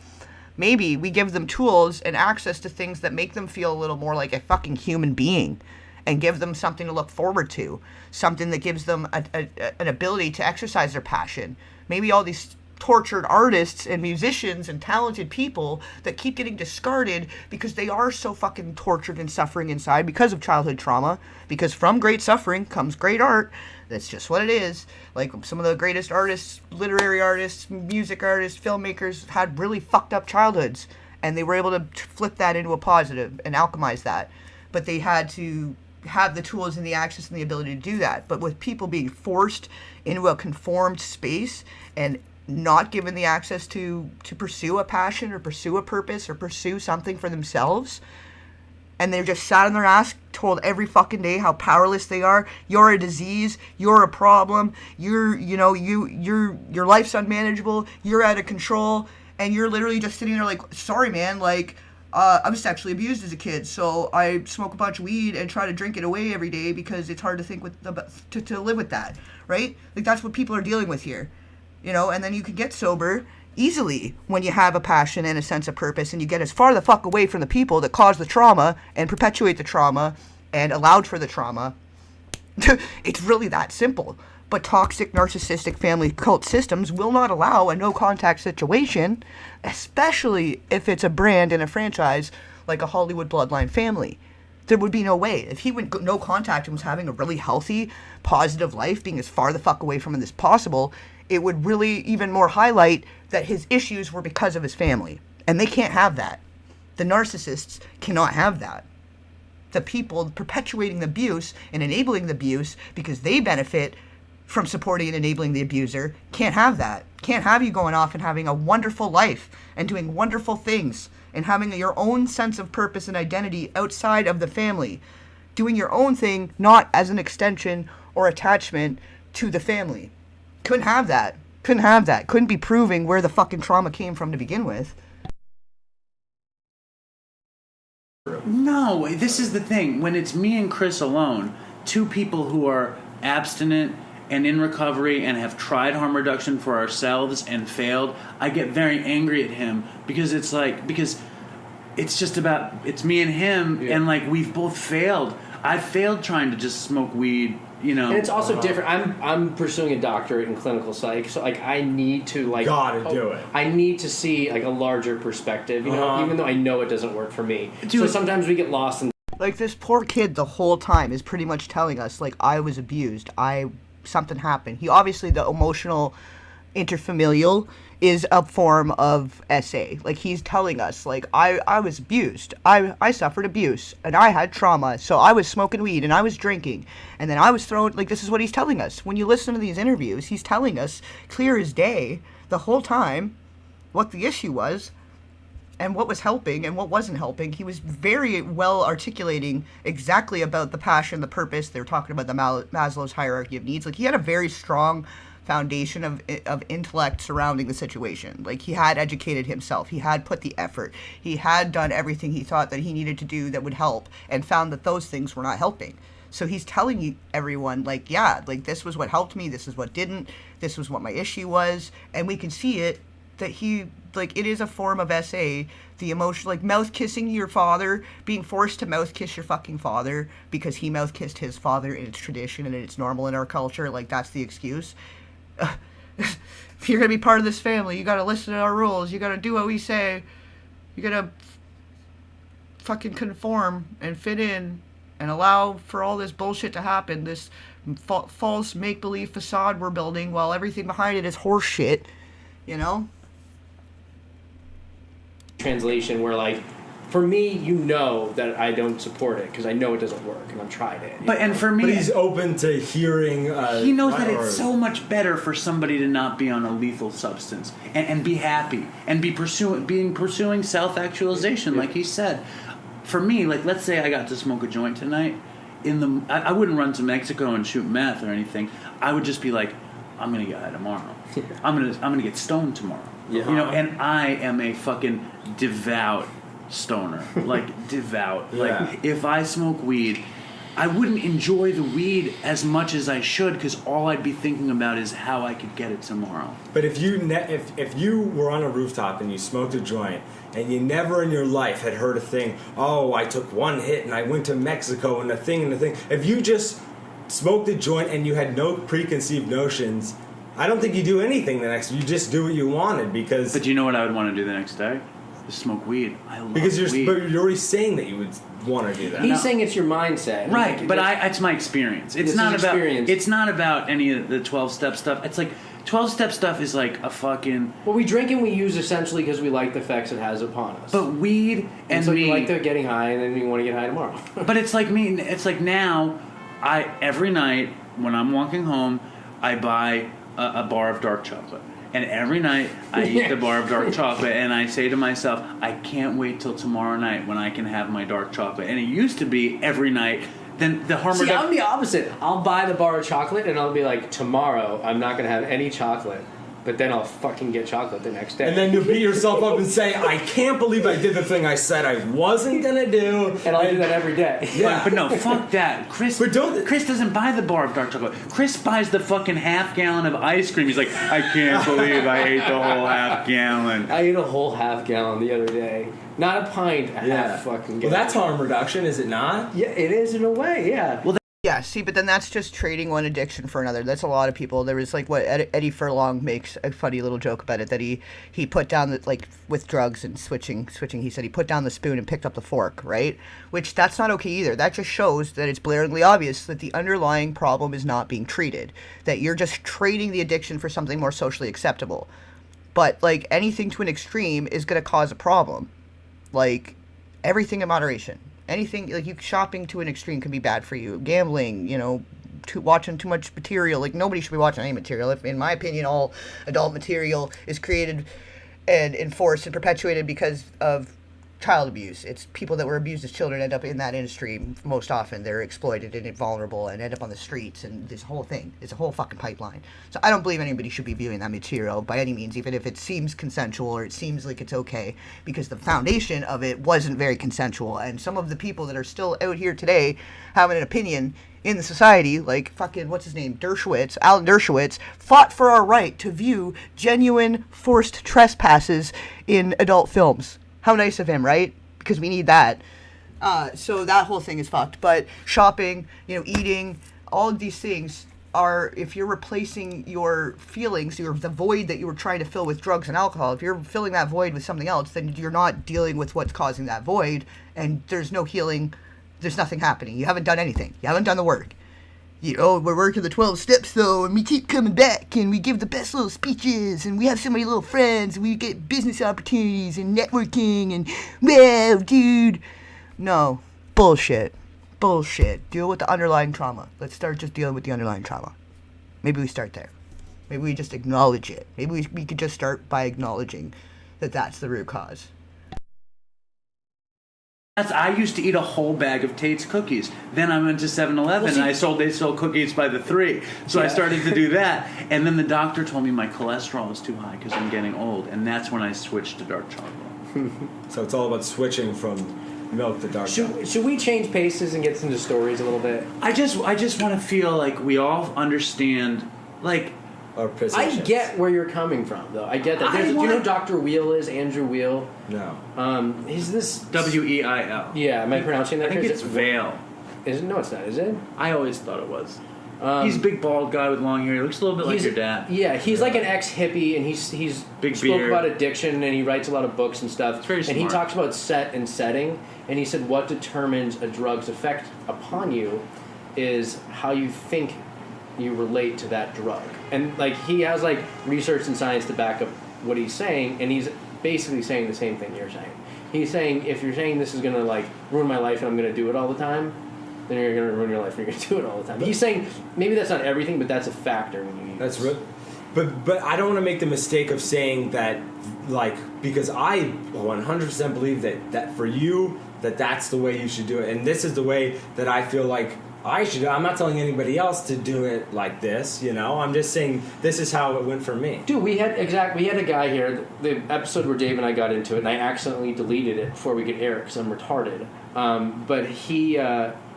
Maybe we give them tools and access to things that make them feel a little more like a fucking human being and give them something to look forward to, something that gives them an ability to exercise their passion. Maybe all these tortured artists and musicians and talented people that keep getting discarded because they are so fucking tortured and suffering inside because of childhood trauma, because from great suffering comes great art. That's just what it is. Like, some of the greatest artists, literary artists, music artists, filmmakers had really fucked up childhoods, and they were able to flip that into a positive and alchemize that. But they had to have the tools and the access and the ability to do that. But with people being forced into a conformed space and not given the access to pursue a passion or pursue a purpose or pursue something for themselves, and they're just sat on their ass, told every fucking day how powerless they are. You're a disease. You're a problem. Your life's unmanageable. You're out of control, and you're literally just sitting there like, sorry, man, like, I was sexually abused as a kid, so I smoke a bunch of weed and try to drink it away every day because it's hard to think to live with that, right? Like, that's what people are dealing with here. You know, and then you can get sober easily when you have a passion and a sense of purpose, and you get as far the fuck away from the people that caused the trauma and perpetuate the trauma and allowed for the trauma. It's really that simple. But toxic, narcissistic family cult systems will not allow a no-contact situation, especially if it's a brand and a franchise like a Hollywood bloodline family. There would be no way. If he went no contact and was having a really healthy, positive life, being as far the fuck away from it as possible, it would really even more highlight that his issues were because of his family. And they can't have that. The narcissists cannot have that. The people perpetuating the abuse and enabling the abuse because they benefit from supporting and enabling the abuser can't have that. Can't have you going off and having a wonderful life and doing wonderful things and having your own sense of purpose and identity outside of the family. Doing your own thing, not as an extension or attachment to the family. Couldn't have that. Couldn't have that. Couldn't be proving where the fucking trauma came from to begin with. No, this is the thing. When it's me and Chris alone, two people who are abstinent and in recovery and have tried harm reduction for ourselves and failed, I get very angry at him because it's just about, it's me and him, and like we've both failed. I failed trying to just smoke weed, you know. And it's also different. I'm pursuing a doctorate in clinical psych, so like I need to like Gotta do it. I need to see like a larger perspective, you know, even though I know it doesn't work for me. So sometimes we get lost in. Like, this poor kid the whole time is pretty much telling us, like, I was abused. Something happened. He obviously, the emotional interfamilial is a form of SA. Like, he's telling us, like, I was abused. I suffered abuse, and I had trauma, so I was smoking weed, and I was drinking, and then I was thrown, like, this is what he's telling us. When you listen to these interviews, he's telling us, clear as day, the whole time, what the issue was, and what was helping and what wasn't helping. He was very well articulating exactly about the passion, the purpose. They were talking about the Maslow's hierarchy of needs. Like, he had a very strong foundation of intellect surrounding the situation. Like, he had educated himself. He had put the effort. He had done everything he thought that he needed to do that would help, and found that those things were not helping. So he's telling everyone, like, yeah, like, this was what helped me, this is what didn't, this was what my issue was, and we can see it, that he, like, it is a form of SA, the emotion, like, mouth kissing your father, being forced to mouth kiss your fucking father because he mouth kissed his father, and it's tradition and it's normal in our culture, like, that's the excuse. If you're gonna be part of this family, you gotta listen to our rules, you gotta do what we say, you gotta fucking conform and fit in and allow for all this bullshit to happen, this false make-believe facade we're building while everything behind it is horse shit, you know? Translation where, like, for me, you know that I don't support it because I know it doesn't work and I've tried it. And for me, but he's open to hearing. He knows that it's so much better for somebody to not be on a lethal substance and be happy and be pursuing self-actualization, like he said. For me, like, let's say I got to smoke a joint tonight. I wouldn't run to Mexico and shoot meth or anything. I would just be like, I'm gonna get high tomorrow. I'm gonna get stoned tomorrow. Yeah. You know, and I am a fucking devout stoner. Like, devout. Yeah. Like, if I smoke weed, I wouldn't enjoy the weed as much as I should because all I'd be thinking about is how I could get it tomorrow. But if you were on a rooftop and you smoked a joint and you never in your life had heard a thing, oh, I took one hit and I went to Mexico and the thing, if you just smoked a joint and you had no preconceived notions, I don't think you do anything the next. You just do what you wanted because. But do you know what I would want to do the next day? Just smoke weed. I love because weed. But you're already saying that you would want to do that. He's saying it's your mindset, right? But it's my experience. It's not about any of the 12-step stuff. It's like 12-step stuff is like a fucking. Well, we drink and we use essentially because we like the effects it has upon us. But weed and so me, you like the getting high, and then you want to get high tomorrow. But it's like me. It's like now, every night when I'm walking home, I buy a bar of dark chocolate. And every night I eat the bar of dark chocolate and I say to myself, I can't wait till tomorrow night when I can have my dark chocolate. And it used to be every night. Then the harm reduction. I'm the opposite. I'll buy the bar of chocolate and I'll be like, tomorrow I'm not going to have any chocolate. But then I'll fucking get chocolate the next day. And then you beat yourself up and say, I can't believe I did the thing I said I wasn't going to do. And I'll do that every day. Yeah. But no, fuck that. Chris doesn't buy the bar of dark chocolate. Chris buys the fucking half-gallon of ice cream. He's like, I can't believe I ate the whole half-gallon. I ate a whole half-gallon the other day. Not a pint, a half fucking gallon. Well, that's harm reduction, is it not? Yeah, it is in a way, yeah. Well, Yeah, see, but then that's just trading one addiction for another. That's a lot of people. There was, like, what Eddie Furlong makes a funny little joke about it, that he put down, the, like, with drugs and switching, he said he put down the spoon and picked up the fork, right? Which, that's not okay either. That just shows that it's blaringly obvious that the underlying problem is not being treated. That you're just trading the addiction for something more socially acceptable. But, like, anything to an extreme is going to cause a problem. Like, everything in moderation. Anything, like, shopping to an extreme can be bad for you. Gambling, you know, watching too much material. Like, nobody should be watching any material. In my opinion, all adult material is created and enforced and perpetuated because of child abuse. It's people that were abused as children end up in that industry most often. They're exploited and vulnerable and end up on the streets, and this whole thing is a whole fucking pipeline. So I don't believe anybody should be viewing that material by any means, even if it seems consensual or it seems like it's okay, because the foundation of it wasn't very consensual. And some of the people that are still out here today having an opinion in the society, like fucking, what's his name, Alan Dershowitz, fought for our right to view genuine forced trespasses in adult films. How nice of him, right? Because we need that. So that whole thing is fucked. But shopping, eating, all of these things are, if you're replacing your feelings, the void that you were trying to fill with drugs and alcohol, if you're filling that void with something else, then you're not dealing with what's causing that void, and there's no healing, there's nothing happening. You haven't done anything. You haven't done the work. We're working the 12 steps, though, and we keep coming back, and we give the best little speeches, and we have so many little friends, and we get business opportunities and networking, and, well, dude. No. Bullshit. Deal with the underlying trauma. Let's start just dealing with the underlying trauma. Maybe we start there. Maybe we just acknowledge it. Maybe we could just start by acknowledging that that's the root cause. I used to eat a whole bag of Tate's cookies. Then I went to 7-Eleven and they sold cookies by the 3. So I started to do that. And then the doctor told me my cholesterol was too high because I'm getting old. And that's when I switched to dark chocolate. So it's all about switching from milk to dark chocolate. Should we change paces and get into stories a little bit? I just want to feel like we all understand, like, Our positions. I get where you're coming from, though. I get that. Do you know who Dr. Wheel is? Andrew Wheel? No. He's this... Weil. Yeah, am I pronouncing that? I think it's Vale. No, it's not, is it? I always thought it was. He's a big bald guy with long hair. He looks a little bit like your dad. Yeah, he's like an ex-hippie, and he's big spoke beard. about addiction, and he writes a lot of books and stuff. It's very smart. And he talks about set and setting, and he said what determines a drug's effect upon you is how you think you relate to that drug. And like he has like research and science to back up what he's saying, and he's basically saying the same thing you're saying. He's saying if you're saying this is gonna like ruin my life and I'm gonna do it all the time, then you're gonna ruin your life and you're gonna do it all the time. He's saying maybe that's not everything, but that's a factor when you use. That's real. But I don't want to make the mistake of saying that, like, because I 100% believe that for you that's the way you should do it, and this is the way that I feel like I should. I'm not telling anybody else to do it like this, I'm just saying this is how it went for me. Dude, we had a guy here, the episode where Dave and I got into it, and I accidentally deleted it before we could air it because I'm retarded. But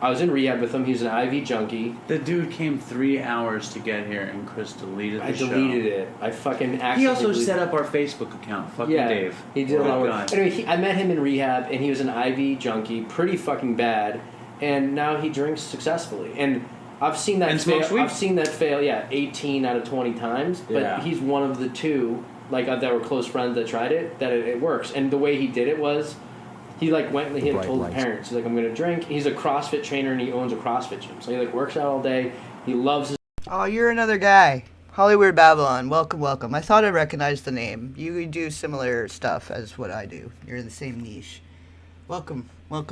I was in rehab with him. He's an IV junkie. The dude came 3 hours to get here, and Chris deleted the show. I deleted it. I fucking accidentally. He also set up our Facebook account. Fucking Dave. He did a lot of work. Anyway, I met him in rehab, and he was an IV junkie, pretty fucking bad. And now he drinks successfully, and I've seen that fail. I've seen that fail. 18 out of 20 times. But he's one of the 2, like that were close friends that tried it. That it works. And the way he did it was, he like went and he had told the parents, he's like, I'm gonna drink. He's a CrossFit trainer and he owns a CrossFit gym, so he like works out all day. He loves his. Oh, you're another guy. Hollywood Babylon, welcome. I thought I recognized the name. You do similar stuff as what I do. You're in the same niche. Welcome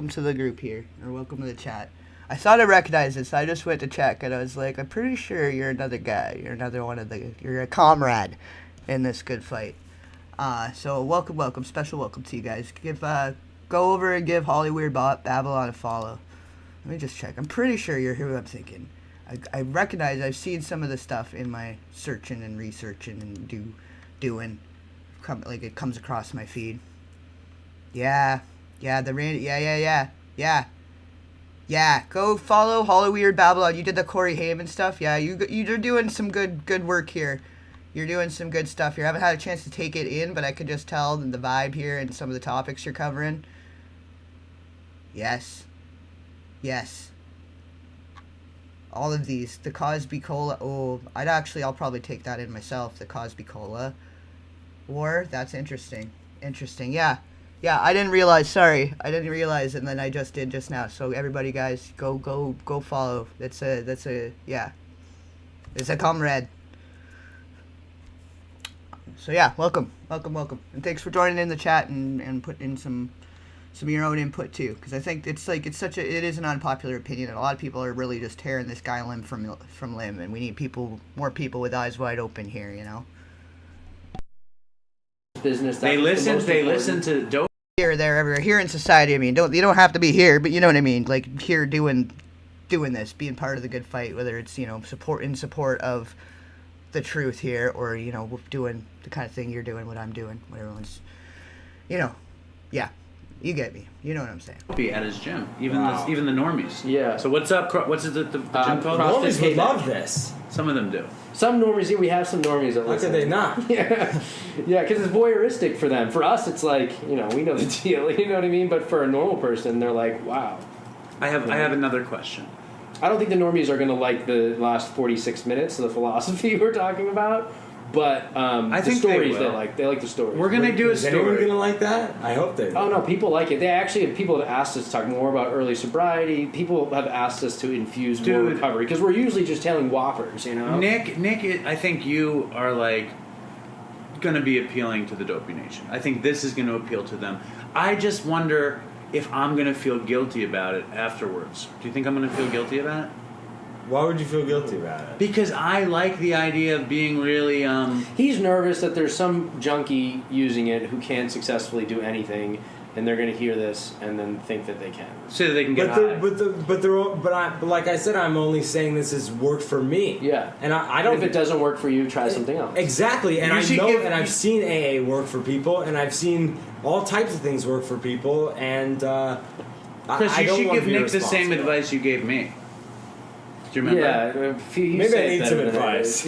to the group here, or welcome to the chat. I thought I recognized it, so I just went to check, and I was like, I'm pretty sure you're another guy. You're another you're a comrade in this good fight. So welcome, special welcome to you guys. Go over and give Hollywood Babylon a follow. Let me just check. I'm pretty sure you're who I'm thinking. I recognize, I've seen some of the stuff in my searching and researching and doing. Like it comes across my feed. Yeah, go follow Hollywood Babylon. You did the Corey Haim stuff. Yeah, you're doing some good work here. You're doing some good stuff here. I haven't had a chance to take it in, but I could just tell the vibe here and some of the topics you're covering. Yes. All of these. The Cosby Cola. Oh, I'll probably take that in myself. The Cosby Cola War. That's interesting. Yeah, I didn't realize. Sorry, I didn't realize, and then I just did just now. So everybody, guys, go follow. It's a comrade. So yeah, welcome, and thanks for joining in the chat and putting in some of your own input too, because I think it is an unpopular opinion, and a lot of people are really just tearing this guy limb from limb, and we need more people with eyes wide open here, business. They listen to dope. here, there, everywhere. Here in society, I mean, you don't have to be here, but you know what I mean. Like here, doing this, being part of the good fight, whether it's support of the truth here, or doing the kind of thing you're doing, what I'm doing, what everyone's, yeah, you get me. You know what I'm saying. Be at his gym, even Wow. even the normies. Yeah. So what's up? What's the gym called? CrossFit Normies would Payback. love this. Some of them do. Some normies, we have some normies that How listen. could they not? Yeah, because it's voyeuristic for them. For us, it's like, we know the deal, you know what I mean? But for a normal person, they're like, wow. I have another question. I don't think the normies are going to like the last 46 minutes of the philosophy we're talking about, but I the think stories they will. they like the stories. We're gonna do a Is anyone story. gonna like that? I hope they do. Oh no, people like it. They actually people have asked us to talk more about early sobriety. People have asked us to infuse more Dude. recovery because we're usually just telling whoppers, Nick, I think you are like going to be appealing to the Dopey Nation. I think this is going to appeal to them. I just wonder if I'm going to feel guilty about it afterwards. Do you think I'm going to feel guilty about it? Why would you feel guilty about it? Because I like the idea of being really He's nervous that there's some junkie using it who can't successfully do anything, and they're going to hear this and then think that they can. so that they can get But like I said, I'm only saying this has worked for me. Yeah, And I don't. If it doesn't work for you, try something else. Exactly, and You I should know, give- and I've seen AA work for people, and I've seen all types of things work for people, and Chris, I you don't should want give to be Nick the same responsible. advice you gave me. Do you remember? Yeah, you Maybe say I it need better some than advice.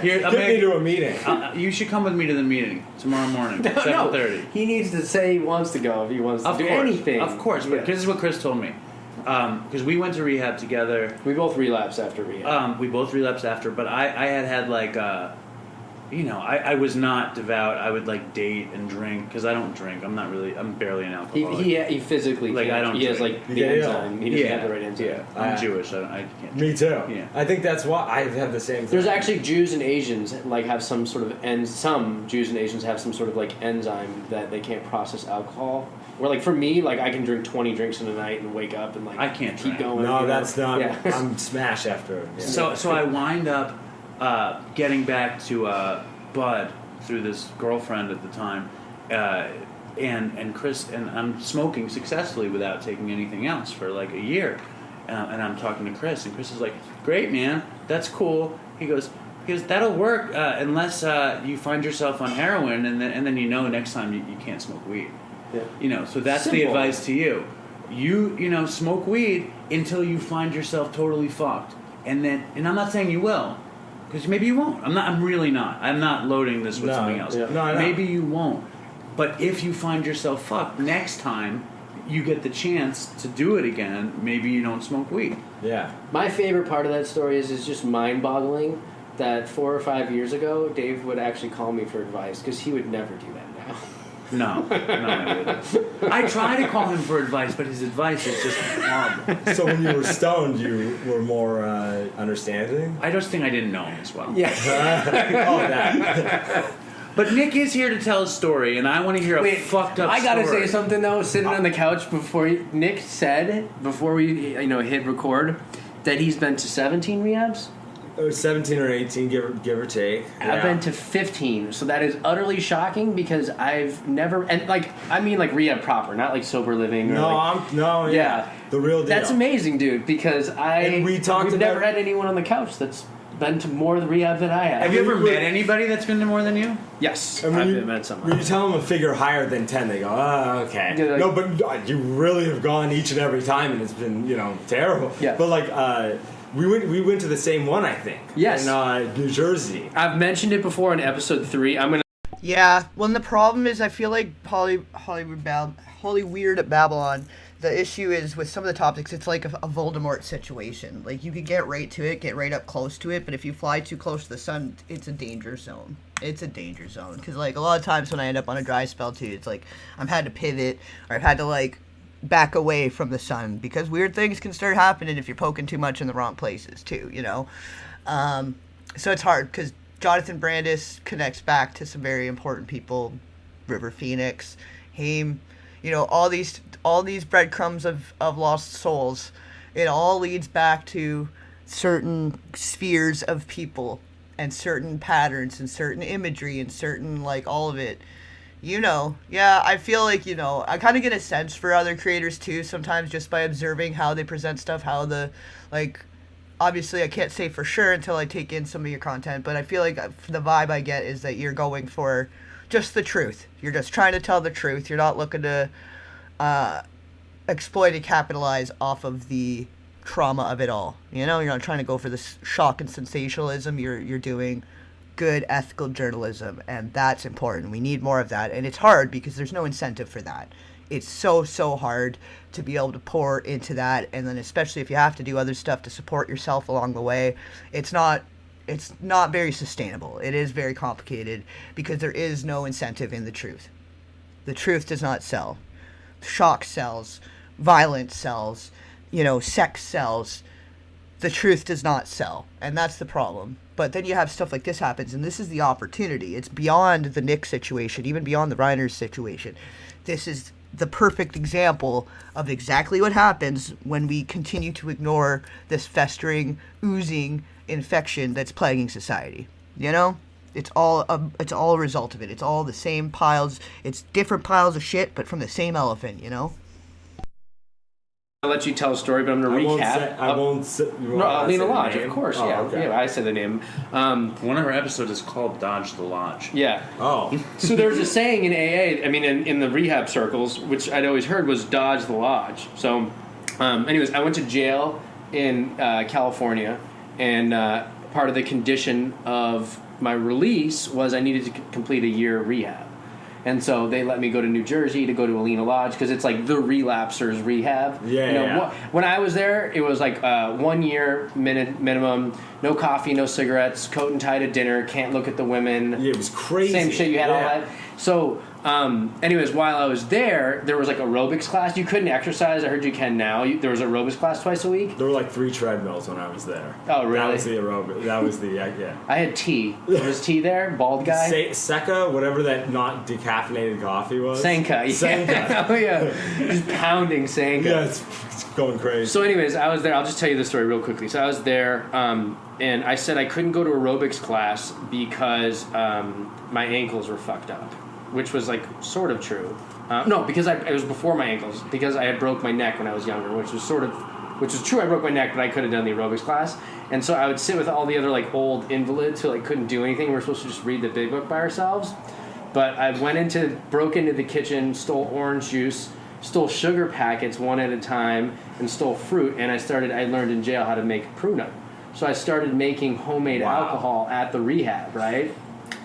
Here, I'm Get me to gonna, a meeting. you should come with me to the meeting tomorrow morning, No, 7:30. he needs to say he wants to go if he wants to do anything. Of course, but Yeah. this is what Chris told me. Because we went to rehab together. We both relapse after rehab. We both relapsed after, but I had like, I was not devout. I would like date and drink because I don't drink. I'm barely an alcoholic. He physically Like, can't. I don't He has drink. like the enzyme. He doesn't have the right enzyme. Yeah, I'm Jewish. I can't. Me too. Yeah. I think that's why I have the same thing. There's actually Jews and Asians like have some sort of some Jews and Asians have some sort of like enzyme that they can't process alcohol. Where like for me, like I can drink 20 drinks in a night and wake up and like I can't keep drink. going. No, you know? that's not. Yeah. I'm smash after. Yeah. So I wind up getting back to Bud through this girlfriend at the time, and Chris, and I'm smoking successfully without taking anything else for like a year, and I'm talking to Chris, and Chris is like, "Great, man, that's cool." He goes, "That'll work unless you find yourself on heroin, and then next time you can't smoke weed." Yeah. So that's the Simple. advice to you. You smoke weed until you find yourself totally fucked, and I'm not saying you will. Because maybe you won't. I'm really not. I'm not loading this with No, something else. yeah. No, I know. Maybe you won't. But if you find yourself fucked, next time you get the chance to do it again, maybe you don't smoke weed. Yeah. My favorite part of that story is just mind-boggling that 4 or 5 years ago, Dave would actually call me for advice because he would never do that now. No, I wouldn't. I try to call him for advice, but his advice is just horrible. So when you were stoned, you were more understanding. I just think I didn't know him as well. Yeah. Oh, that. But Nick is here to tell his story, and I want to hear a fucked up I gotta story. say something though. Sitting on the couch Nick said before we hit record that he's been to 17 rehabs. 17 or 18, give or take. I've been to 15, so that is utterly shocking because I've never like rehab proper, not like sober living. Or Yeah. The real deal. That's amazing, dude. Because And we talked we've never about- had anyone on the couch that's been to more rehab than I have. Have you ever met anybody that's been to more than you? Yes, And when I've you, met someone. when you tell them a figure higher than 10, they go, "Oh, okay." Yeah, like- No, but you really have gone each and every time, and it's been terrible. Yeah. But we went to the same one, I think. Yes. In New Jersey. I've mentioned it before in episode 3. I'm gonna. Yeah, well, and the problem is I feel like Holly Weird at Babylon, the issue is with some of the topics, it's like a Voldemort situation. Like, you could get right to it, get right up close to it, but if you fly too close to the sun, it's a danger zone. It's a danger zone. Because, like, a lot of times when I end up on a dry spell, too, it's like I've had to pivot, or I've had to, like, back away from the sun, because weird things can start happening if you're poking too much in the wrong places, too, So it's hard, because Jonathan Brandis connects back to some very important people, River Phoenix, Haim, all these breadcrumbs of lost souls. It all leads back to certain spheres of people and certain patterns and certain imagery and certain, like, all of it Yeah, I feel like, I kind of get a sense for other creators too sometimes just by observing how they present stuff, like, obviously I can't say for sure until I take in some of your content, but I feel like the vibe I get is that you're going for just the truth. You're just trying to tell the truth. You're not looking to exploit and capitalize off of the trauma of it all. You're not trying to go for this shock and sensationalism. You're doing good ethical journalism, and that's important. We need more of that, and it's hard because there's no incentive for that. It's so hard to be able to pour into that, and then especially if you have to do other stuff to support yourself along the way, it's not very sustainable. It is very complicated because there is no incentive in the truth. The truth does not sell. Shock sells, violence sells, sex sells. The truth does not sell, and that's the problem. But then you have stuff like this happens, and this is the opportunity. It's beyond the Nick situation, even beyond the Reiner situation. This is the perfect example of exactly what happens when we continue to ignore this festering, oozing infection that's plaguing society. It's all a result of it. It's all the same piles. It's different piles of shit, but from the same elephant. I'll let you tell a story, but I'm going to recap. I won't say. No, Lena Lodge, of course. Oh, yeah, okay. yeah. I said the name. One of our episodes is called "Dodge the Lodge." Yeah. Oh. So there was a saying in AA. I mean, in the rehab circles, which I'd always heard was "Dodge the Lodge." So, anyways, I went to jail in California, and part of the condition of my release was I needed to complete a year of rehab. And so they let me go to New Jersey to go to Alina Lodge because it's like the relapsers rehab. Yeah. When I was there, it was like 1 year minimum, no coffee, no cigarettes, coat and tie to dinner, can't look at the women. Yeah, it was crazy. Same shit, you had all that. So, anyways, while I was there was like aerobics class. You couldn't exercise. I heard you can now. There was aerobics class twice a week. There were like 3 treadmills when I was there. Oh, really? That was the aerobic. That was the, yeah. I had tea. Was tea there? Bald guy? Seca, whatever that not decaffeinated coffee was. Sanka. Yeah. Sanka. Oh, yeah. Just pounding Sanka. Yeah, it's going crazy. So anyways, I was there. I'll just tell you the story real quickly. So I was there, and I said I couldn't go to aerobics class because my ankles were fucked up, which was like sort of true. No, because it was before my ankles, because I had broke my neck when I was younger, which was true. I broke my neck, but I could have done the aerobics class. And so I would sit with all the other like old invalids who like couldn't do anything. We were supposed to just read the big book by ourselves. But I broke into the kitchen, stole orange juice, stole sugar packets one at a time, and stole fruit. And I learned in jail how to make pruno. So I started making homemade alcohol at the rehab, right?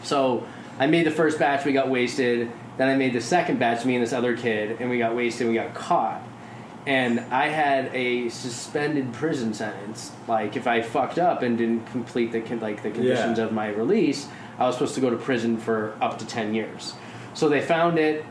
So I made the first batch, we got wasted. Then I made the second batch, me and this other kid, and we got wasted and we got caught. And I had a suspended prison sentence. Like, if I fucked up and didn't complete the conditions of my release, I was supposed to go to prison for up to 10 years. So they found it.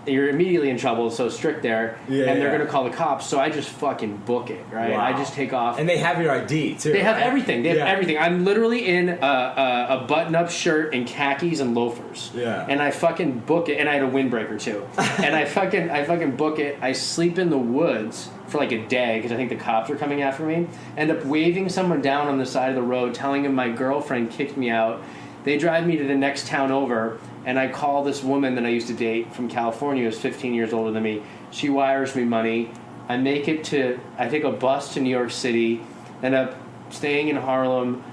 You're immediately in trouble, so strict there. Yeah, and they're going to call the cops, so I just fucking book it, right? Wow. I just take off. And they have your ID, too. They have everything. They have everything. I'm literally in a button-up shirt and khakis and loafers. Yeah. And I fucking book it, and I had a windbreaker, too. And I fucking book it. I sleep in the woods for like a day, because I think the cops were coming after me. End up waving someone down on the side of the road, telling him my girlfriend kicked me out. They drive me to the next town over, and I call this woman that I used to date from California, who's 15 years older than me. She wires me money. I take a bus to New York City, end up staying in Harlem,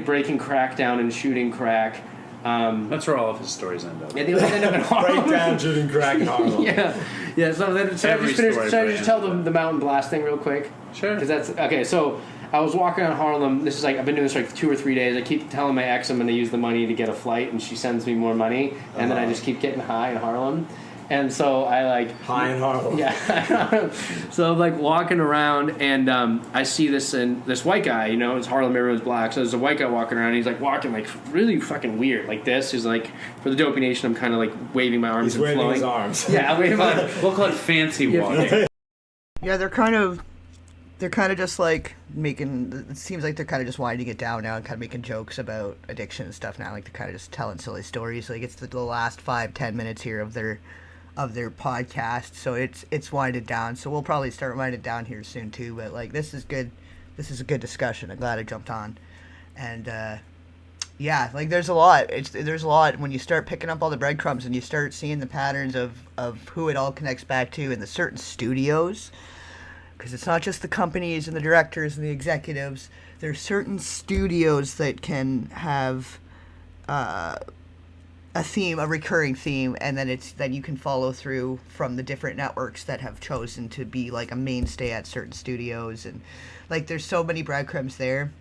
breaking crack down and shooting crack. That's where all of his stories end up. Yeah, they always end up in Harlem. Break down, shooting crack in Harlem. Yeah. So should I just tell the mountain blast thing real quick? Sure. Because that's okay. So I was walking around Harlem. This is like I've been doing this for like 2 or 3 days. I keep telling my ex I'm going to use the money to get a flight, and she sends me more money, and then I just keep getting high in Harlem. And so I like high in Harlem. Yeah. So I'm like walking around, and I see this white guy. It's Harlem. Everyone's black. So there's a white guy walking around. And he's like walking like really fucking weird, like this. He's like, for the Dopey Nation, I'm kind of like waving my arms. He's and waving flowing. his arms. Yeah, I'm waving my arms. We'll call it fancy walking. Yeah, they're kind of just like making. It seems like they're kind of just winding it down now and kind of making jokes about addiction and stuff now. Like they're kind of just telling silly stories. Like it's the last 5-10 minutes here of their podcast, so it's winded down. So we'll probably start winding down here soon too. But like this is good. This is a good discussion. I'm glad I jumped on, and Yeah, like there's a lot. There's a lot when you start picking up all the breadcrumbs and you start seeing the patterns of who it all connects back to and the certain studios. Because it's not just the companies and the directors and the executives. There's certain studios that can have a theme, a recurring theme, and then you can follow through from the different networks that have chosen to be like a mainstay at certain studios, and like there's so many breadcrumbs there.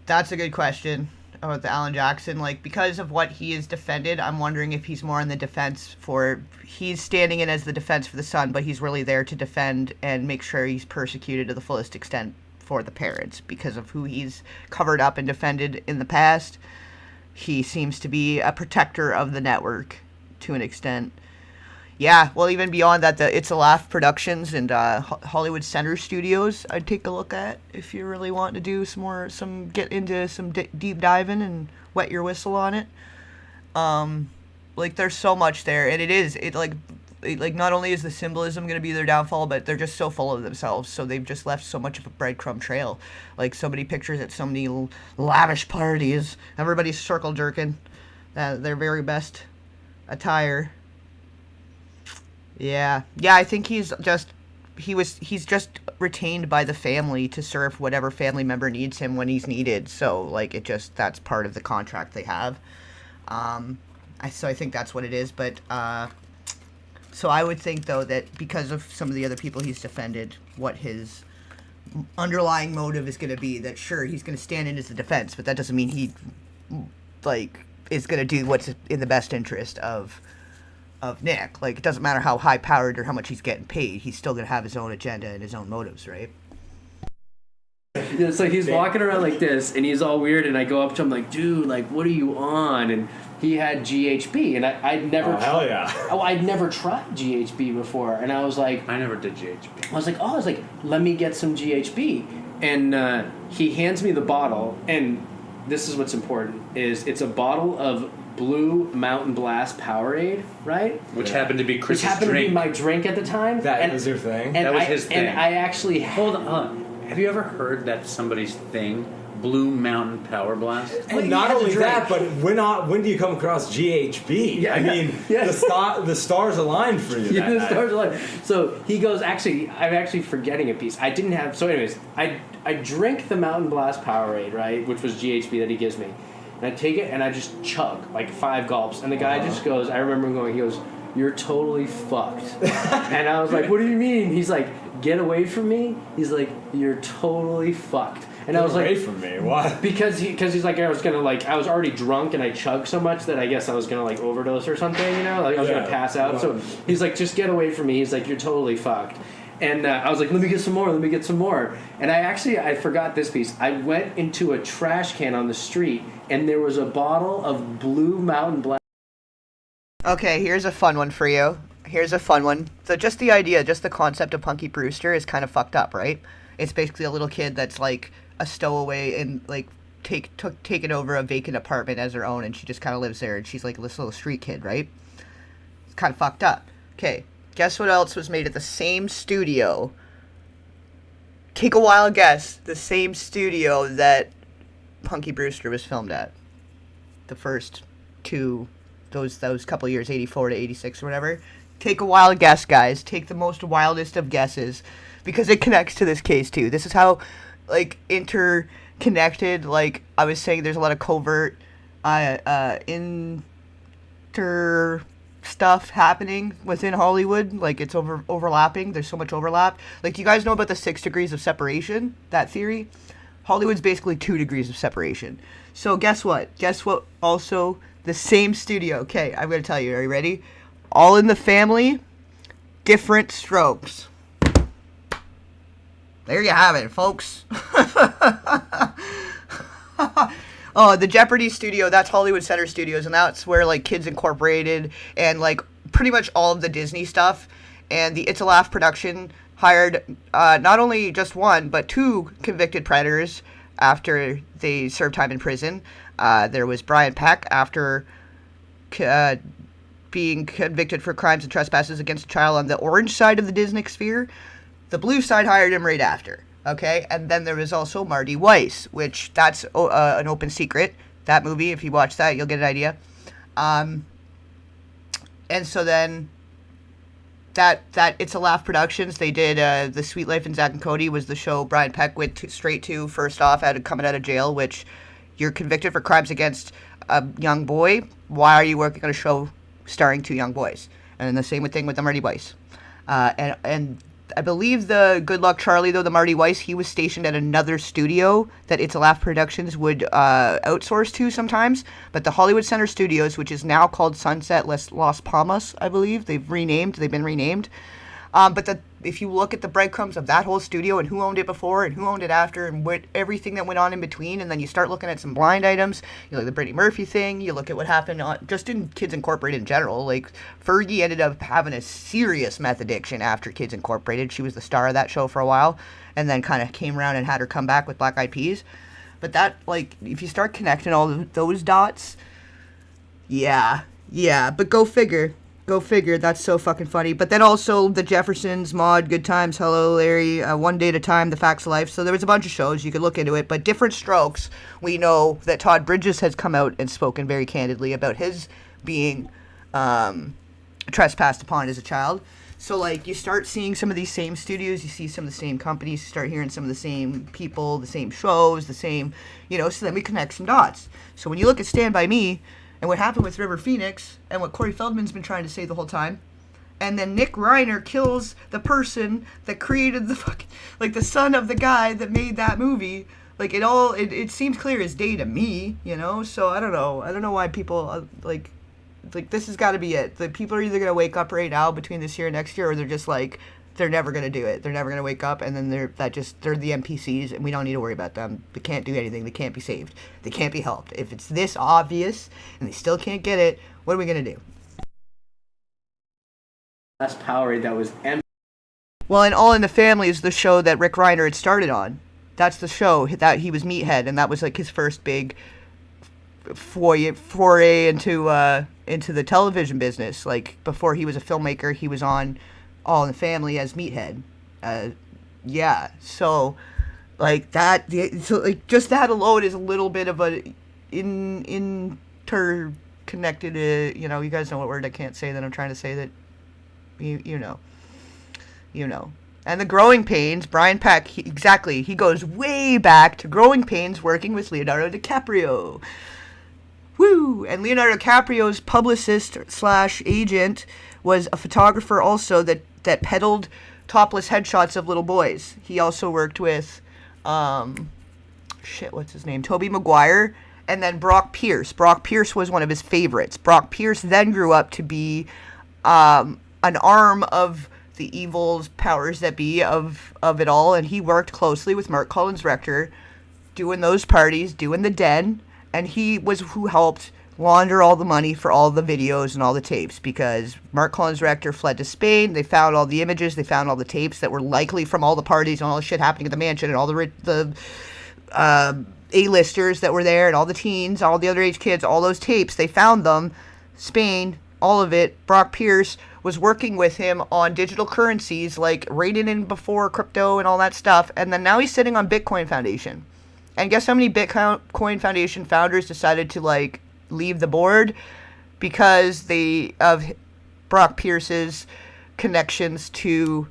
That's a good question about the Alan Jackson. Like, because of what he has defended, I'm wondering if he's more in the defense for... He's standing in as the defense for the son, but he's really there to defend and make sure he's persecuted to the fullest extent for the parents. Because of who he's covered up and defended in the past, he seems to be a protector of the network to an extent. Yeah, well, even beyond that, the It's a Laugh Productions and Hollywood Center Studios, I'd take a look at if you really want to do get into some deep diving and wet your whistle on it. Like, there's so much there, and like not only is the symbolism going to be their downfall, but they're just so full of themselves, so they've just left so much of a breadcrumb trail. Like, so many pictures at so many lavish parties, everybody's circle jerking their very best attire. Yeah, I think he's just retained by the family to serve whatever family member needs him when he's needed. So like that's part of the contract they have. So I think that's what it is. But so I would think though that because of some of the other people he's defended, what his underlying motive is going to be, that sure he's going to stand in as the defense, but that doesn't mean he like is going to do what's in the best interest of Nick. Like, it doesn't matter how high powered or how much he's getting paid, he's still gonna have his own agenda and his own motives, right? Yeah, so he's walking around like this and he's all weird, and I go up to him like, dude, like, what are you on? And he had GHB, and I'd never hell yeah. I'd never tried GHB before, and I was like, I never did GHB. I was like, let me get some GHB. And he hands me the bottle, and this is what's important, is it's a bottle of Blue Mountain Blast Powerade, right? Which happened to be Chris's Which happened drink. to be my drink at the time. That was your thing? And that was his thing. And I actually... Hold on. Have you ever heard that somebody's thing? Blue Mountain Power Blast? And not only that, but when do you come across GHB? Yeah, I mean, yeah. the stars aligned for you. Yeah, the stars aligned. So he goes, actually, I'm actually forgetting a piece. I didn't have... So anyways, I drink the Mountain Blast Powerade, right? Which was GHB that he gives me. And I take it and I just chug like 5 gulps. And the guy just goes, I remember him going, he goes, "You're totally fucked." And I was like, "What do you mean?" He's like, "Get away from me." He's like, "You're totally fucked." And I was like, away from me? Why? Because he's like, I was already drunk and I chugged so much that I guess I was gonna like overdose or something, you know, like I was gonna pass out. Well, so he's like, "Just get away from me." He's like, "You're totally fucked." And I was like, let me get some more. And I forgot this piece. I went into a trash can on the street, and there was a bottle of Blue Mountain Blast. Okay, here's a fun one for you. So just the concept of Punky Brewster is kind of fucked up, right? It's basically a little kid that's like a stowaway and like taken over a vacant apartment as her own, and she just kind of lives there, and she's like this little street kid, right? It's kind of fucked up. Okay. Guess what else was made at the same studio? Take a wild guess. The same studio that Punky Brewster was filmed at. The first two, those couple years, 84 to 86 or whatever. Take a wild guess, guys. Take the most wildest of guesses. Because it connects to this case, too. This is how, like, interconnected, like, I was saying there's a lot of covert, stuff happening within Hollywood, like it's overlapping. There's so much overlap. Like, do you guys know about the 6 degrees of separation? That theory? Hollywood's basically 2 degrees of separation. So guess what? Also, the same studio. Okay, I'm gonna tell you. Are you ready? All in the Family, different strokes. There you have it, folks. Oh, the Jeopardy studio, that's Hollywood Center Studios, and that's where, like, Kids Incorporated and, like, pretty much all of the Disney stuff. And the It's a Laugh production hired not only just one, but 2 convicted predators after they served time in prison. There was Brian Peck after being convicted for crimes and trespasses against a child on the orange side of the Disney sphere. The blue side hired him right after. Okay, and then there was also Marty Weiss, which that's an open secret. That movie, if you watch that, you'll get an idea. And so then that It's a Laugh Productions, they did The Sweet Life in Zack and Cody was the show Brian Peck went straight to first off coming out of jail, which you're convicted for crimes against a young boy. Why are you working on a show starring two young boys? And then the same thing with the Marty Weiss. And I believe the Good Luck Charlie, though, the Marty Weiss, he was stationed at another studio that It's a Laugh Productions would outsource to sometimes. But the Hollywood Center Studios, which is now called Sunset Las Palmas, I believe, they've been renamed. But if you look at the breadcrumbs of that whole studio and who owned it before and who owned it after and everything that went on in between, and then you start looking at some blind items, you look at the Brittany Murphy thing, you look at what happened just in Kids Incorporated in general. Like, Fergie ended up having a serious meth addiction after Kids Incorporated. She was the star of that show for a while, and then kind of came around and had her come back with Black Eyed Peas. But that, like, if you start connecting all those dots, yeah, but go figure. Go figure. That's so fucking funny. But then also The Jeffersons, Maude, Good Times, Hello, Larry, One Day at a Time, The Facts of Life. So there was a bunch of shows. You could look into it. But different strokes. We know that Todd Bridges has come out and spoken very candidly about his being trespassed upon as a child. So, like, you start seeing some of these same studios. You see some of the same companies. You start hearing some of the same people, the same shows, the same, so then we connect some dots. So when you look at Stand By Me, and what happened with River Phoenix, and what Corey Feldman's been trying to say the whole time, and then Nick Reiner kills the person that created the fucking, like, the son of the guy that made that movie. Like, it seems clear as day to me, So I don't know why people like this has got to be it. The people are either gonna wake up right now between this year and next year, or they're just like, they're never going to do it. They're never going to wake up, and then they're the NPCs, and we don't need to worry about them. They can't do anything. They can't be saved. They can't be helped. If it's this obvious and they still can't get it, what are we going to do? Last Powerade that was empty. Well, and All in the Family is the show that Rick Reiner had started on. That's the show that he was Meathead, and that was like his first big foray into the television business. Like, before he was a filmmaker, he was on All in the Family as Meathead. So like that, so like just that alone is a little bit of a interconnected, you guys know what word I can't say that I'm trying to say that you know. And the Growing Pains, Brian Peck, he goes way back to Growing Pains working with Leonardo DiCaprio. Woo! And Leonardo DiCaprio's publicist / agent was a photographer also that peddled topless headshots of little boys. He also worked with, what's his name? Tobey Maguire, and then Brock Pierce. Brock Pierce was one of his favorites. Brock Pierce then grew up to be an arm of the evil's powers that be of it all, and he worked closely with Mark Collins Rector, doing those parties, doing the den, and he was who helped launder all the money for all the videos and all the tapes, because Mark Collins Rector fled to Spain. They found all the images, they found all the tapes that were likely from all the parties and all the shit happening at the mansion, and all the A-listers that were there, and all the teens, all the underage kids, all those tapes. They found them. Spain, all of it. Brock Pierce was working with him on digital currencies, like raiding in before crypto and all that stuff, and then now he's sitting on Bitcoin Foundation. And guess how many Bitcoin Foundation founders decided to, like, leave the board? Because of Brock Pierce's connections to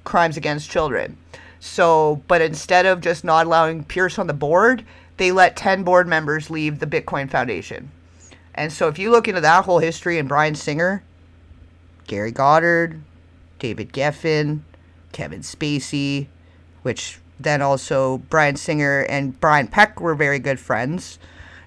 crimes against children. So, but instead of just not allowing Pierce on the board, they let 10 board members leave the Bitcoin Foundation. And so if you look into that whole history, and Bryan Singer, Gary Goddard, David Geffen, Kevin Spacey, which then also Bryan Singer and Brian Peck were very good friends.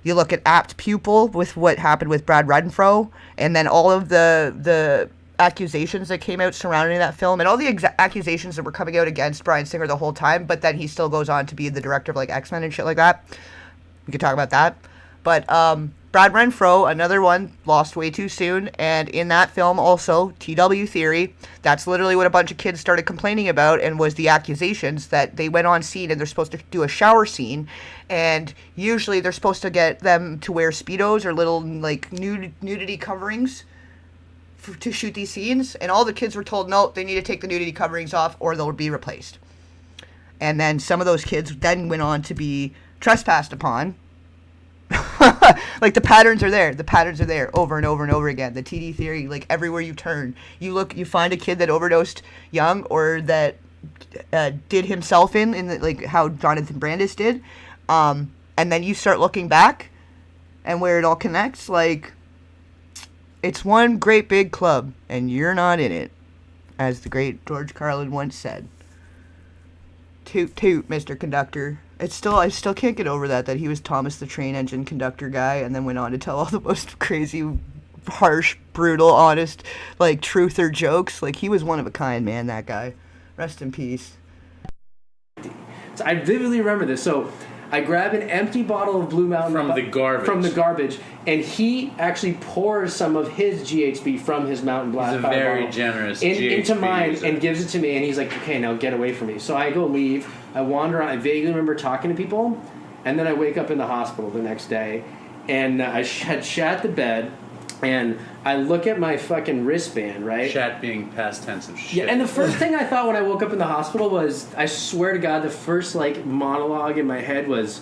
You look at Apt Pupil with what happened with Brad Renfro, and then all of the accusations that came out surrounding that film, and all the accusations that were coming out against Bryan Singer the whole time, but then he still goes on to be the director of, like, X-Men and shit like that. We could talk about that. But Brad Renfro, another one, lost way too soon, and in that film also, TW Theory, that's literally what a bunch of kids started complaining about, and was the accusations that they went on scene and they're supposed to do a shower scene, and usually they're supposed to get them to wear Speedos or little, like, nudity coverings to shoot these scenes, and all the kids were told, no, they need to take the nudity coverings off or they'll be replaced. And then some of those kids then went on to be trespassed upon. Like, the patterns are there. The patterns are there over and over and over again. The TD theory, like, everywhere you turn. You look, you find a kid that overdosed young or that did himself in the, like how Jonathan Brandis did. And then you start looking back and where it all connects. Like, it's one great big club and you're not in it, as the great George Carlin once said. Toot toot, Mr. Conductor. I still can't get over that he was Thomas the Train Engine Conductor guy and then went on to tell all the most crazy, harsh, brutal, honest, like, truther jokes. Like, he was one of a kind, man, that guy. Rest in peace. So I vividly remember this. So I grab an empty bottle of Blue Mountain From the garbage. and he actually pours some of his GHB from his Mountain Blast He's a Power very bottle generous into GHB mine user. and gives it to me, and he's like, okay, now get away from me. So I go leave, I wander around, I vaguely remember talking to people, and then I wake up in the hospital the next day, and I had shat the bed, and I look at my fucking wristband, right? Shat being past tense of shit. Yeah, and the first thing I thought when I woke up in the hospital was, I swear to God, the first, like, monologue in my head was,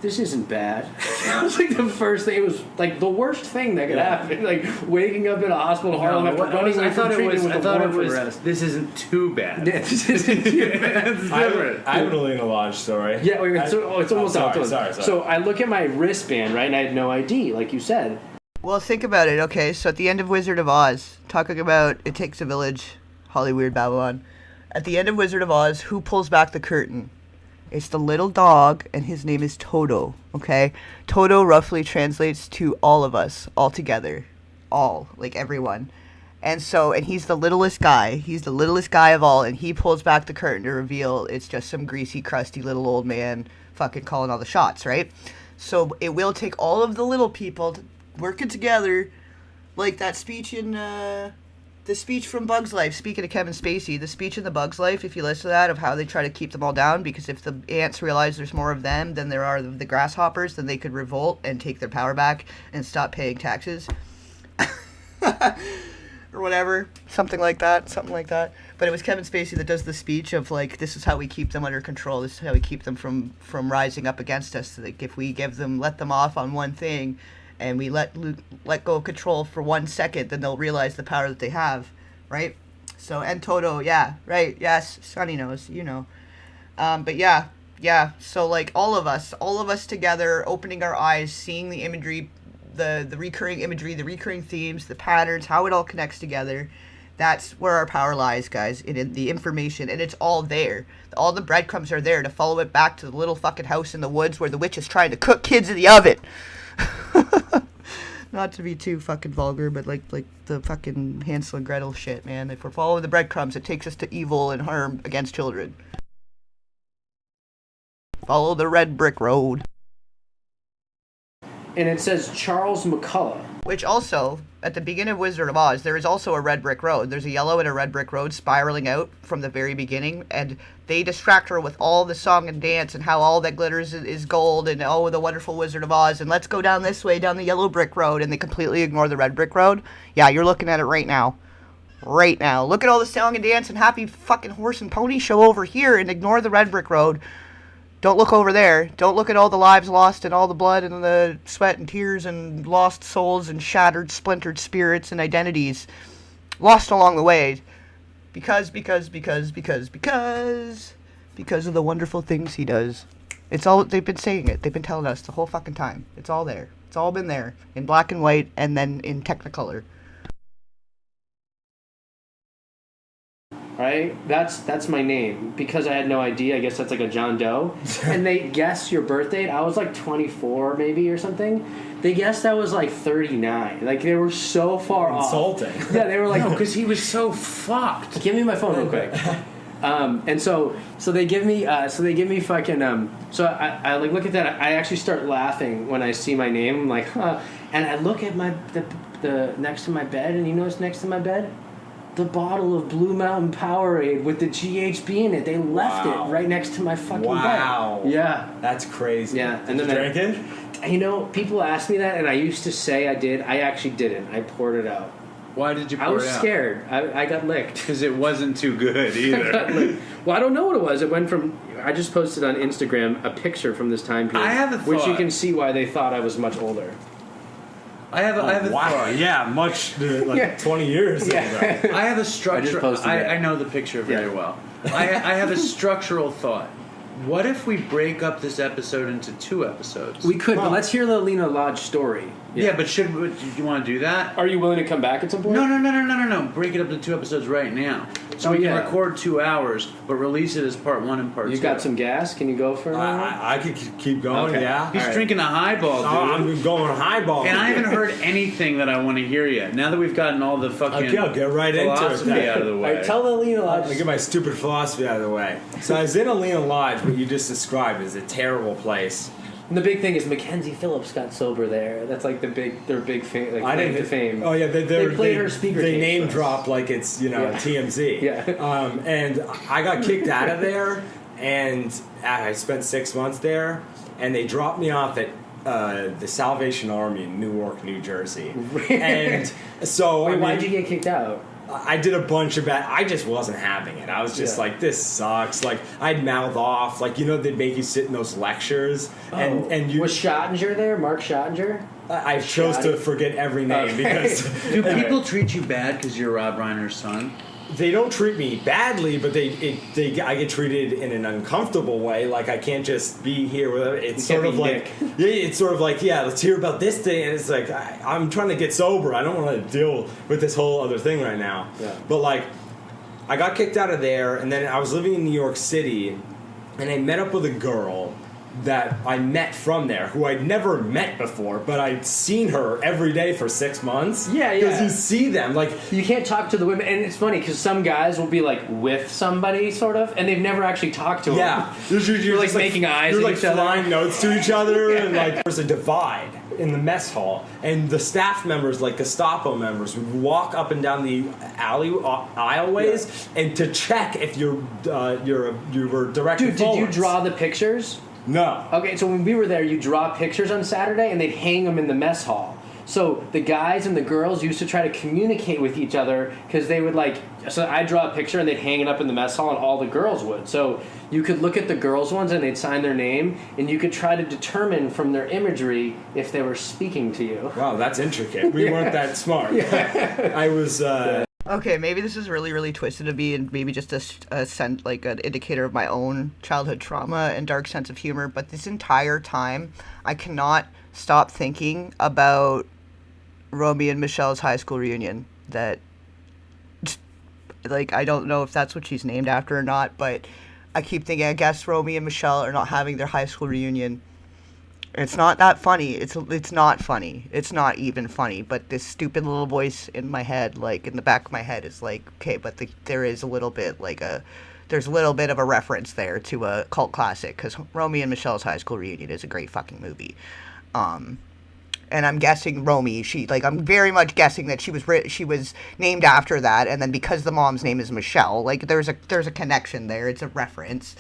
this isn't bad. That was, like, the first thing. It was, like, the worst thing that could happen. Like, waking up in a hospital Harlem after running away from treatment with a warrant for arrest. This isn't too bad. Yeah, this isn't too bad. It's different. I have an Elena Lodge story. Yeah, wait, it's almost out. Sorry. So I look at my wristband, right, and I had no ID, like you said. Well, think about it, okay? So at the end of Wizard of Oz, talking about It Takes a Village, Hollyweird Babylon, at the end of Wizard of Oz, who pulls back the curtain? It's the little dog, and his name is Toto, okay? Toto roughly translates to all of us, all together. All, like everyone. And he's the littlest guy. He's the littlest guy of all, and he pulls back the curtain to reveal it's just some greasy, crusty little old man fucking calling all the shots, right? So it will take all of the little people working together, like that speech in, the speech from Bug's Life, speaking of Kevin Spacey, the speech in the Bug's Life, if you listen to that, of how they try to keep them all down, because if the ants realize there's more of them than there are of the grasshoppers, then they could revolt and take their power back and stop paying taxes. Or whatever. Something like that. But it was Kevin Spacey that does the speech of, like, this is how we keep them under control. This is how we keep them from rising up against us. Like, if we let them off on one thing, and we let go of control for 1 second, then they'll realize the power that they have, right? So, and Toto, yeah, right, yes, Sonny knows, you know. But yeah, so, like, all of us together, opening our eyes, seeing the imagery, the recurring imagery, the recurring themes, the patterns, how it all connects together, that's where our power lies, guys, in the information, and it's all there. All the breadcrumbs are there to follow it back to the little fucking house in the woods where the witch is trying to cook kids in the oven. Not to be too fucking vulgar, but like the fucking Hansel and Gretel shit, man. If we're following the breadcrumbs, it takes us to evil and harm against children. Follow the red brick road. And it says Charles McCullough. Which also, at the beginning of Wizard of Oz, there is also a red brick road. There's a yellow and a red brick road spiraling out from the very beginning, and they distract her with all the song and dance and how all that glitters is gold and, oh, the wonderful Wizard of Oz, and let's go down this way, down the yellow brick road, and they completely ignore the red brick road. Yeah, you're looking at it right now. Right now. Look at all the song and dance and happy fucking horse and pony show over here and ignore the red brick road. Don't look over there. Don't look at all the lives lost and all the blood and the sweat and tears and lost souls and shattered, splintered spirits and identities lost along the way. Because of the wonderful things he does. It's all, they've been saying it. They've been telling us the whole fucking time. It's all there. It's all been there. In black and white and then in Technicolor. Right? That's my name. Because I had no ID, I guess that's like a John Doe. And they guessed your birth date. I was like 24 maybe or something. They guessed I was like 39. Like, they were so far Insulting. off. Yeah, they were like, No, because he was so fucked. give me my phone real quick. And so they give me fucking so I like look at that. I actually start laughing when I see my name. I'm like, huh. And I look at the next to my bed, and you know what's next to my bed? The bottle of Blue Mountain Powerade with the GHB in it. They left it right next to my fucking bed. Yeah. That's crazy. Yeah. Did you drink it? You know, people ask me that, and I used to say I did. I actually didn't. I poured it out. Why did you pour I was it out? scared. I got licked. Because it wasn't too good either. Well, I don't know what it was. It went from. I just posted on Instagram a picture from this time period. I have a which you thought. can see why they thought I was much older. I have a Wow. thought. Yeah, much like Yeah. 20 years ago. I have a structure. I just posted it. I know the picture very Yeah. well. I have a structural thought. What if we break up this episode into 2 episodes? We could, but let's hear the Lena Lodge story. Yeah, but do you want to do that? Are you willing to come back at some point? No. Break it up to 2 episodes right now. So Oh, we can yeah. record 2 hours, but release it as part 1 and part 2. You got some gas? Can you go for another one? I could keep going, Okay. yeah. He's All right. drinking a highball, dude. I'm going highball. And I haven't heard anything that I want to hear yet. Now that we've gotten all the fucking Okay, I'll get right into it philosophy then. out of the All way. right, tell the Lena Lodge. I'll get my stupid philosophy out of the way. So I was in Alina Lodge, what you just described is a terrible place. And the big thing is Mackenzie Phillips got sober there. That's like their big fame, like claim to fame. Oh yeah, They played her speaker They tapes name for us. drop like it's Yeah. TMZ. Yeah. And I got kicked out of there, and I spent 6 months there, and they dropped me off at the Salvation Army in Newark, New Jersey. And so Wait, I mean, why'd you get kicked out? I did a bunch of bad. I just wasn't having it. I was just Yeah. like, this sucks. Like I'd mouth off. Like they'd make you sit in those lectures, and you. Was Schottinger there? Mark Schottinger? I chose to forget every name Okay. because Do people treat you bad because you're Rob Reiner's son? they don't treat me badly, but I get treated in an uncomfortable way. Like I can't just be here with it. It's You sort can't of be like it's sort of like let's hear about this thing, and it's like I'm trying to get sober. I don't want to deal with this whole other thing right now. Yeah. But like I got kicked out of there, and then I was living in New York City, and I met up with a girl that I met from there, who I'd never met before, but I'd seen her every day for 6 months. Yeah, Because yeah. you see them, like, You can't talk to the women, and it's funny because some guys will be like with somebody, sort of, and they've never actually talked to them. yeah, you're like just, making eyes You're at like each other. flying notes to each other, and like there's a divide in the mess hall, and the staff members, like Gestapo members, would walk up and down the aisleways and to check if you were directed Dude, did you forwards. draw the pictures? No. Okay, so when we were there, you draw pictures on Saturday, and they'd hang them in the mess hall. So the guys and the girls used to try to communicate with each other because they would so I'd draw a picture and they'd hang it up in the mess hall, and all the girls would. So you could look at the girls' ones and they'd sign their name, and you could try to determine from their imagery if they were speaking to you. Wow, that's intricate. We weren't that smart. I was. Okay, maybe this is really, really twisted to be, and maybe just like an indicator of my own childhood trauma and dark sense of humor. But this entire time, I cannot stop thinking about Romy and Michelle's high school reunion. That, like, I don't know if that's what she's named after or not, but I keep thinking, I guess Romy and Michelle are not having their high school reunion. It's not that funny. It's not funny. It's not even funny. But this stupid little voice in my head, like in the back of my head, is like, okay, but there is a little bit there's a little bit of a reference there to a cult classic, because Romy and Michelle's high school reunion is a great fucking movie. And I'm guessing Romy, I'm very much guessing that she was named after that, and then because the mom's name is Michelle, like there's a connection there. It's a reference,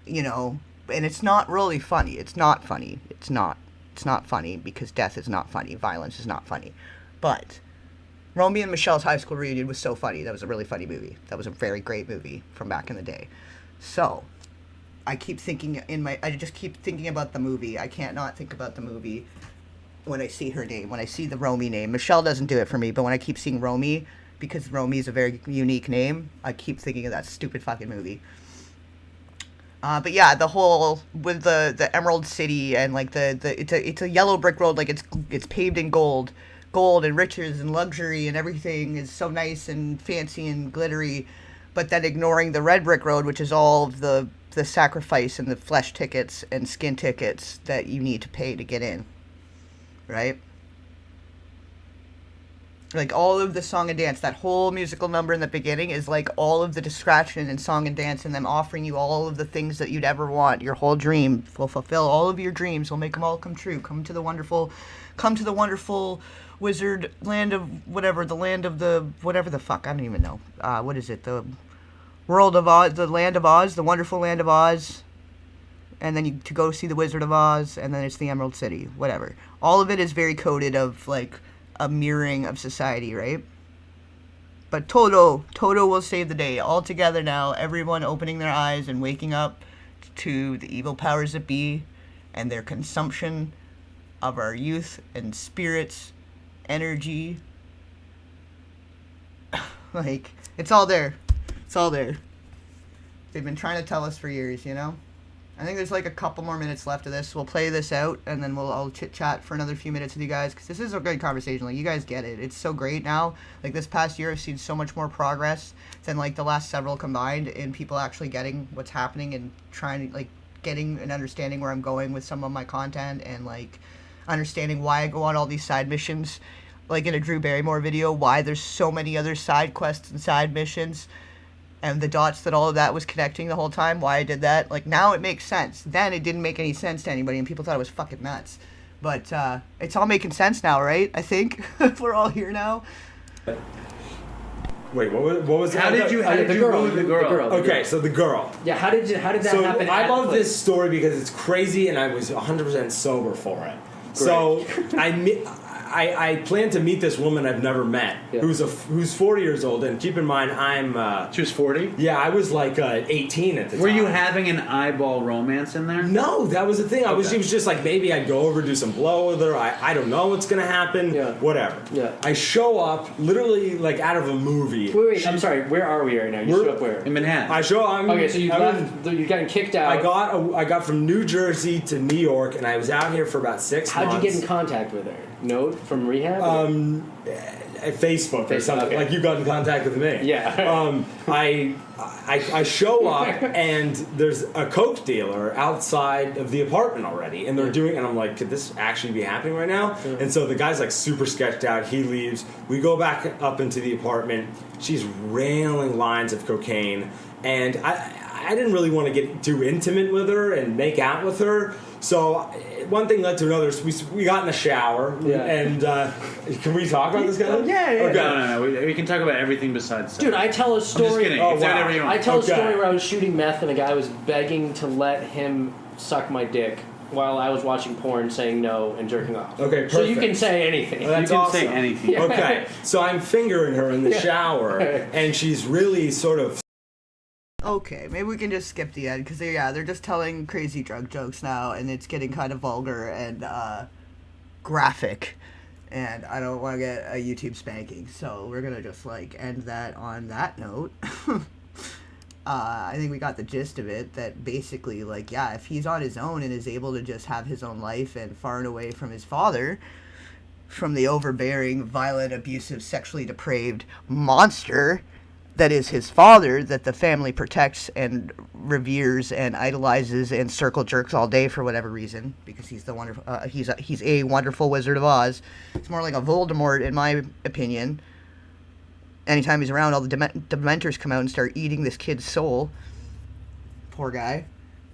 and it's not really funny. It's not funny. It's not funny because death is not funny. Violence is not funny. But Romy and Michelle's high school reunion was so funny. That was a really funny movie. That was a very great movie from back in the day. So I just keep thinking about the movie. I can't not think about the movie when I see her name, when I see the Romy name. Michelle doesn't do it for me, but when I keep seeing Romy, because Romy is a very unique name, I keep thinking of that stupid fucking movie. But yeah, the whole with the Emerald City and like it's a yellow brick road, like it's paved in gold and riches and luxury, and everything is so nice and fancy and glittery, but then ignoring the red brick road, which is all of the sacrifice and the flesh tickets and skin tickets that you need to pay to get in, right? Like all of the song and dance, that whole musical number in the beginning is like all of the distraction and song and dance and them offering you all of the things that you'd ever want. Your whole dream will fulfill all of your dreams. Will make them all come true. Come to the wonderful wizard land of whatever, the land of the whatever the fuck. I don't even know. What is it? The world of Oz, the land of Oz, the wonderful land of Oz. And then to go see the Wizard of Oz, and then it's the Emerald City, whatever. All of it is very coded of like a mirroring of society, right? But Toto will save the day. All together now, everyone opening their eyes and waking up to the evil powers that be and their consumption of our youth and spirits, energy. Like, it's all there. It's all there. They've been trying to tell us for years, you know? I think there's like a couple more minutes left of this. We'll play this out, and then I'll chit-chat for another few minutes with you guys, because this is a good conversation. Like, you guys get it. It's so great now. Like, this past year, I've seen so much more progress than, like, the last several combined in people actually getting what's happening and trying to, like, getting and understanding where I'm going with some of my content and, like, understanding why I go on all these side missions. Like, in a Drew Barrymore video, why there's so many other side quests and side missions. And the dots that all of that was connecting the whole time, why I did that. Like, now it makes sense. Then it didn't make any sense to anybody, and people thought it was fucking nuts. But it's all making sense now, right? I think. We're all here now. Wait, what was that? How did you woo the girl? Okay, so the girl. Yeah, how did that So happen? I love this story because it's crazy, and I was 100% sober for it. So I plan to meet this woman I've never met, who's 40 years old, and keep in mind She was 40? Yeah, I was like 18 at the time. Were you having an eyeball romance in there? No, that was the thing. She was just like, maybe I'd go over, do some blow with her. I don't know what's gonna happen. Yeah. Whatever. Yeah. I show up literally like out of a movie. Wait, I'm sorry. Where are we right now? You show up where? In Manhattan. I show up. Okay, so you've gotten kicked out. I got from New Jersey to New York, and I was out here for about 6 months. How'd you get in contact with her? Note from rehab? Facebook or something. Okay. Like you got in contact with me. Yeah. I show up and there's a coke dealer outside of the apartment already, and they're doing. And I'm like, could this actually be happening right now? Yeah. And so the guy's like super sketched out. He leaves. We go back up into the apartment. She's railing lines of cocaine, and I didn't really want to get too intimate with her and make out with her. So one thing led to another. We got in the shower, and can we talk about this guy? Yeah. Okay. No. We can talk about everything besides sex. Dude, I tell a story. I'm just kidding. Oh, It's wow. whatever you want. I tell a story where I was shooting meth and a guy was begging to let him suck my dick while I was watching porn, saying no and jerking off. Okay, perfect. So you can say anything. Well, that's you can awesome. say anything. Yeah. Okay, so I'm fingering her in the shower, and she's really sort of. Okay, maybe we can just skip the end, because they're just telling crazy drug jokes now, and it's getting kind of vulgar and graphic, and I don't want to get a YouTube spanking, so we're gonna just like end that on that note. I think we got the gist of it, that basically, like, yeah, if he's on his own and is able to just have his own life and far and away from his father, from the overbearing, violent, abusive, sexually depraved monster that is his father, that the family protects and reveres and idolizes and circle jerks all day for whatever reason, because he's the wonderful, he's a wonderful Wizard of Oz. It's more like a Voldemort, in my opinion. Anytime he's around, all the Dementors come out and start eating this kid's soul. Poor guy.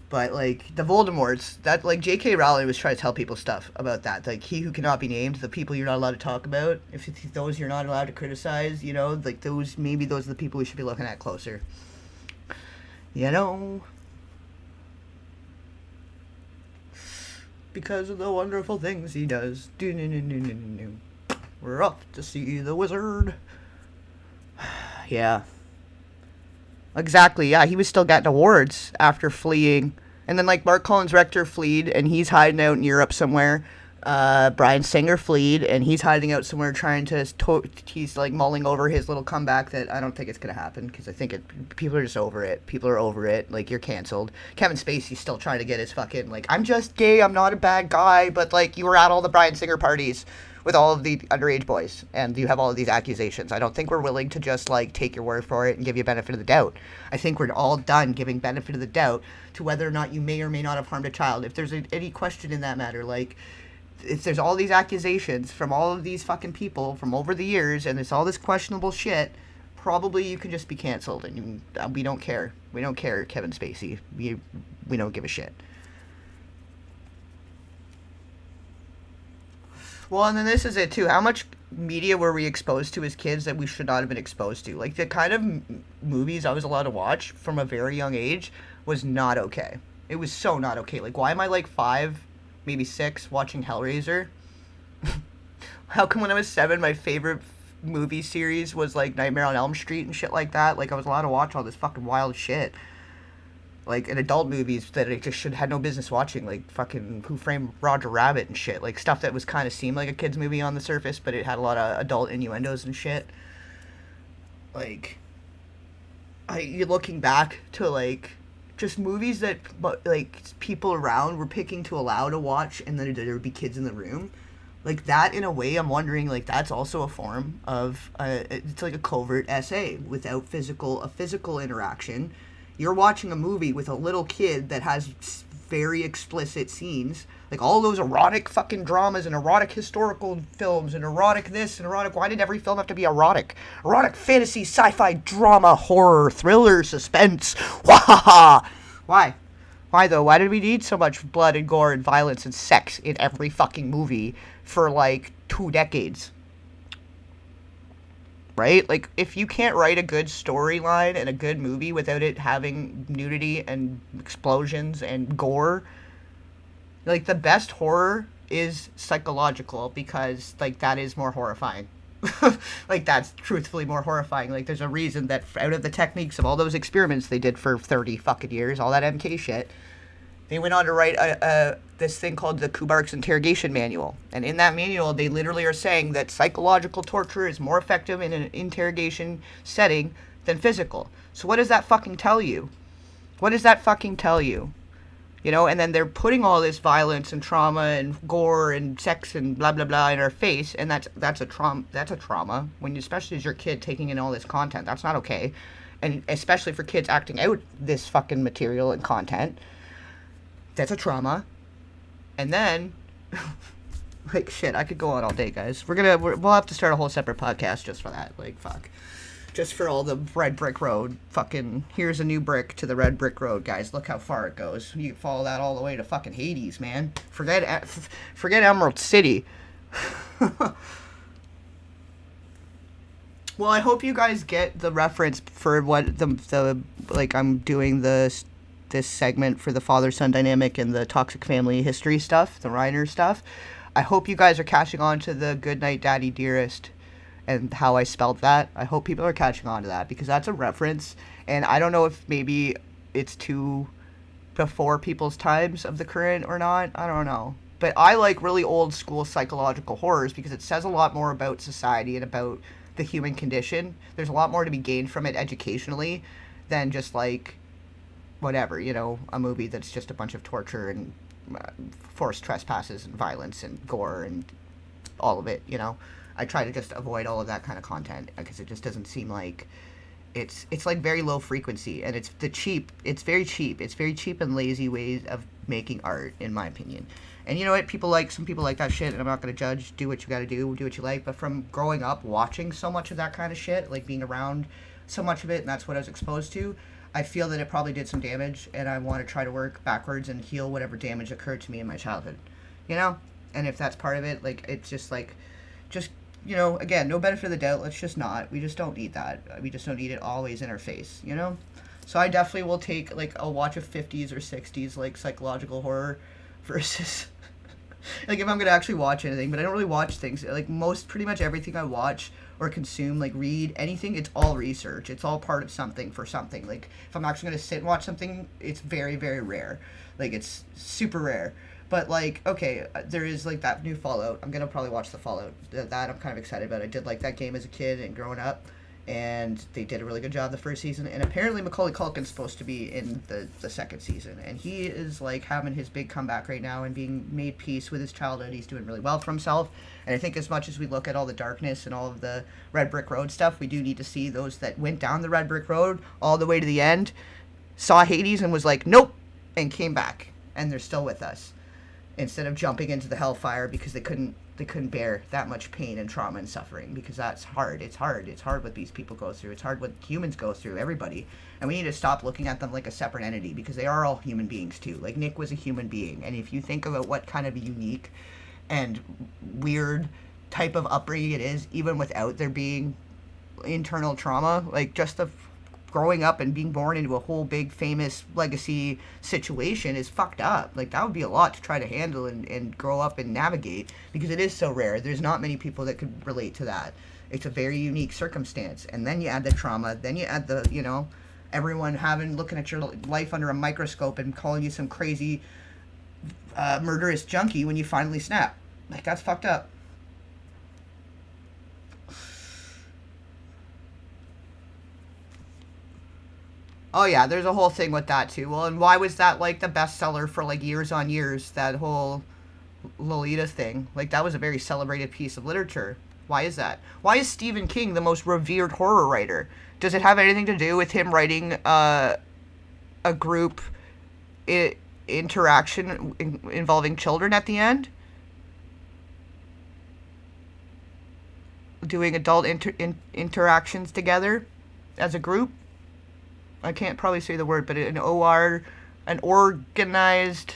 But, like, the Voldemorts, that, like, J.K. Rowling was trying to tell people stuff about that. Like, he who cannot be named, the people you're not allowed to talk about, if it's those you're not allowed to criticize, you know, like, maybe those are the people we should be looking at closer. You know? Because of the wonderful things he does. We're off to see the wizard. Yeah. Exactly, yeah, he was still getting awards after fleeing. And then, like, Mark Collins Rector fled, and he's hiding out in Europe somewhere. Bryan Singer fled, and he's hiding out somewhere trying to... he's, like, mulling over his little comeback that I don't think it's going to happen, because I think people are just over it. People are over it. Like, you're canceled. Kevin Spacey's still trying to get his fucking, like, I'm just gay, I'm not a bad guy, but, like, you were at all the Bryan Singer parties with all of the underage boys, and you have all of these accusations. I don't think we're willing to just, like, take your word for it and give you benefit of the doubt. I think we're all done giving benefit of the doubt to whether or not you may or may not have harmed a child. If there's any question in that matter, like, if there's all these accusations from all of these fucking people from over the years, and it's all this questionable shit, probably you can just be canceled, and we don't care. We don't care, Kevin Spacey. We don't give a shit. Well, and then this is it, too. How much media were we exposed to as kids that we should not have been exposed to? Like, the kind of movies I was allowed to watch from a very young age was not okay. It was so not okay. Like, why am I, like, 5, maybe 6, watching Hellraiser? How come when I was 7, my favorite movie series was like Nightmare on Elm Street and shit like that. Like I was allowed to watch all this fucking wild shit. Like in adult movies that I just had no business watching, like fucking Who Framed Roger Rabbit and shit. Like stuff that was kind of seemed like a kid's movie on the surface, but it had a lot of adult innuendos and shit. Like, you're looking back to like just movies that like people around were picking to allow to watch, and then there would be kids in the room. Like that, in a way, I'm wondering, like that's also a form of it's like a covert essay without a physical interaction. You're watching a movie with a little kid that has very explicit scenes, like all those erotic fucking dramas and erotic historical films and erotic this and erotic. Why did every film have to be erotic? Erotic fantasy, sci-fi, drama, horror, thriller, suspense. Wahaha! Why? Why though? Why did we need so much blood and gore and violence and sex in every fucking movie for like 2 decades? Right? Like, if you can't write a good storyline and a good movie without it having nudity and explosions and gore, like, the best horror is psychological because, like, that is more horrifying. Like, that's truthfully more horrifying. Like, there's a reason that out of the techniques of all those experiments they did for 30 fucking years, all that MK shit, they went on to write this thing called the Kubark's Interrogation Manual. And in that manual, they literally are saying that psychological torture is more effective in an interrogation setting than physical. So what does that fucking tell you? What does that fucking tell you? You know, and then they're putting all this violence and trauma and gore and sex and blah, blah, blah in our face. And that's a trauma. When you, especially as your kid taking in all this content, that's not okay. And especially for kids acting out this fucking material and content. That's a trauma. And then, like, shit, I could go on all day, guys. We'll have to start a whole separate podcast just for that. Like, fuck. Just for all the red brick road. Fucking, here's a new brick to the red brick road, guys. Look how far it goes. You can follow that all the way to fucking Hades, man. Forget Emerald City. Well, I hope you guys get the reference for what the like, I'm doing this segment for the father-son dynamic and the toxic family history stuff, the Reiner stuff. I hope you guys are catching on to the good night daddy dearest and how I spelled that. I hope people are catching on to that because that's a reference, and I don't know if maybe it's too before people's times of the current or not. I don't know. But I like really old school psychological horrors because it says a lot more about society and about the human condition. There's a lot more to be gained from it educationally than just like whatever, you know, a movie that's just a bunch of torture and forced trespasses and violence and gore and all of it, you know. I try to just avoid all of that kind of content because it just doesn't seem like it's like very low frequency, and it's very cheap and lazy ways of making art, in my opinion. And you know what, some people like that shit, and I'm not going to judge. Do what you got to do what you like. But from growing up watching so much of that kind of shit, like being around so much of it, and that's what I was exposed to, I feel that it probably did some damage, and I want to try to work backwards and heal whatever damage occurred to me in my childhood, you know? And if that's part of it, like, it's just, you know, again, no benefit of the doubt, let's just not. We just don't need that. We just don't need it always in our face, you know? So I definitely will take, like, I'll watch a 50s or 60s, like, psychological horror versus, like, if I'm going to actually watch anything, but I don't really watch things. Like, pretty much everything I watch or consume, like read anything, it's all research. It's all part of something for something. Like if I'm actually going to sit and watch something, it's very, very rare. Like it's super rare. But like, okay, there is like that new Fallout. I'm going to probably watch the Fallout. That I'm kind of excited about. I did like that game as a kid and growing up. And they did a really good job the first season. And apparently Macaulay Culkin's supposed to be in the second season. And he is like having his big comeback right now and being made peace with his childhood. He's doing really well for himself. And I think as much as we look at all the darkness and all of the Red Brick Road stuff, we do need to see those that went down the Red Brick Road all the way to the end, saw Hades and was like, nope, and came back. And they're still with us. Instead of jumping into the hellfire because they couldn't bear that much pain and trauma and suffering, because that's hard. It's hard what these people go through. It's hard what humans go through, everybody. And we need to stop looking at them like a separate entity, because they are all human beings too. Like Nick was a human being, and if you think about what kind of unique and weird type of upbringing it is, even without there being internal trauma, like just the growing up and being born into a whole big famous legacy situation is fucked up. Like, that would be a lot to try to handle and grow up and navigate, because it is so rare. There's not many people that could relate to that. It's a very unique circumstance. And then you add the trauma, then you add the, you know, everyone looking at your life under a microscope and calling you some crazy murderous junkie when you finally snap. Like, that's fucked up. Oh yeah, there's a whole thing with that too. Well, and why was that like the bestseller for like years on years? That whole Lolita thing, like that was a very celebrated piece of literature. Why is that? Why is Stephen King the most revered horror writer? Does it have anything to do with him writing a group interaction involving children at the end? Doing adult interactions together as a group? I can't probably say the word, but an organized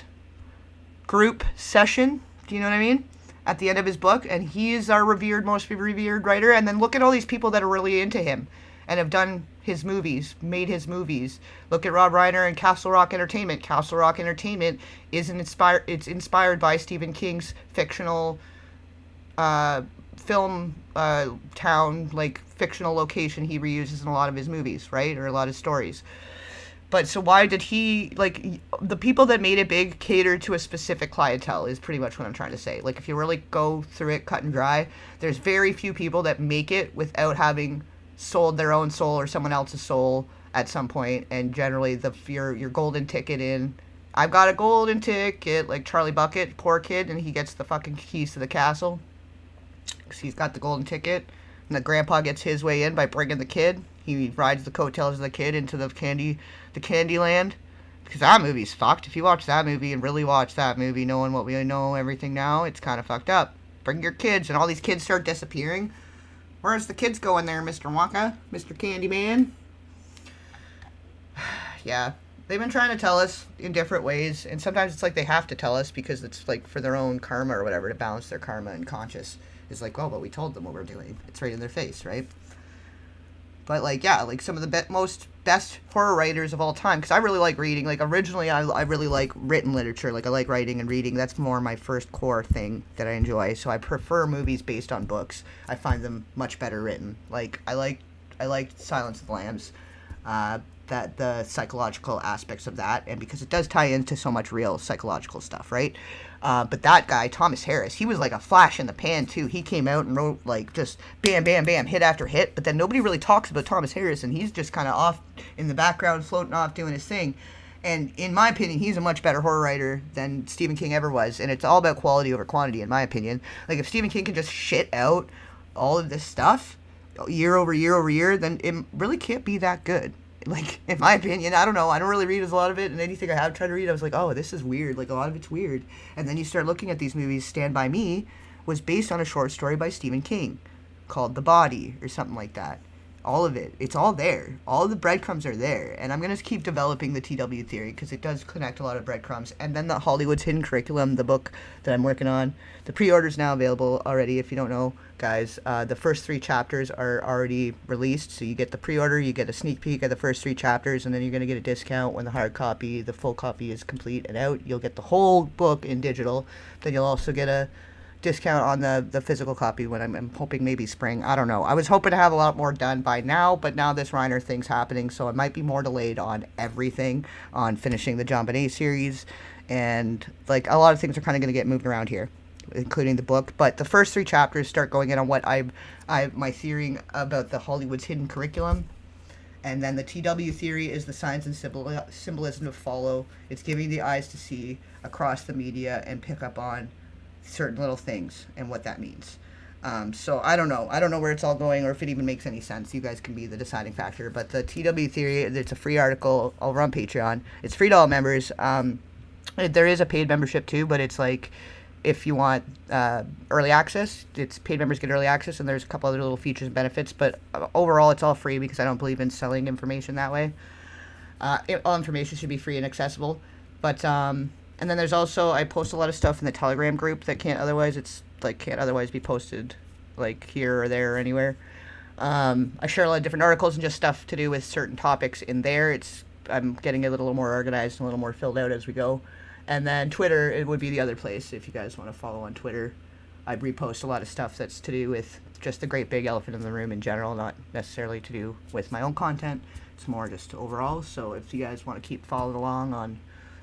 group session. Do you know what I mean? At the end of his book, and he is our most revered writer. And then look at all these people that are really into him and have done his movies, made his movies. Look at Rob Reiner and Castle Rock Entertainment. Castle Rock Entertainment is it's inspired by Stephen King's fictional film town, like fictional location he reuses in a lot of his movies, right? Or a lot of stories. But so why did he, like, the people that made it big catered to a specific clientele is pretty much what I'm trying to say. Like, if you really go through it cut and dry, there's very few people that make it without having sold their own soul or someone else's soul at some point. And generally your golden ticket in, I've got a golden ticket, like Charlie Bucket, poor kid, and he gets the fucking keys to the castle because he's got the golden ticket. And the grandpa gets his way in by bringing the kid. He rides the coattails of the kid into the candy land. Because that movie's fucked. If you watch that movie and really watch that movie knowing what we know everything now, it's kind of fucked up. Bring your kids, and all these kids start disappearing. Where's the kids going there, Mr. Wonka? Mr. Candyman? Yeah. They've been trying to tell us in different ways, and sometimes it's like they have to tell us because it's like for their own karma or whatever, to balance their karma and conscious. It's like, well, but we told them what we're doing. It's right in their face, right? But, like, yeah, like, some of the best horror writers of all time, because I really like reading. Like, originally, I really like written literature. Like, I like writing and reading. That's more my first core thing that I enjoy. So I prefer movies based on books. I find them much better written. Like, I like Silence of the Lambs, that the psychological aspects of that, and because it does tie into so much real psychological stuff, right? But that guy, Thomas Harris, he was like a flash in the pan, too. He came out and wrote, like, just bam, bam, bam, hit after hit. But then nobody really talks about Thomas Harris, and he's just kind of off in the background, floating off, doing his thing. And in my opinion, he's a much better horror writer than Stephen King ever was. And it's all about quality over quantity, in my opinion. Like, if Stephen King can just shit out all of this stuff year over year over year, then it really can't be that good. Like, in my opinion, I don't know. I don't really read a lot of it, and anything I have tried to read, I was like, oh, this is weird. Like, a lot of it's weird. And then you start looking at these movies. Stand By Me was based on a short story by Stephen King called The Body or something like that. All of it. It's all there. All of the breadcrumbs are there. And I'm going to keep developing the TW theory because it does connect a lot of breadcrumbs. And then the Hollywood's Hidden Curriculum, the book that I'm working on. The pre-order's now available already, if you don't know, guys. The first 3 chapters are already released. So you get the pre-order, you get a sneak peek of the first 3 chapters, and then you're going to get a discount when the hard copy, the full copy is complete and out. You'll get the whole book in digital. Then you'll also get a discount on the physical copy when I'm hoping maybe spring. I don't know. I was hoping to have a lot more done by now, but now this Reiner thing's happening, so it might be more delayed on everything, on finishing the John Bonet series, and like a lot of things are kind of going to get moved around here, including the book. But the first 3 chapters start going in on what my theory about the Hollywood's Hidden Curriculum. And then the TW theory is the signs and symbolism to follow. It's giving the eyes to see across the media and pick up on certain little things and what that means. So I don't know. I don't know where it's all going or if it even makes any sense. You guys can be the deciding factor. But the TW theory, it's a free article over on Patreon. It's free to all members. There is a paid membership too, but it's like if you want early access, it's paid members get early access, and there's a couple other little features and benefits. But overall, it's all free because I don't believe in selling information that way. All information should be free and accessible. But and then there's also, I post a lot of stuff in the Telegram group that can't otherwise be posted like here or there or anywhere. I share a lot of different articles and just stuff to do with certain topics in there. I'm getting a little more organized and a little more filled out as we go. And then Twitter, it would be the other place if you guys want to follow on Twitter. I repost a lot of stuff that's to do with just the great big elephant in the room in general, not necessarily to do with my own content. It's more just overall. So if you guys want to keep following along on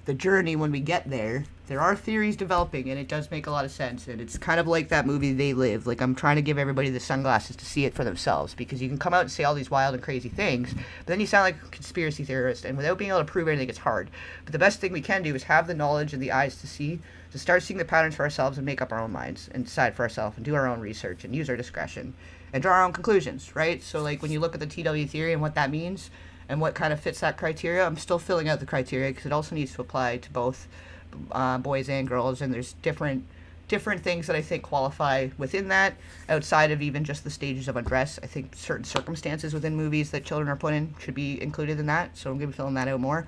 the journey when we get there, there are theories developing, and it does make a lot of sense. And it's kind of like that movie They Live. Like, I'm trying to give everybody the sunglasses to see it for themselves, because you can come out and say all these wild and crazy things, but then you sound like a conspiracy theorist, and without being able to prove anything, it's hard. But the best thing we can do is have the knowledge and the eyes to see, to start seeing the patterns for ourselves and make up our own minds and decide for ourselves and do our own research and use our discretion and draw our own conclusions, right? So, like, when you look at the TW theory and what that means and what kind of fits that criteria, I'm still filling out the criteria because it also needs to apply to both boys and girls, and there's different things that I think qualify within that outside of even just the stages of undress. I think certain circumstances within movies that children are put in should be included in that, so I'm going to be filling that out more.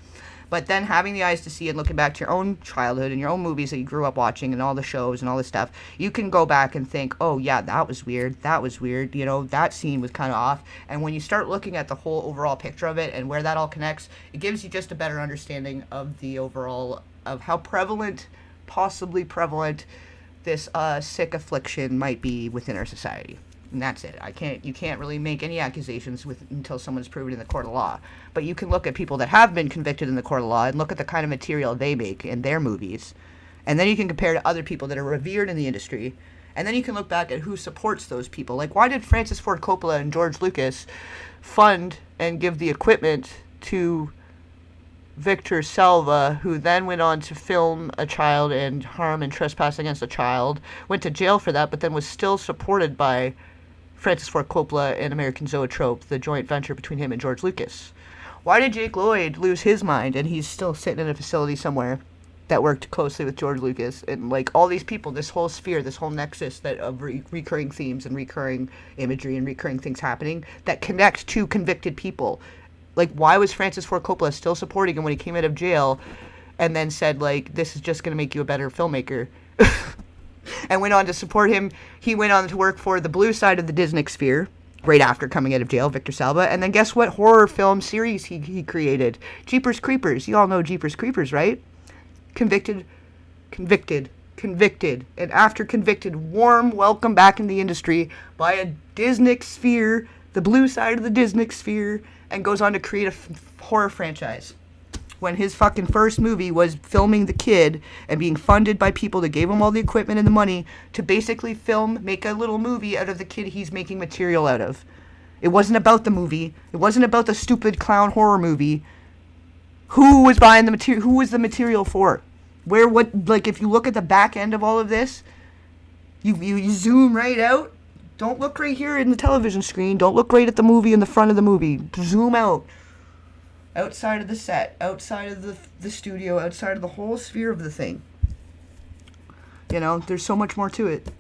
But then having the eyes to see and looking back to your own childhood and your own movies that you grew up watching and all the shows and all this stuff, you can go back and think, oh yeah, that was weird, you know, that scene was kind of off. And when you start looking at the whole overall picture of it and where that all connects, it gives you just a better understanding of the overall, of how possibly prevalent this sick affliction might be within our society. And that's it. You can't really make any accusations until someone's proven in the court of law. But you can look at people that have been convicted in the court of law and look at the kind of material they make in their movies. And then you can compare to other people that are revered in the industry. And then you can look back at who supports those people. Like, why did Francis Ford Coppola and George Lucas fund and give the equipment to Victor Salva, who then went on to film a child and harm and trespass against a child, went to jail for that, but then was still supported by Francis Ford Coppola and American Zoetrope, the joint venture between him and George Lucas? Why did Jake Lloyd lose his mind and he's still sitting in a facility somewhere that worked closely with George Lucas? And like all these people, this whole sphere, this whole nexus that of recurring themes and recurring imagery and recurring things happening that connect to convicted people. Like, why was Francis Ford Coppola still supporting him when he came out of jail and then said, like, this is just going to make you a better filmmaker? And went on to support him. He went on to work for the blue side of the Disney sphere right after coming out of jail, Victor Salva. And then guess what horror film series he created? Jeepers Creepers. You all know Jeepers Creepers, right? Convicted. And after convicted, warm welcome back in the industry by a Disney sphere, the blue side of the Disney sphere, and goes on to create a horror franchise. When his fucking first movie was filming the kid and being funded by people that gave him all the equipment and the money to basically make a little movie out of the kid he's making material out of. It wasn't about the movie. It wasn't about the stupid clown horror movie. Who was buying the material? Who was the material for? If you look at the back end of all of this, you zoom right out. Don't look right here in the television screen. Don't look right at the movie in the front of the movie. Zoom out. Outside of the set, outside of the studio, outside of the whole sphere of the thing. You know, there's so much more to it.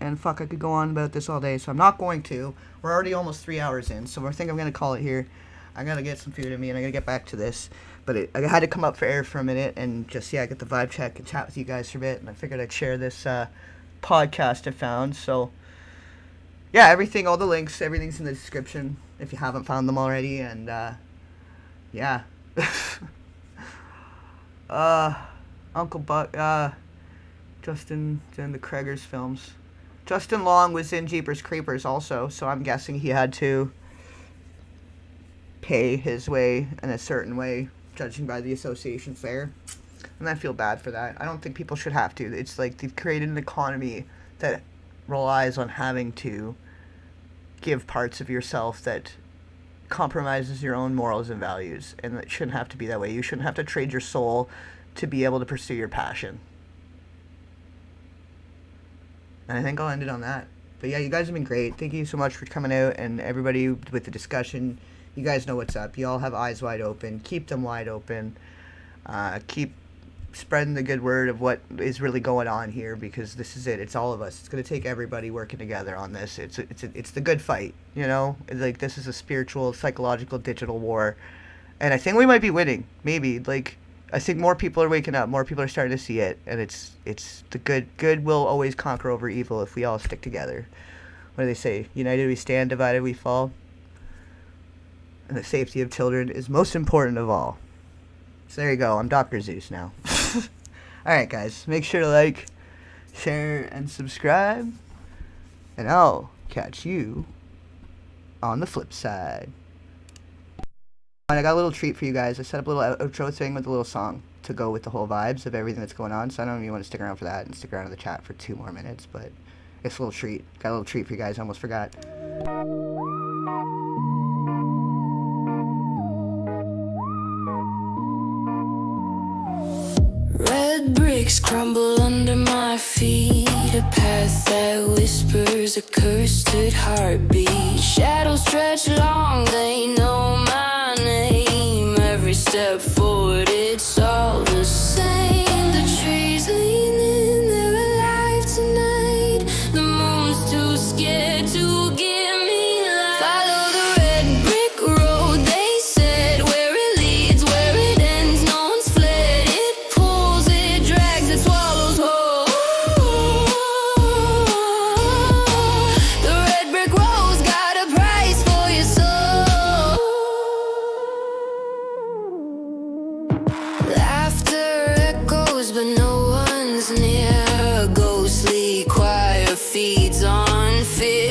And fuck, I could go on about this all day, so I'm not going to. We're already almost 3 hours in, so I think I'm going to call it here. I got to get some food in me, and I got to get back to this. But I had to come up for air for a minute and just, get the vibe check and chat with you guys for a bit. And I figured I'd share this podcast I found. So, yeah, all the links, everything's in the description if you haven't found them already. And, yeah. Uncle Buck, Justin in the Craigers films. Justin Long was in Jeepers Creepers also, so I'm guessing he had to pay his way in a certain way, judging by the associations there. And I feel bad for that. I don't think people should have to. It's like they've created an economy that relies on having to give parts of yourself that compromises your own morals and values, and it shouldn't have to be that way. You shouldn't have to trade your soul to be able to pursue your passion. And I think I'll end it on that. But yeah, you guys have been great. Thank you so much for coming out, and everybody with the discussion. You guys know what's up. You all have eyes wide open. Keep them wide open. Keep spreading the good word of what is really going on here, because this is it. It's all of us. It's going to take everybody working together on this. It's the good fight, you know? Like, this is a spiritual, psychological, digital war. And I think we might be winning. Maybe. Like, I think more people are waking up. More people are starting to see it. And it's the good will always conquer over evil if we all stick together. what do they say? United we stand, divided we fall. And the safety of children is most important of all. So there you go. I'm Dr. Zeus now. Alright, guys. Make sure to like, share, and subscribe. And I'll catch you on the flip side. And I got a little treat for you guys. I set up a little outro thing with a little song to go with the whole vibes of everything that's going on. So I don't know if you want to stick around for that and stick around in the chat for 2 more minutes. But it's a little treat. Got a little treat for you guys. I almost forgot. Red bricks crumble under my feet. A path that whispers a cursed heartbeat. Shadows stretch long, they know my name. Every step forward, it's all the same. The trees lean in, they're alive tonight. The moon's too scared to give me light. Follow the red brick road, they said. Where it leads, where it ends, no one's fled. It pulls, it drags, it swallows whole. The red brick road's got a price for your soul. Laughter echoes, but no one's near. A ghostly choir feeds on fear.